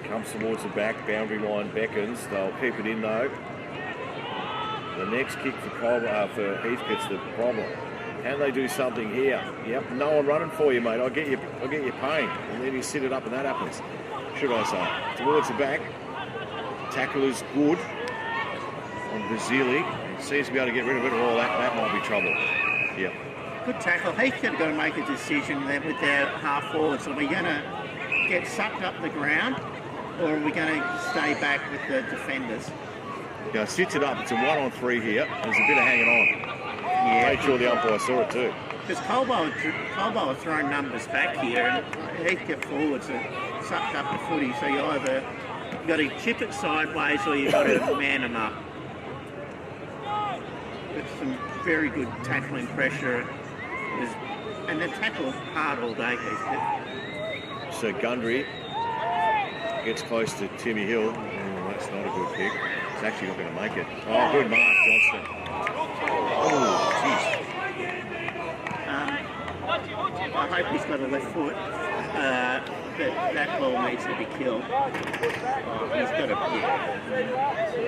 Comes towards the back. Boundary line beckons. They'll keep it in, though. The next kick for Heathcote's the problem. Can they do something here? Yep, no one running for you, mate. I'll get you pain. And then you sit it up and that happens. Should I say? Towards the back. Tackle is good on Basili. Seems to be able to get rid of it. Oh, that might be trouble. Yep. Good tackle. Heathcote got to make a decision there with their half forwards. Are we going to get sucked up the ground, or are we going to stay back with the defenders? Yeah, sits it up. It's a 1-on-3 here. There's a bit of hanging on. Yeah. Made sure the umpire saw it too. Because Colbo are throwing numbers back here, and Heathcote forwards are sucked up the footy. So you either got to chip it sideways, or you've got to man them up. With some very good tackling pressure. And the tackle hard all day, Heathcote. So Gundry gets close to Timmy Hill. Oh, that's not a good kick. It's actually not going to make it. Oh, good mark, Johnston. Oh, jeez. I hope he's got a left foot. That ball needs to be killed. He's got a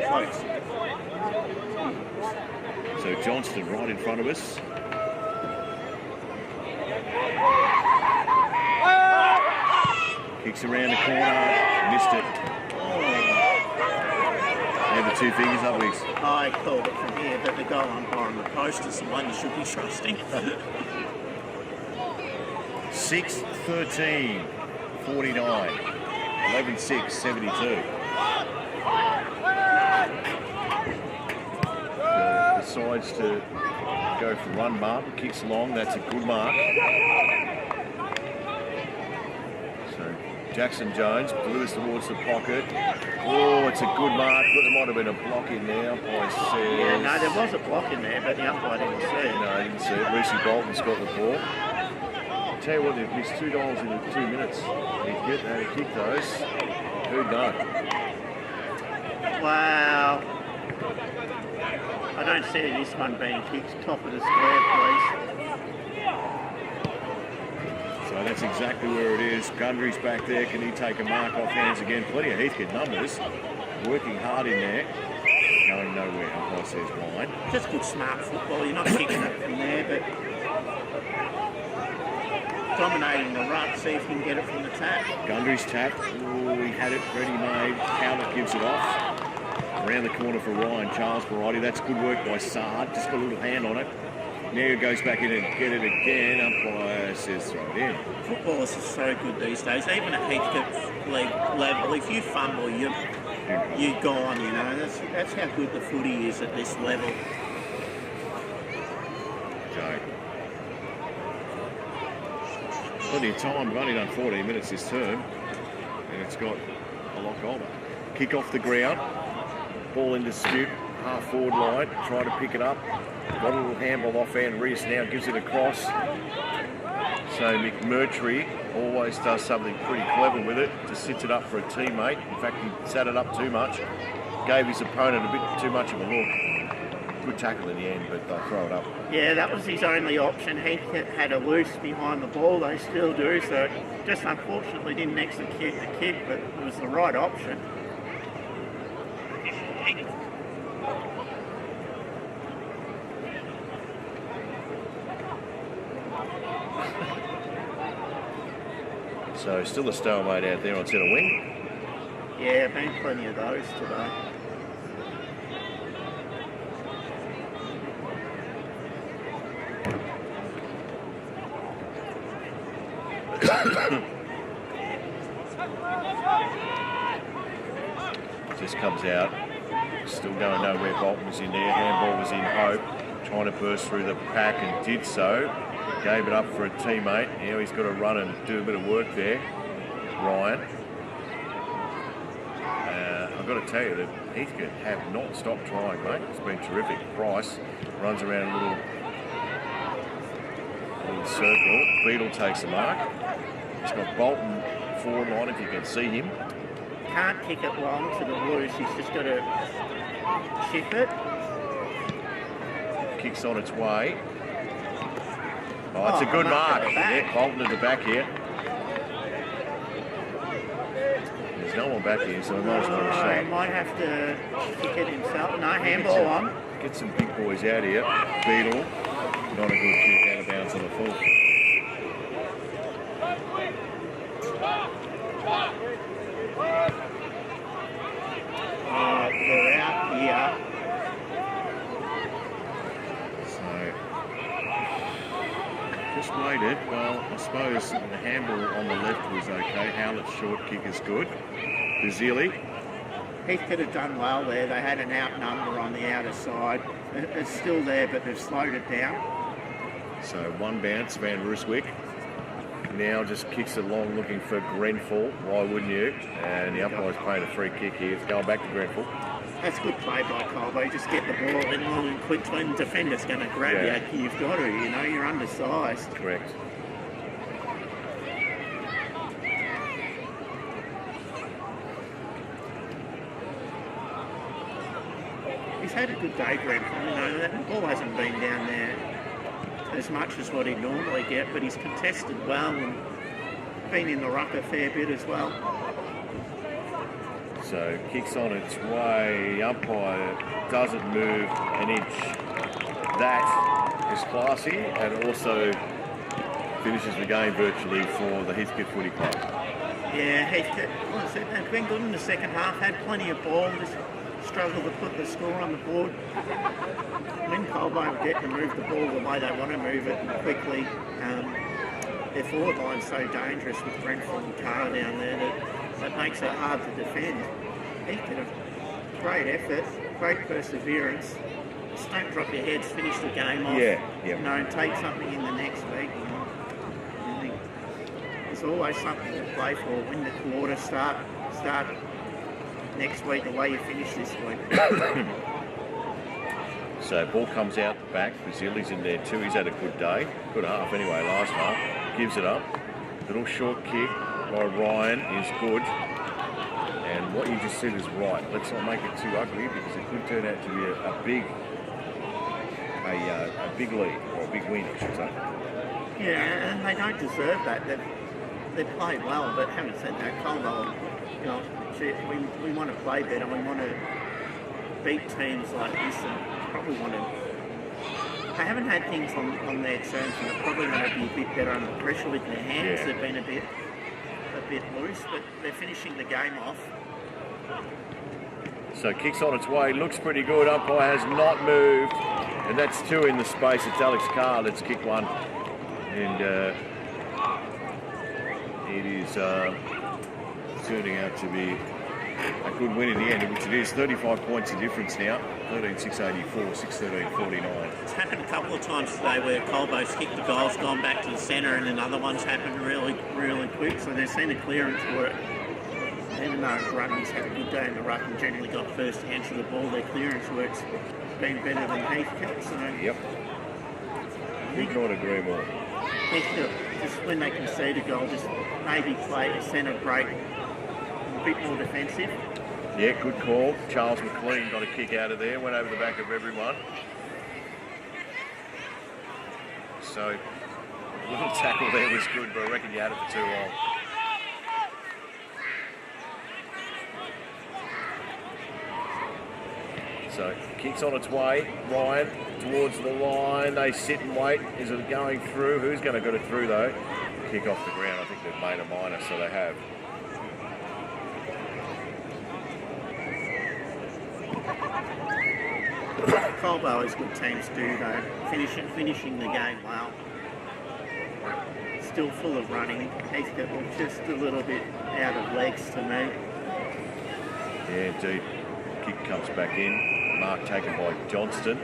close. So Johnston right in front of us. Kicks around the corner, missed it. And the two fingers up, Wiggs. I called it from here, but the goal umpire on the post is the one you should be trusting. 6-13, 49, 11-6, 72. Decides to go for run. Martin kicks along. That's a good mark. So Jackson Jones blew us towards the pocket. Oh, it's a good mark, but there might have been a block in there. Umpire says. Yeah, no, there was a block in there, but the umpire didn't see it. No, he didn't see it. Lucy Bolton's got the ball. I'll tell you what, they've missed $2 in 2 minutes. He'd get there to kick those. Who'd know? Wow. I don't see this one being kicked top of the square, please. So that's exactly where it is. Gundry's back there. Can he take a mark off hands again? Plenty of Heathcote numbers. Working hard in there. Going nowhere. Umpire says line. Just good smart football. You're not kicking it from there, but dominating the ruck. See if you can get it from the tap. Gundry's tap. Oh, he had it ready-made. Howlett gives it off. Around the corner for Ryan. Charles Variety. That's good work by Sard. Just got a little hand on it. Now he goes back in and get it again. Umpire says throw it in. Footballers are so good these days. Even at Heathcote league level, if you fumble, you're gone. You know that's how good the footy is at this level. So, plenty of time. We've only done 14 minutes this term, and it's got a lot older. Kick off the ground. Ball in dispute. Half forward line. Try to pick it up. Got a little handball off hand. Reese now gives it across. So McMurtry always does something pretty clever with it. Just sits it up for a teammate. In fact, he sat it up too much. Gave his opponent a bit too much of a look. Good tackle in the end, but they'll throw it up. Yeah, that was his only option. He had a loose behind the ball. They still do. So just unfortunately didn't execute the kick, but it was the right option. So still a stalemate out there on centre wing. Yeah, been plenty of those today. Just comes out. Still going nowhere. Bolton was in there. Handball was in Hope. Trying to burst through the pack and did so. Gave it up for a teammate. Now he's got to run and do a bit of work there. Ryan. I've got to tell you that Heathcote have not stopped trying, mate. It's been terrific. Price runs around a little circle. Beadle takes the mark. He's got Bolton forward line if you can see him. Can't kick it long to the loose. He's just got to Ship it. Kicks on its way. Oh, it's a good mark. Yeah, Bolton at the back here. There's no one back here, so he might as well have a He shot. might have to kick it himself. No, handball on. Get some big boys out here. Beetle. Not a good kick out of bounds on the full. They're out here. So, just waited. Well, I suppose the handball on the left was okay. Howlett's short kick is good. Bazili. Heath could have done well there. They had an out number on the outer side. It's still there, but they've slowed it down. So one bounce, Van Rooswick. Now just kicks it long, looking for Grenfell. Why wouldn't you? And the umpire's playing a free kick here. It's going back to Grenfell. That's good play by Colbo. Just get the ball in long and quick when the defender's going to grab you. You've got to, you know, you're undersized. Correct. He's had a good day, Grenfell. You know, that ball hasn't been down there as much as what he'd normally get, but he's contested well and been in the ruck a fair bit as well. So kicks on its way. Umpire doesn't move an inch. That is classy and also finishes the game virtually for the Heathcote Footy Club. Yeah, Heathcote, they've been good in the second half, had plenty of ball, just struggled to put the score on the board. When Colbo get to move the ball the way they want to move it quickly, their forward line's so dangerous with Grenfell and Carr down there that makes it hard to defend. Heathcote, a great effort, great perseverance. Just don't drop your heads, finish the game off. Yeah. You know, and take something in the next week. You know. I think there's always something to play for. Win the quarter, start next week the way you finish this week. So ball comes out the back. Bazili's in there too. He's had a good day. Good half anyway, last half. Gives it up. Little short kick by Ryan is good. And what you just said is right. Let's not make it too ugly because it could turn out to be a big lead or a big win, I should say. Yeah, and they don't deserve that. They've played well, but having said that, Colbo, you know, we want to play better. We want to beat teams like this and probably want to... They haven't had things on their terms and they're probably going to be a bit better under pressure with their hands. Yeah. They've been a bit loose, but they're finishing the game off. So kicks on its way, looks pretty good. Umpire has not moved, and that's two in the space. It's Alex Carr that's kicked one, and it is turning out to be a good win in the end, which it is. 35 points of difference now. 13,684, 613.49. It's happened a couple of times today where Colbo's kicked the goals, gone back to the centre, and then other ones happened really, really quick. So they've seen the clearance work. Even though Grundy's had a good day in the ruck and generally got first hands to the ball, their clearance work's been better than Heathcote. So Yep. Could not agree more. Heathcote, just when they concede a goal, just maybe play a centre break, a bit more defensive. Yeah, good call. Charles McLean got a kick out of there, went over the back of everyone. So, a little tackle there was good, but I reckon you had it for too long. So, kicks on its way. Ryan towards the line. They sit and wait. Is it going through? Who's going to get it through, though? Kick off the ground. I think they've made a minor, so they have. Colbo, as good teams do, though, finishing the game well. Still full of running. Heathcote looked just a little bit out of legs to me. Yeah, indeed. Kick comes back in. Mark taken by Johnston.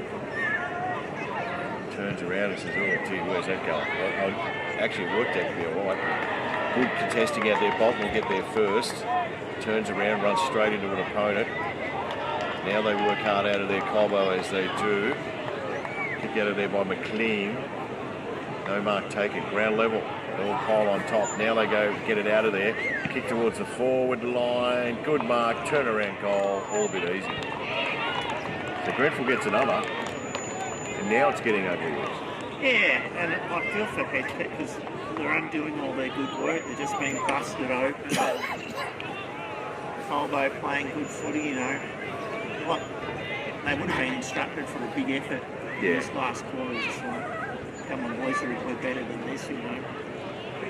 Turns around and says, oh, gee, where's that going? I actually worked out to be all right. Good contesting out there. Bolton will get there first. Turns around, runs straight into an opponent. Now they work hard out of their Colbo as they do. Kick out of there by McLean. No mark taken. Ground level. All pile on top. Now they go get it out of there. Kick towards the forward line. Good mark. Turnaround goal. All a bit easy. So Grenfell gets another, and now it's getting ugly. Yeah, and I feel for Heathcote because they're undoing all their good work. They're just being busted open. Colbo playing good footy, you know. Like, they would have been instructed for a big effort in this last quarter. It's just like, come on, boys, we're better than this, you know.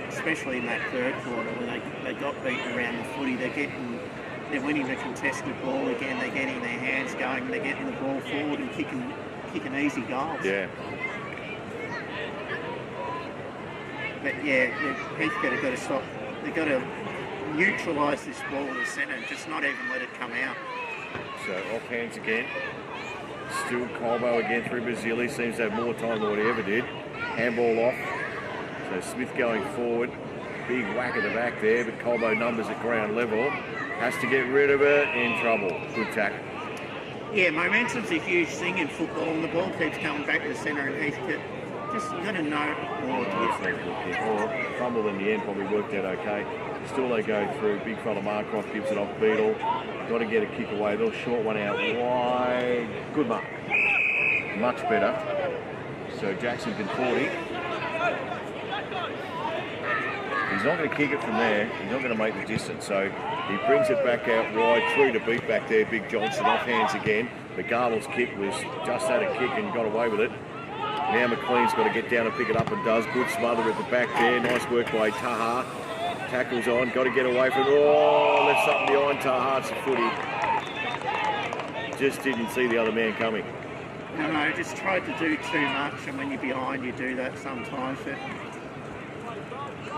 Especially in that third quarter where they got beaten around the footy. They're winning the contested ball again. They're getting their hands going. They're getting the ball forward and kicking easy goals. Yeah. But yeah, Heathcote have got to stop. They've got to neutralise this ball in the centre and just not even let it come out. So off hands again. Still Colbo again through Basili. Seems to have more time than what he ever did. Handball off. So Smith going forward. Big whack at the back there, but Colbo numbers at ground level. Has to get rid of it. In trouble. Good tackle. Yeah, momentum's a huge thing in football, and the ball keeps coming back to the centre, and Heathcote just got to know more. Fumble in the end probably worked out okay. Still they go through. Big fella Marcroft gives it off Beadle. Got to get a kick away. Little short one out wide. Good mark. Much better. So Jackson can 40. He's not going to kick it from there. He's not going to make the distance. So he brings it back out wide through to beat back there. Big Johnson off hands again. McGarville's kick was just had a kick and got away with it. Now McLean's got to get down and pick it up and does. Good smother at the back there. Nice work by Taha. Tackles on. Got to get away from it. Oh, left something behind Taha. It's a footy. Just didn't see the other man coming. No, just tried to do too much, and when you're behind, you do that sometimes. But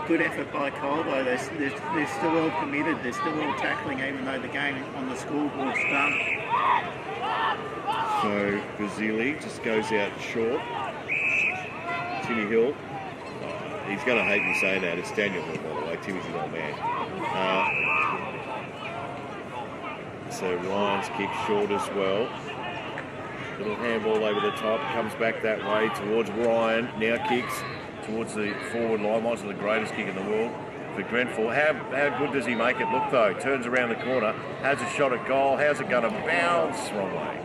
good effort by Colbo. They're still all committed. They're still all tackling, even though the game on the scoreboard's done. So Basili just goes out short. Timmy Hill. He's going to hate me saying that. It's Daniel Hill, by the way. Timmy's an old man. So Ryan's kick short as well. Little handball over the top. Comes back that way towards Ryan. Now kicks towards the forward line. Might be the greatest kick in the world for Grenfell. How good does he make it look, though? Turns around the corner. Has a shot at goal. How's it going to bounce? Wrong way.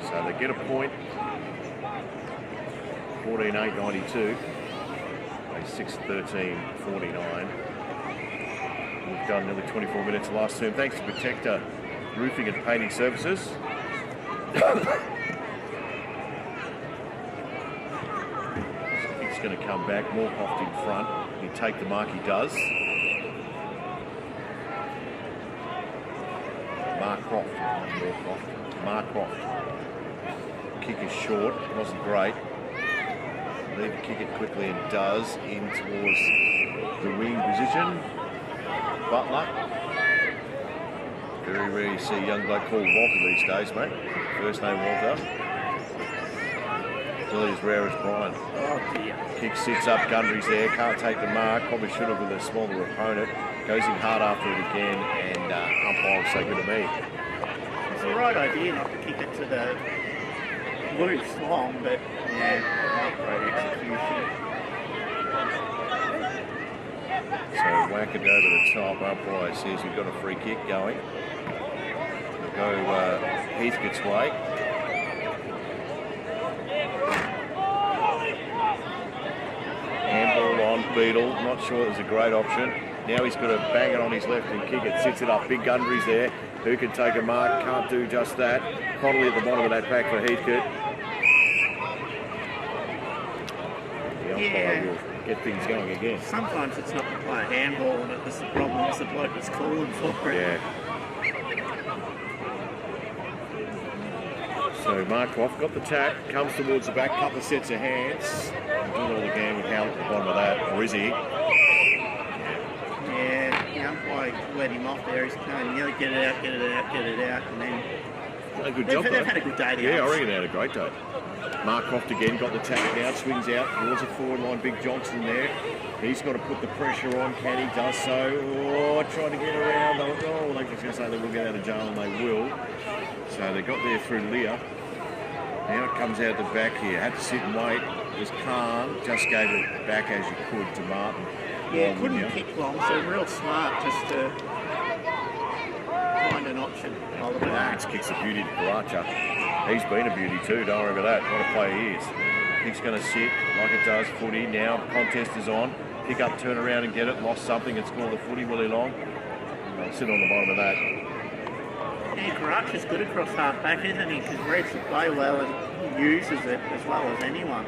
So they get a point. 14-8-92. 6-13-49. We've done nearly 24 minutes last term. Thanks to Protector Roofing and Painting Services. It's going to come back. Moorcroft in front. He take the mark. He does. Marcroft. Kick is short. Wasn't great. Need to kick it quickly and does in towards the wing position. Butler. Very rare you see a young bloke called Walter these days, mate. First name Walter. Really as rare as Brian. Oh dear. Kick sits up, Gundry's there, can't take the mark. Probably should have with a smaller opponent. Goes in hard after it again, and umpire will say good to me. It's the right idea not to kick it to the loose long, but yeah, not great execution. So whack it over the top. Umpire says we've got a free kick going. We'll go Heathcote's way. Handball on Beadle. Not sure it was a great option. Now he's got to bang it on his left and kick it. Sits it up. Big Gundry's there. Who can take a mark? Can't do just that. Connolly at the bottom of that pack for Heathcote. The umpire will get things going again. Sometimes it's not the player handball, and it was the problem. It's the bloke that's calling for it. Yeah. So Markov got the tap, comes towards the back, couple of sets of hands. Doing all again with Howell at the bottom of that, or is he? Yeah, the umpire let him off there. He's going, get it out, and then A good job, they've had a good day. Yeah, I reckon they had a great day. Marcroft again got the tap now, swings out towards the forward line. Big Johnson there. He's got to put the pressure on. Can he? Does so. Oh, trying to get around. Oh, they're just going to say they will get out of jail, and they will. So they got there through Leah. Now it comes out the back here. Had to sit and wait. It was calm. Just gave it back as you could to Martin. Yeah, couldn't kick long, so real smart just to kind of not watching Colbo. Alex kicks a beauty to Karacha. He's been a beauty too, don't worry about that. What a player he is. He's going to sit like it does footy. Now contest is on. Pick up, turn around and get it. Lost something and score the footy. Willie Long. Sit on the bottom of that. Yeah, Karacha's good across half back, isn't he? Because reads the play well and he uses it as well as anyone.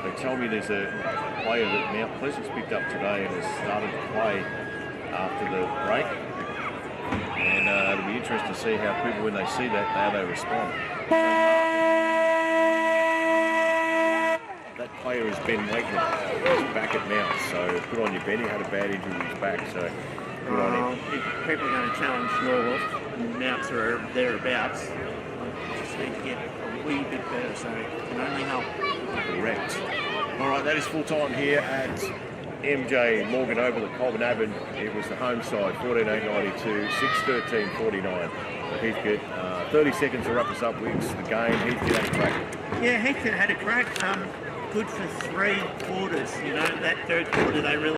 They tell me there's a player that Mount Pleasant's picked up today and has started to play after the break. And it'll be interesting to see how people, when they see that, how they respond. That player is Ben Wakeman. He's back at Mount, so good on you, Ben. He had a bad injury to his back, so good on him. People are going to challenge North, and Mounts are thereabouts. I just need to get a wee bit better, so it can only help. Correct. All right, that is full time here at MJ Morgan Oval at Colbo. It was the home side, 14-8-92, 6-13-49 for Heathcote. 30 seconds to wrap us up with the game. Heathcote had a crack. Yeah, Heathcote had a crack. Good for 3 quarters. You know, that third quarter they really